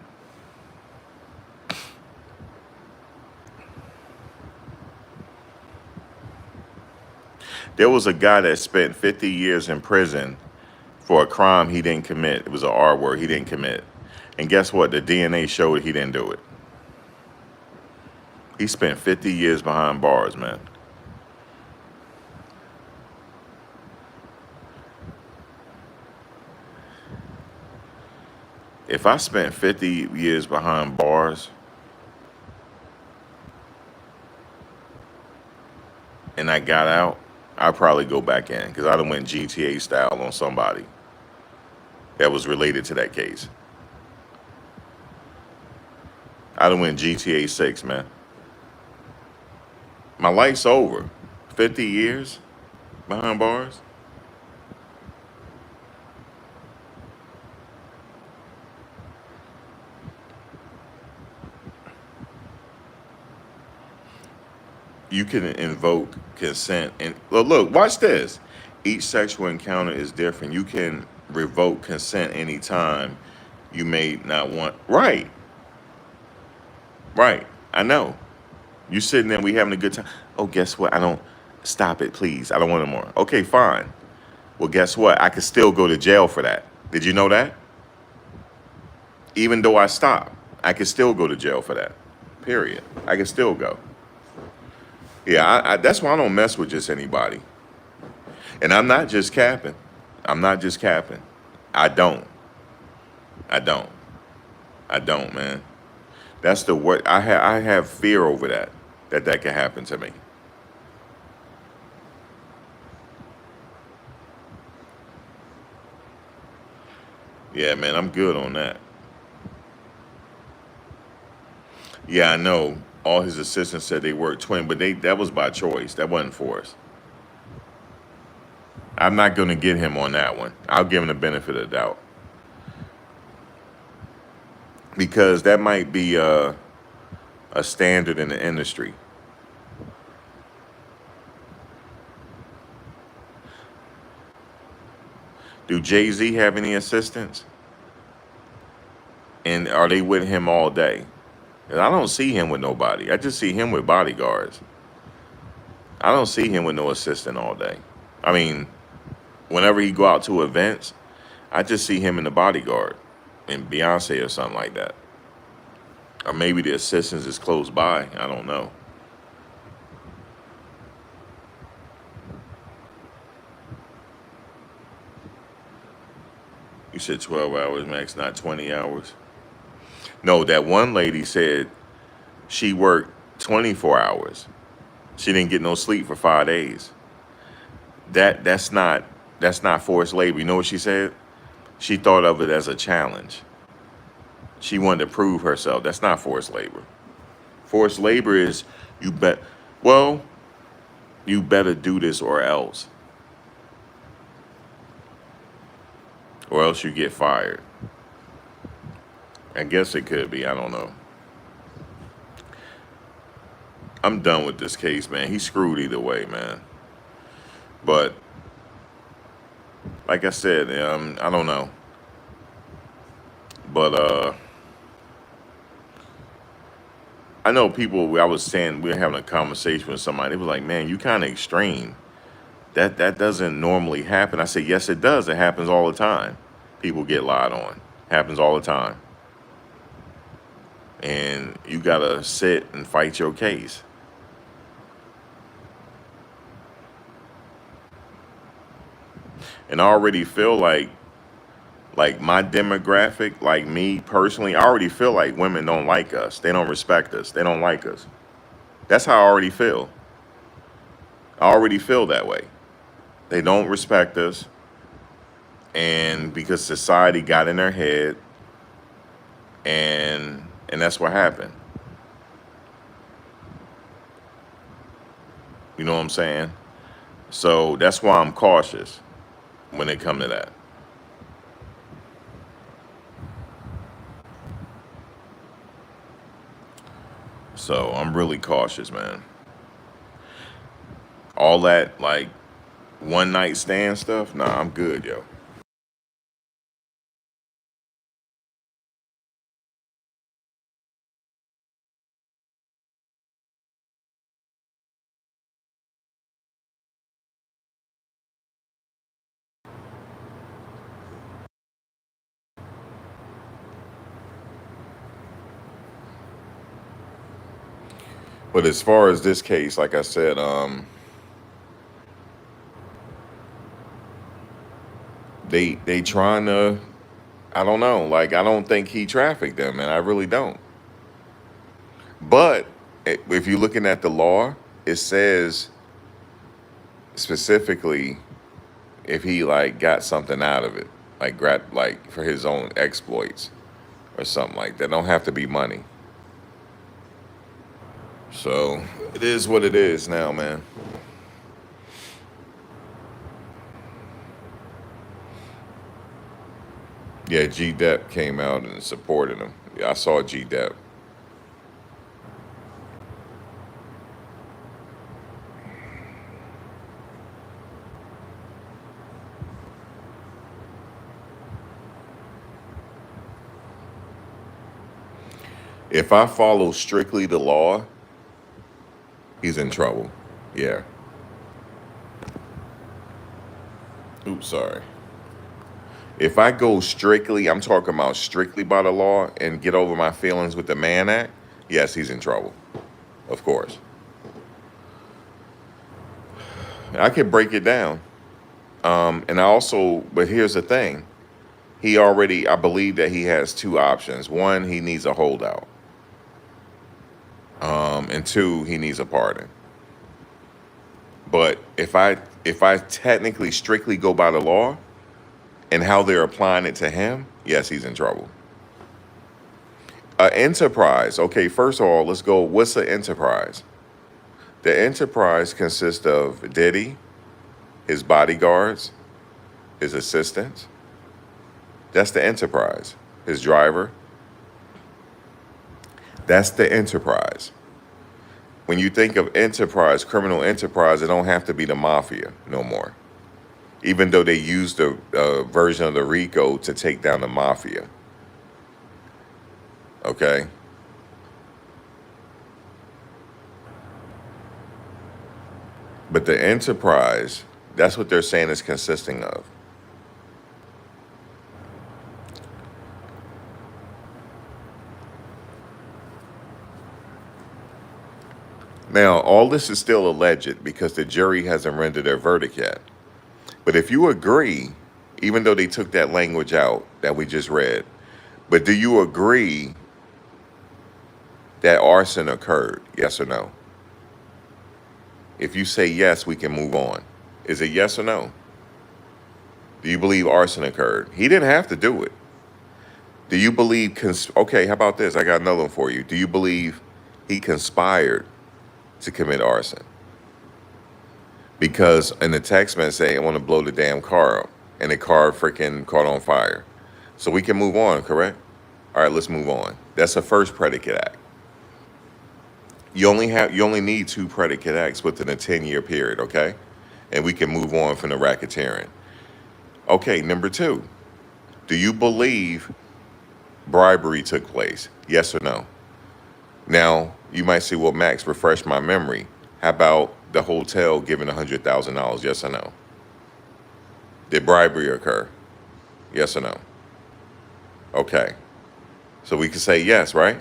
There was a guy that spent 50 years in prison for a crime he didn't commit. It was an R word he didn't commit. And guess what? The DNA showed he didn't do it. He spent 50 years behind bars, man. If I spent 50 years behind bars and I got out, I'd probably go back in because I done went GTA style on somebody that was related to that case. I done went GTA 6, man. My life's over. 50 years behind bars? You can invoke consent. And look, watch this. Each sexual encounter is different. You can revoke consent anytime you may not want. Right, right. I know. You sitting there, we having a good time. Oh, guess what? I don't. Stop it, please. I don't want no more. Okay, fine. Well, guess what? I could still go to jail for that. Did you know that? Even though I stopped, I could still go to jail for that. Period. I can still go. Yeah, that's why I don't mess with just anybody. And I'm not just capping. I'm not just capping. I don't. I don't. I don't, man. That's the what I have fear over that. That can happen to me. Yeah, man, I'm good on that. Yeah, I know. All his assistants said they worked twin, but that was by choice. That wasn't forced. I'm not gonna get him on that one. I'll give him the benefit of the doubt. Because that might be a standard in the industry. Do Jay-Z have any assistants? And are they with him all day? 'Cause I don't see him with nobody. I just see him with bodyguards. I don't see him with no assistant all day. I mean, whenever he go out to events, I just see him in the bodyguard and Beyonce or something like that. Or maybe the assistants is close by. I don't know. You said 12 hours max, not 20 hours. No, that one lady said she worked 24 hours. She didn't get no sleep for 5 days. That's not forced labor. You know what she said? She thought of it as a challenge. She wanted to prove herself. That's not forced labor. Forced labor is you bet well, you better do this or else you get fired. I guess it could be. I don't know. I'm done with this case, man. He's screwed either way, man. But like I said, I don't know. But I know people. I was saying we were having a conversation with somebody. It was like, man, you kind of extreme. That doesn't normally happen. I said, yes, it does. It happens all the time. People get lied on. Happens all the time. And you gotta sit and fight your case. And I already feel like my demographic, like me personally, I already feel like women don't like us. They don't respect us. They don't like us. That's how I already feel. I already feel that way. They don't respect us, and because society got in their head, and that's what happened. You know what I'm saying? So that's why I'm cautious when it come to that. So I'm really cautious, man. All that like one night stand stuff, nah, I'm good, yo. But as far as this case, like I said, they trying to. I don't know. Like I don't think he trafficked them, and I really don't. But if you're looking at the law, it says specifically if he like got something out of it, like for his own exploits or something like that. Don't have to be money. So it is what it is now, man. Yeah, G Dep came out and supported him. Yeah, I saw G Dep. If I follow strictly the law, he's in trouble. Yeah. Oops, sorry. If I go strictly, I'm talking about strictly by the law and get over my feelings with the Mann Act, yes, he's in trouble. Of course. I could break it down. And I also, but here's the thing. I believe that he has two options. One, he needs a holdout. And two, he needs a pardon. But if I technically strictly go by the law and how they're applying it to him, yes, he's in trouble. Enterprise. Okay, first of all, let's go. What's an enterprise? The enterprise consists of Diddy, his bodyguards, his assistants. That's the enterprise. His driver. That's the enterprise. When you think of enterprise, criminal enterprise, it don't have to be the mafia no more. Even though they used the version of the RICO to take down the mafia. Okay? But the enterprise, that's what they're saying is consisting of. Now, all this is still alleged because the jury hasn't rendered their verdict yet. But if you agree, even though they took that language out that we just read, but do you agree that arson occurred? Yes or no? If you say yes, we can move on. Is it yes or no? Do you believe arson occurred? He didn't have to do it. Do you believe, okay, how about this? I got another one for you. Do you believe he conspired to commit arson? Because in the text message, I want to blow the damn car up, and the car freaking caught on fire. So we can move on, correct? All right, let's move on. That's the first predicate act. You only need two predicate acts within a 10-year period, okay? And we can move on from the racketeering. Okay, number two. Do you believe bribery took place? Yes or no? Now, you might say, well, Max, refresh my memory. How about the hotel giving $100,000? Yes or no? Did bribery occur? Yes or no? Okay. So we can say yes, right?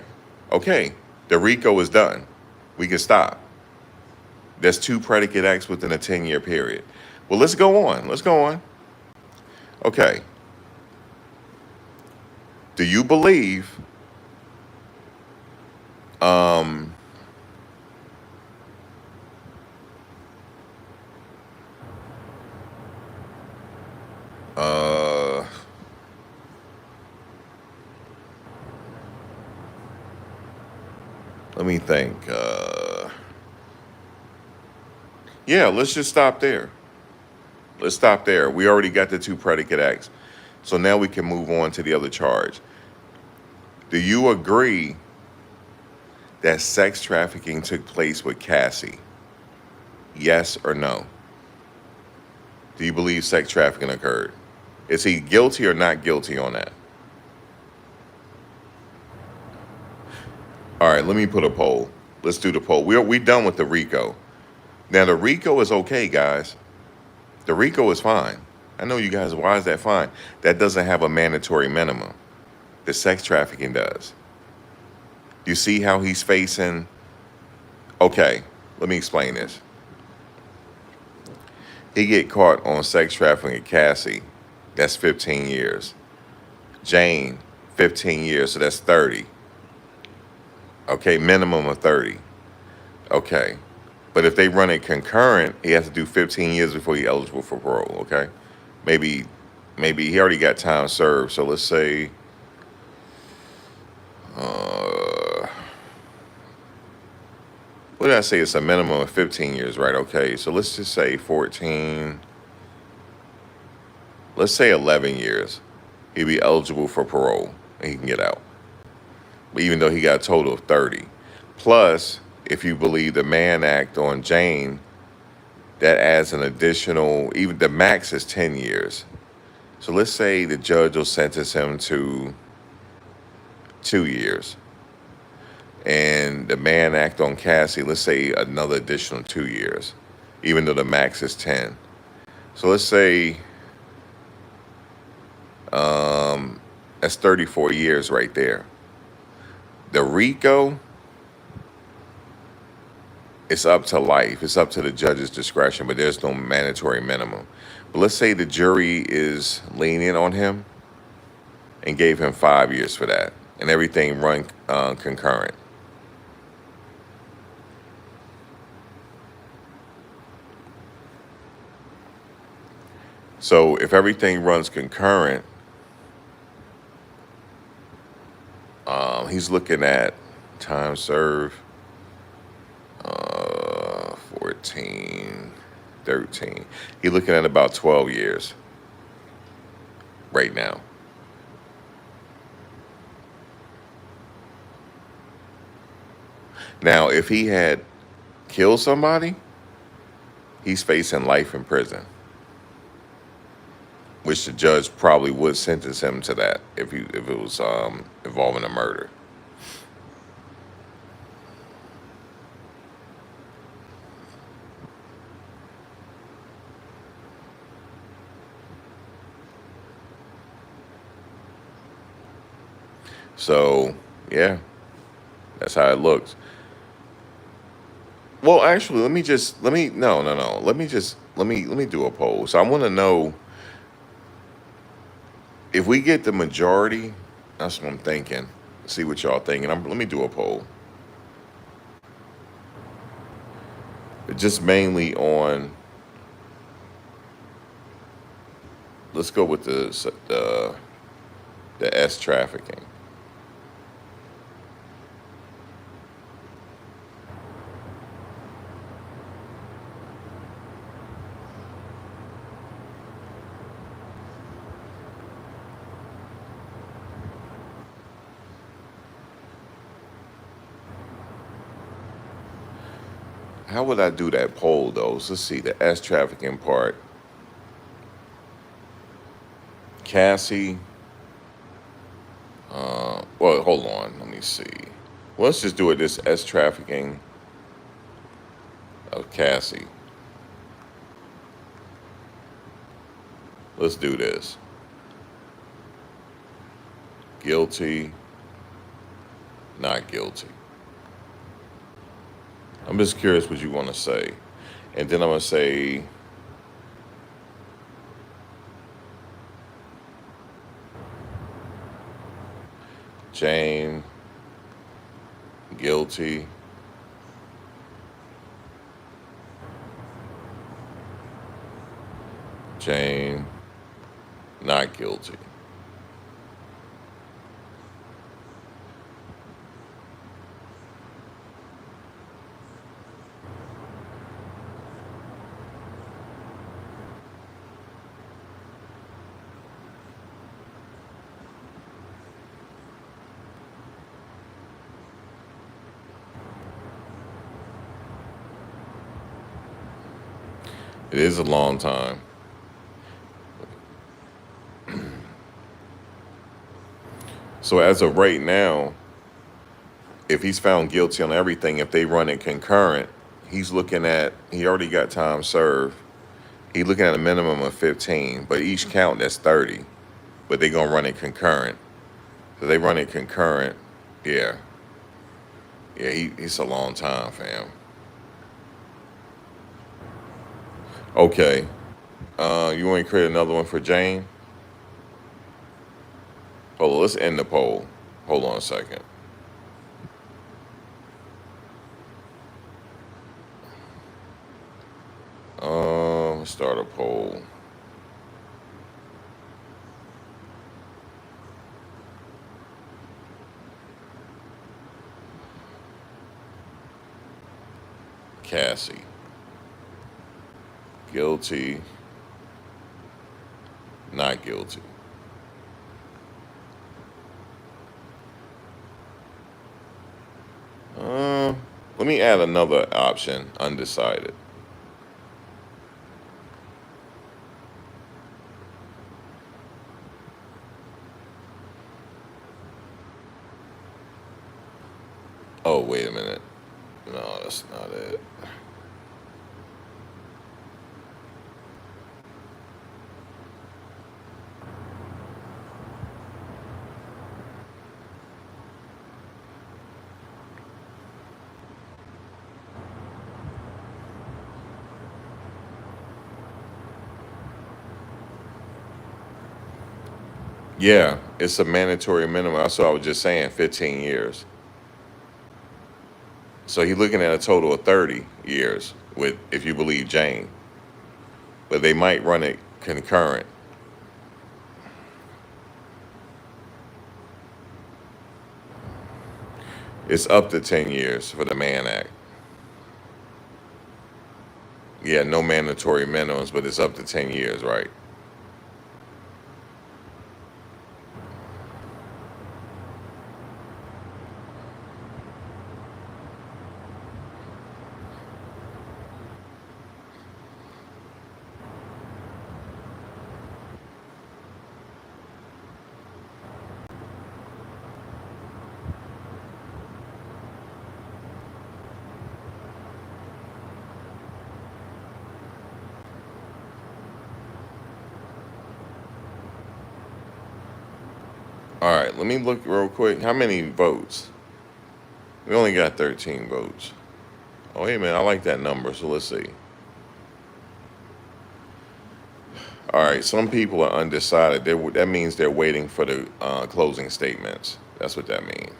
Okay. The RICO is done. We can stop. There's two predicate acts within a 10-year period. Well, let's go on. Let's go on. Okay. Do you believe um uh let me think. Yeah, let's just stop there. Let's stop there. We already got the two predicate acts. So now we can move on to the other charge. Do you agree that sex trafficking took place with Cassie? Yes or no? Do you believe sex trafficking occurred? Is he guilty or not guilty on that? All right, let me put a poll. Let's do the poll. We done with the RICO. Now the RICO is okay, guys. The RICO is fine. I know you guys, why is that fine? That doesn't have a mandatory minimum. The sex trafficking does. You see how he's facing? Okay, let me explain this. He get caught on sex trafficking at Cassie. That's 15 years. Jane, 15 years, so that's 30. Okay, minimum of 30. Okay. But if they run it concurrent, he has to do 15 years before he's eligible for parole, okay? Maybe he already got time served, so let's say what did I say? It's a minimum of 15 years, right? Okay, so let's just say 14, let's say 11 years. He'd be eligible for parole and he can get out. But even though he got a total of 30. Plus, if you believe the Mann Act on Jane, that adds an additional, even the max is 10 years. So let's say the judge will sentence him to 2 years. And the Mann Act on Cassie, let's say another additional 2 years, even though the max is 10. So let's say that's 34 years right there. The RICO, it's up to life. It's up to the judge's discretion, but there's no mandatory minimum. But let's say the jury is lenient on him and gave him 5 years for that, and everything run concurrent. So if everything runs concurrent, he's looking at time served, 14, 13. He's looking at about 12 years right now. Now, if he had killed somebody, he's facing life in prison, which the judge probably would sentence him to that if it was involving a murder. So, yeah, that's how it looks. Well, actually, let me no no no. Let me do a poll. So I want to know if we get the majority. That's what I'm thinking. See what y'all thinking. Let me do a poll. Just mainly on. Let's go with the S trafficking. How would I do that poll though? So let's see the S trafficking part. Cassie. Well, hold on. Let me see. Well, let's just do it. This S trafficking of Cassie. Let's do this. Guilty, not guilty. I'm just curious what you want to say. And then I'm going to say Jane, guilty. Jane, not guilty. It is a long time. So as of right now, if he's found guilty on everything, if they run it concurrent, he already got time served. He's looking at a minimum of 15, but each count that's 30. But they gonna run it concurrent. So they run it concurrent. Yeah. Yeah, he's a long time, fam. Okay. You want to create another one for Jane? Hold on, let's end the poll. Hold on a second. Let's start a poll. Cassie. Guilty. Not guilty. Uh, Let me add another option, undecided. Oh, wait a minute. No, that's not it. Yeah, it's a mandatory minimum. That's what I was just saying, 15 years. So he's looking at a total of 30 years with, if you believe Jane. But they might run it concurrent. It's up to 10 years for the Mann Act. Yeah, no mandatory minimums, but it's up to 10 years, right? All right, let me look real quick. How many votes? We only got 13 votes. Oh, hey man, I like that number. So let's see. All right, some people are undecided. That means they're waiting for the closing statements. That's what that means.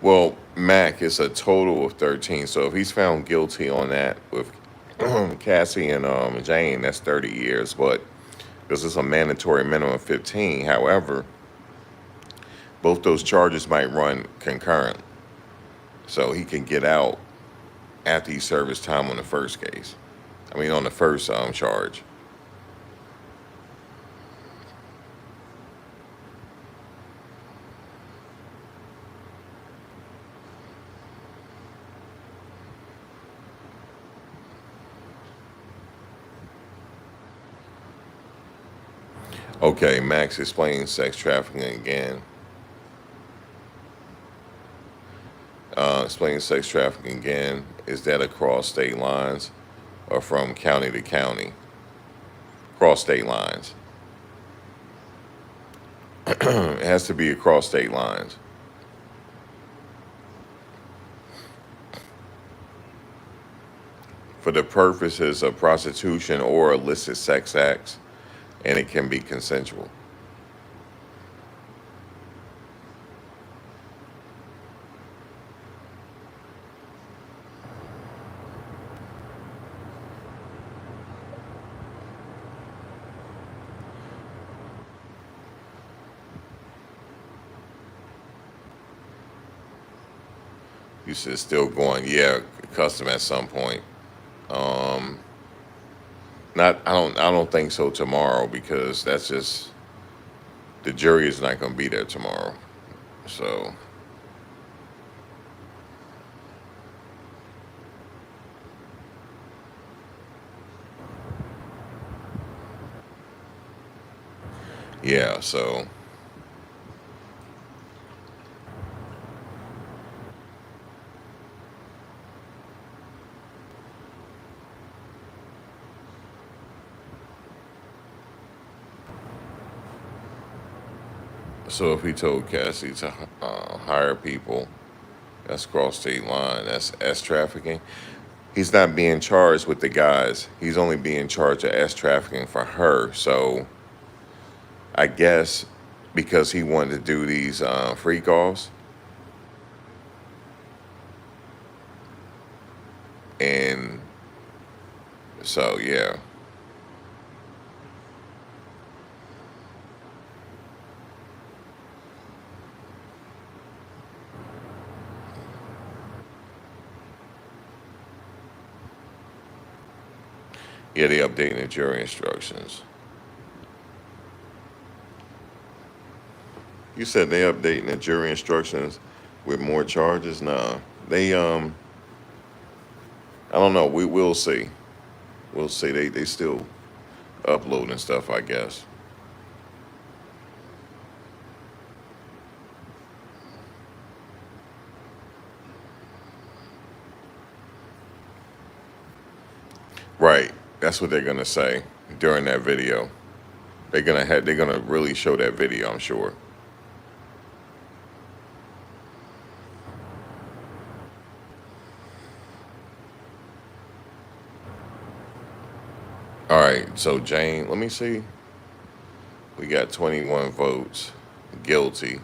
Well, Mac is a total of 13. So if he's found guilty on that with Cassie and Jane, that's 30 years. But this is a mandatory minimum of 15. However, both those charges might run concurrent. So he can get out after he served his time on the first case. I mean, on the first charge. Okay, Max explains sex trafficking again. Explaining sex trafficking again. Is that across state lines or from county to county? Cross state lines. It has to be across state lines for the purposes of prostitution or illicit sex acts, and it can be consensual. You said still going, yeah, custom at some point. Um, Not, I don't think so tomorrow because that's just the jury is not going to be there tomorrow. So yeah, so if he told Cassie to hire people, that's cross state line. That's S trafficking. He's not being charged with the guys. He's only being charged of S trafficking for her. So I guess because he wanted to do these freak offs, and so yeah, yeah, they updating the jury instructions. You said they updating the jury instructions with more charges. Nah, they I don't know. We will see. We'll see. They still uploading stuff, I guess. Right. That's what they're gonna say during that video. They're gonna really show that video, I'm sure. All right. So Jane, let me see. We got 21 votes guilty.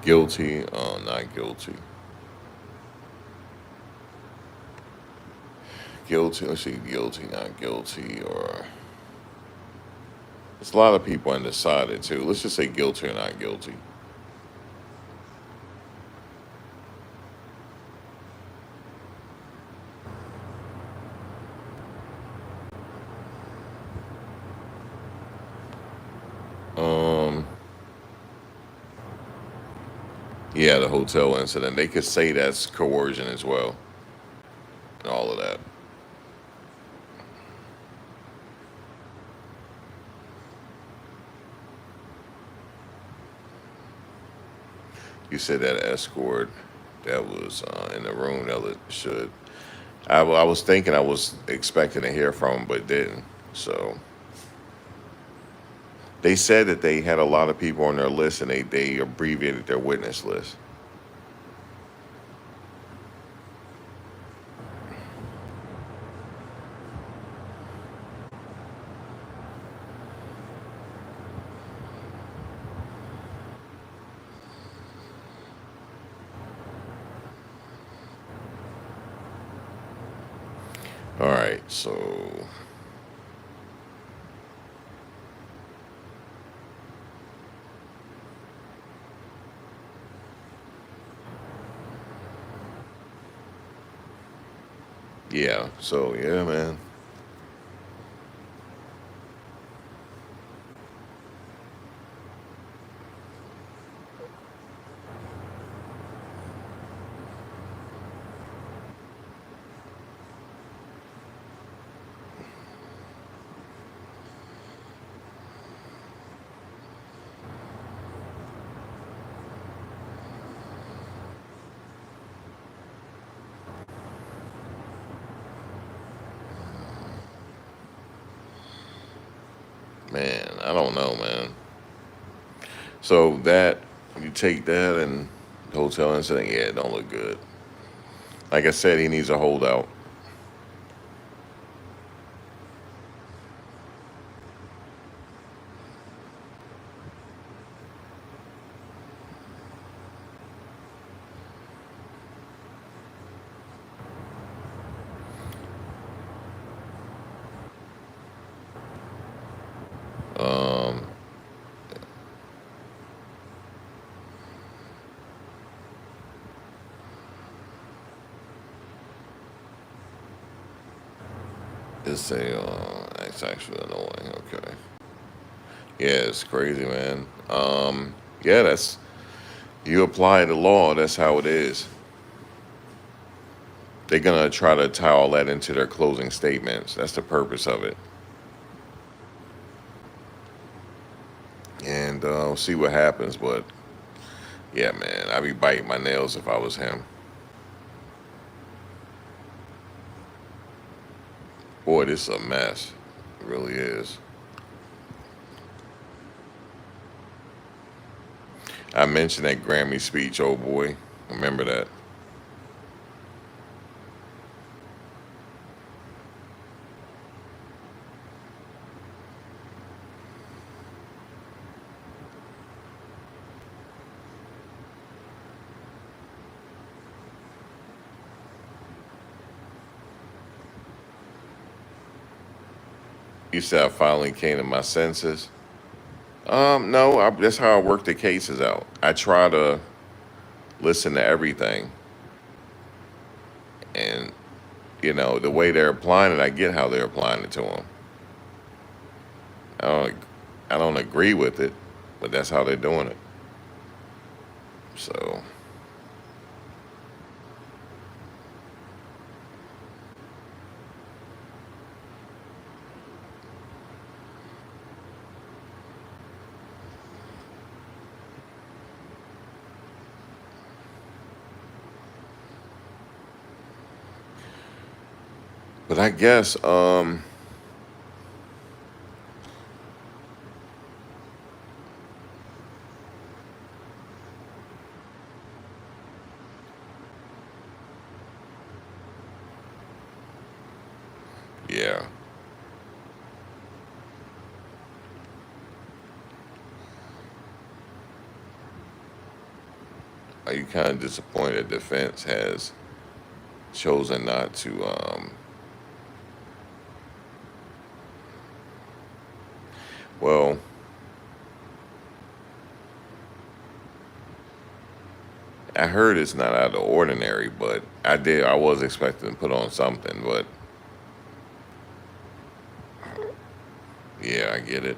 Guilty, not guilty. Guilty, let's see, guilty, not guilty, or there's a lot of people undecided too. Let's just say guilty or not guilty. Um, yeah, the hotel incident. They could say that's coercion as well, and all of that. You said that escort that was in the room that should. I was thinking I was expecting to hear from him, but didn't. So they said that they had a lot of people on their list, and they abbreviated their witness list. All right, so yeah, so yeah, man. Man, I don't know, man. So that you take that and the hotel incident, yeah, it don't look good. Like I said, he needs a holdout. Um, it's actually annoying. Okay, yeah, it's crazy, man. Yeah, that's you apply the law. That's how it is. They're gonna try to tie all that into their closing statements. That's the purpose of it, and see what happens. But yeah, man, I'd be biting my nails if I was him. Boy, this is a mess. It really is. I mentioned that Grammy speech, oh boy. Remember that. You said I finally came to my senses. No, that's how I work the cases out. I try to listen to everything, and the way they're applying it, I get how they're applying it to them. I don't, I don't agree with it, but that's how they're doing it. So, but I guess, yeah, Are you kind of disappointed defense has chosen not to? Well, I heard it's not out of the ordinary, but I was expecting to put on something, but yeah, I get it.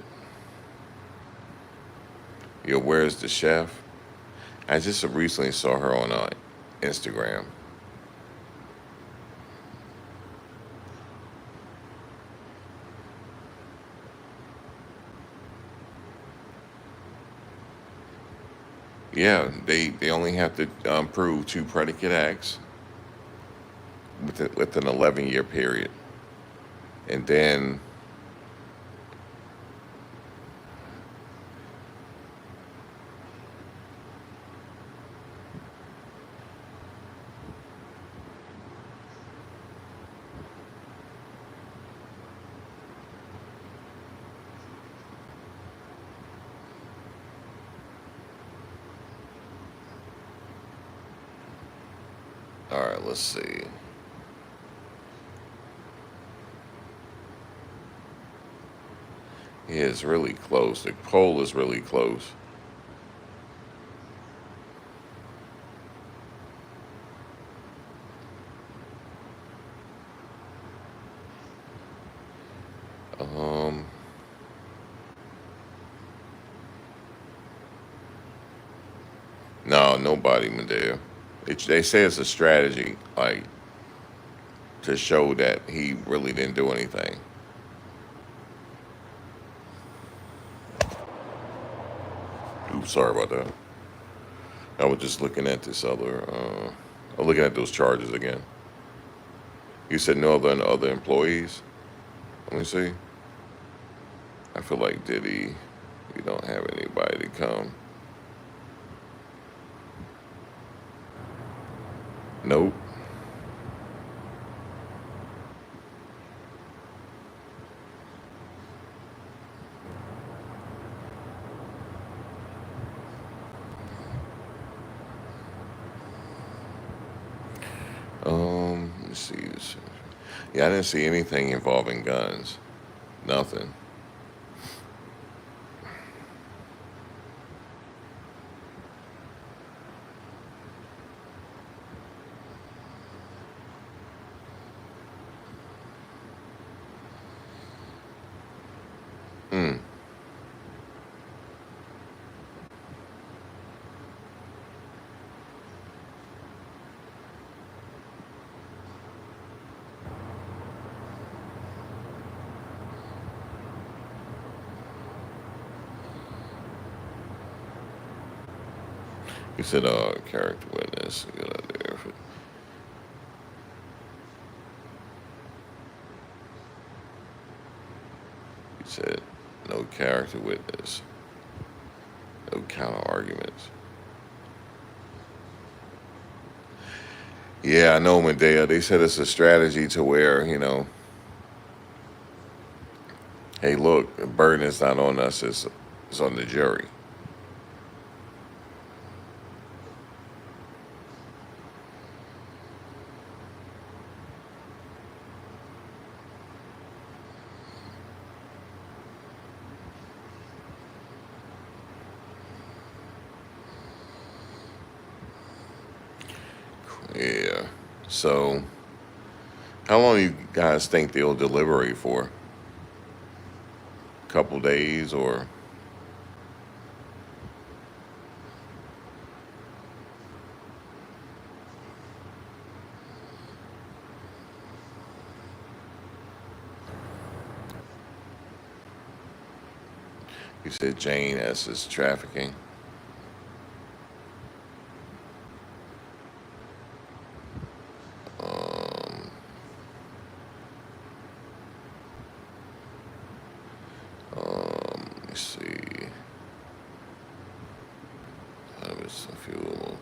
Yeah, where's the chef? I just recently saw her on Instagram. Yeah, they only have to prove two predicate acts with an 11-year period, and then all right, let's see. Yeah, it's really close. The poll is really close. Um, no, nobody, Medea. They say it's a strategy, like to show that he really didn't do anything. Oops, sorry about that. I was just looking at this other, looking at those charges again. You said no other employees. Let me see. I feel like Diddy, you don't have anybody to come. Nope. Let me see this. Yeah, I didn't see anything involving guns. Nothing. Hmm. You said character witness. Good idea. You said no character witness. No counter arguments. Yeah, I know, Medea. They said it's a strategy to where, hey, look, the burden is not on us, it's on the jury. Yeah. So, how long do you guys think they'll deliberate for? A couple days, or you said Jane S is trafficking? Um, let me see. It's a few.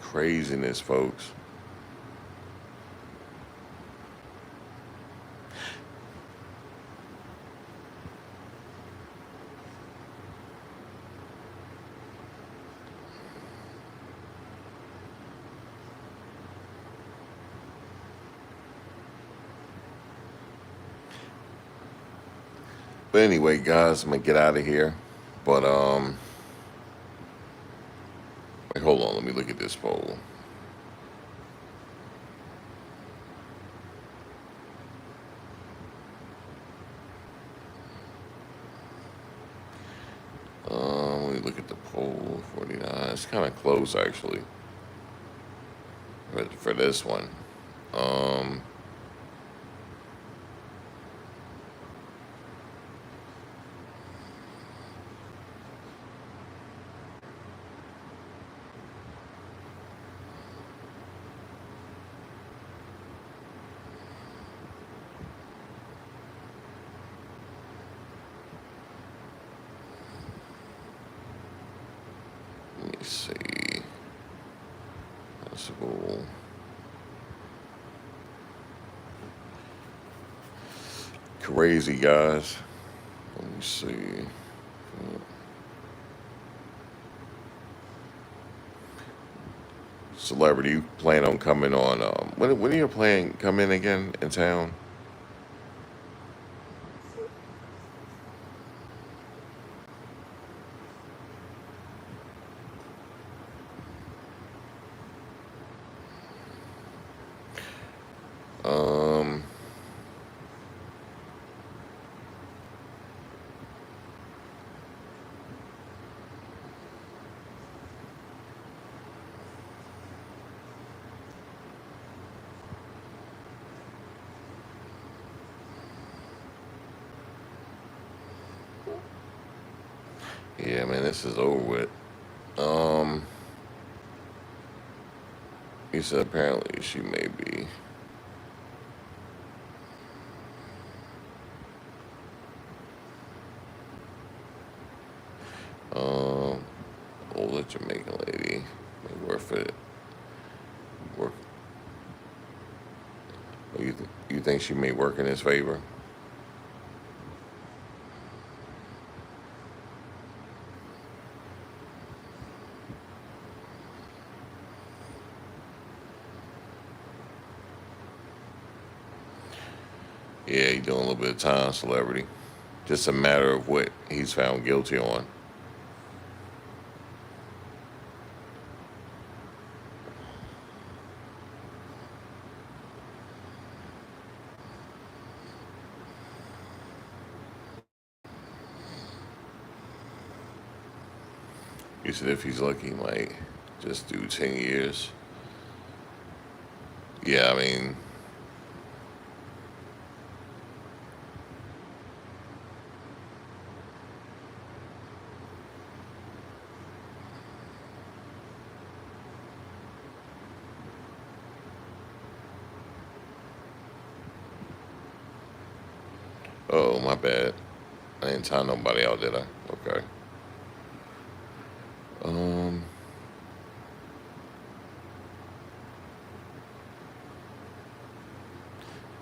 Craziness, folks. But anyway, guys, I'm gonna get out of here. But wait, hold on. Let me look at this poll. Let me look at the poll. 49. It's kind of close actually for this one. Um, let me see. Possible. Crazy guys. Let me see. Celebrity, you plan on coming on? When are you playing? Come in again in town? Um, yeah, man, this is over with. Um, he said apparently she may be. Um, older Jamaican lady, may work for it. Work. You think she may work in his favor? Yeah, he doing a little bit of time, celebrity. Just a matter of what he's found guilty on. He said if he's lucky, he might just do 10 years. Yeah, I mean, oh, my bad. I didn't time nobody out, did I? Okay. Um,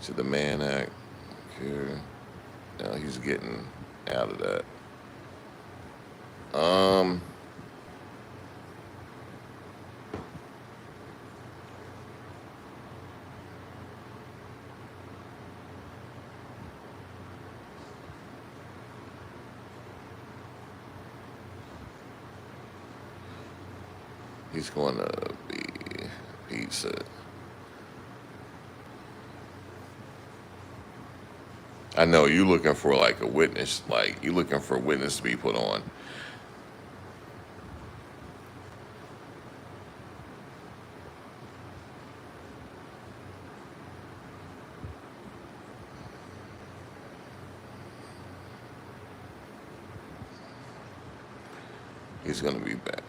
to the Man Act. Okay. Now he's getting out of that. Um, he's going to be pizza. I know you looking for like a witness, like you looking for a witness to be put on. He's gonna be back.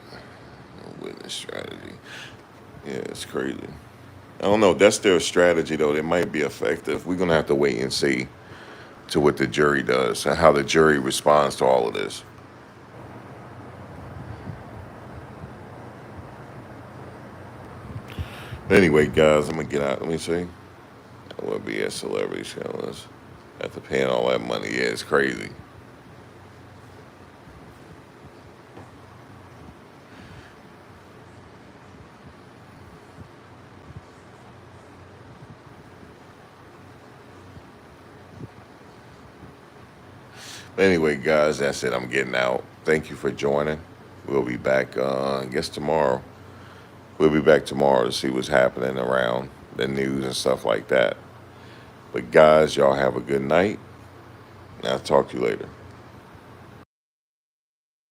No witness strategy. Yeah, it's crazy. I don't know. That's their strategy, though. It might be effective. We're gonna have to wait and see to what the jury does and how the jury responds to all of this. Anyway, guys, I'm gonna get out. Let me see. I will be at celebrity challenge after paying all that money. Yeah, it's crazy. Anyway, guys, that's it. I'm getting out. Thank you for joining. We'll be back, I guess, tomorrow. We'll be back tomorrow to see what's happening around the news and stuff like that. But, guys, y'all have a good night. I'll talk to you later.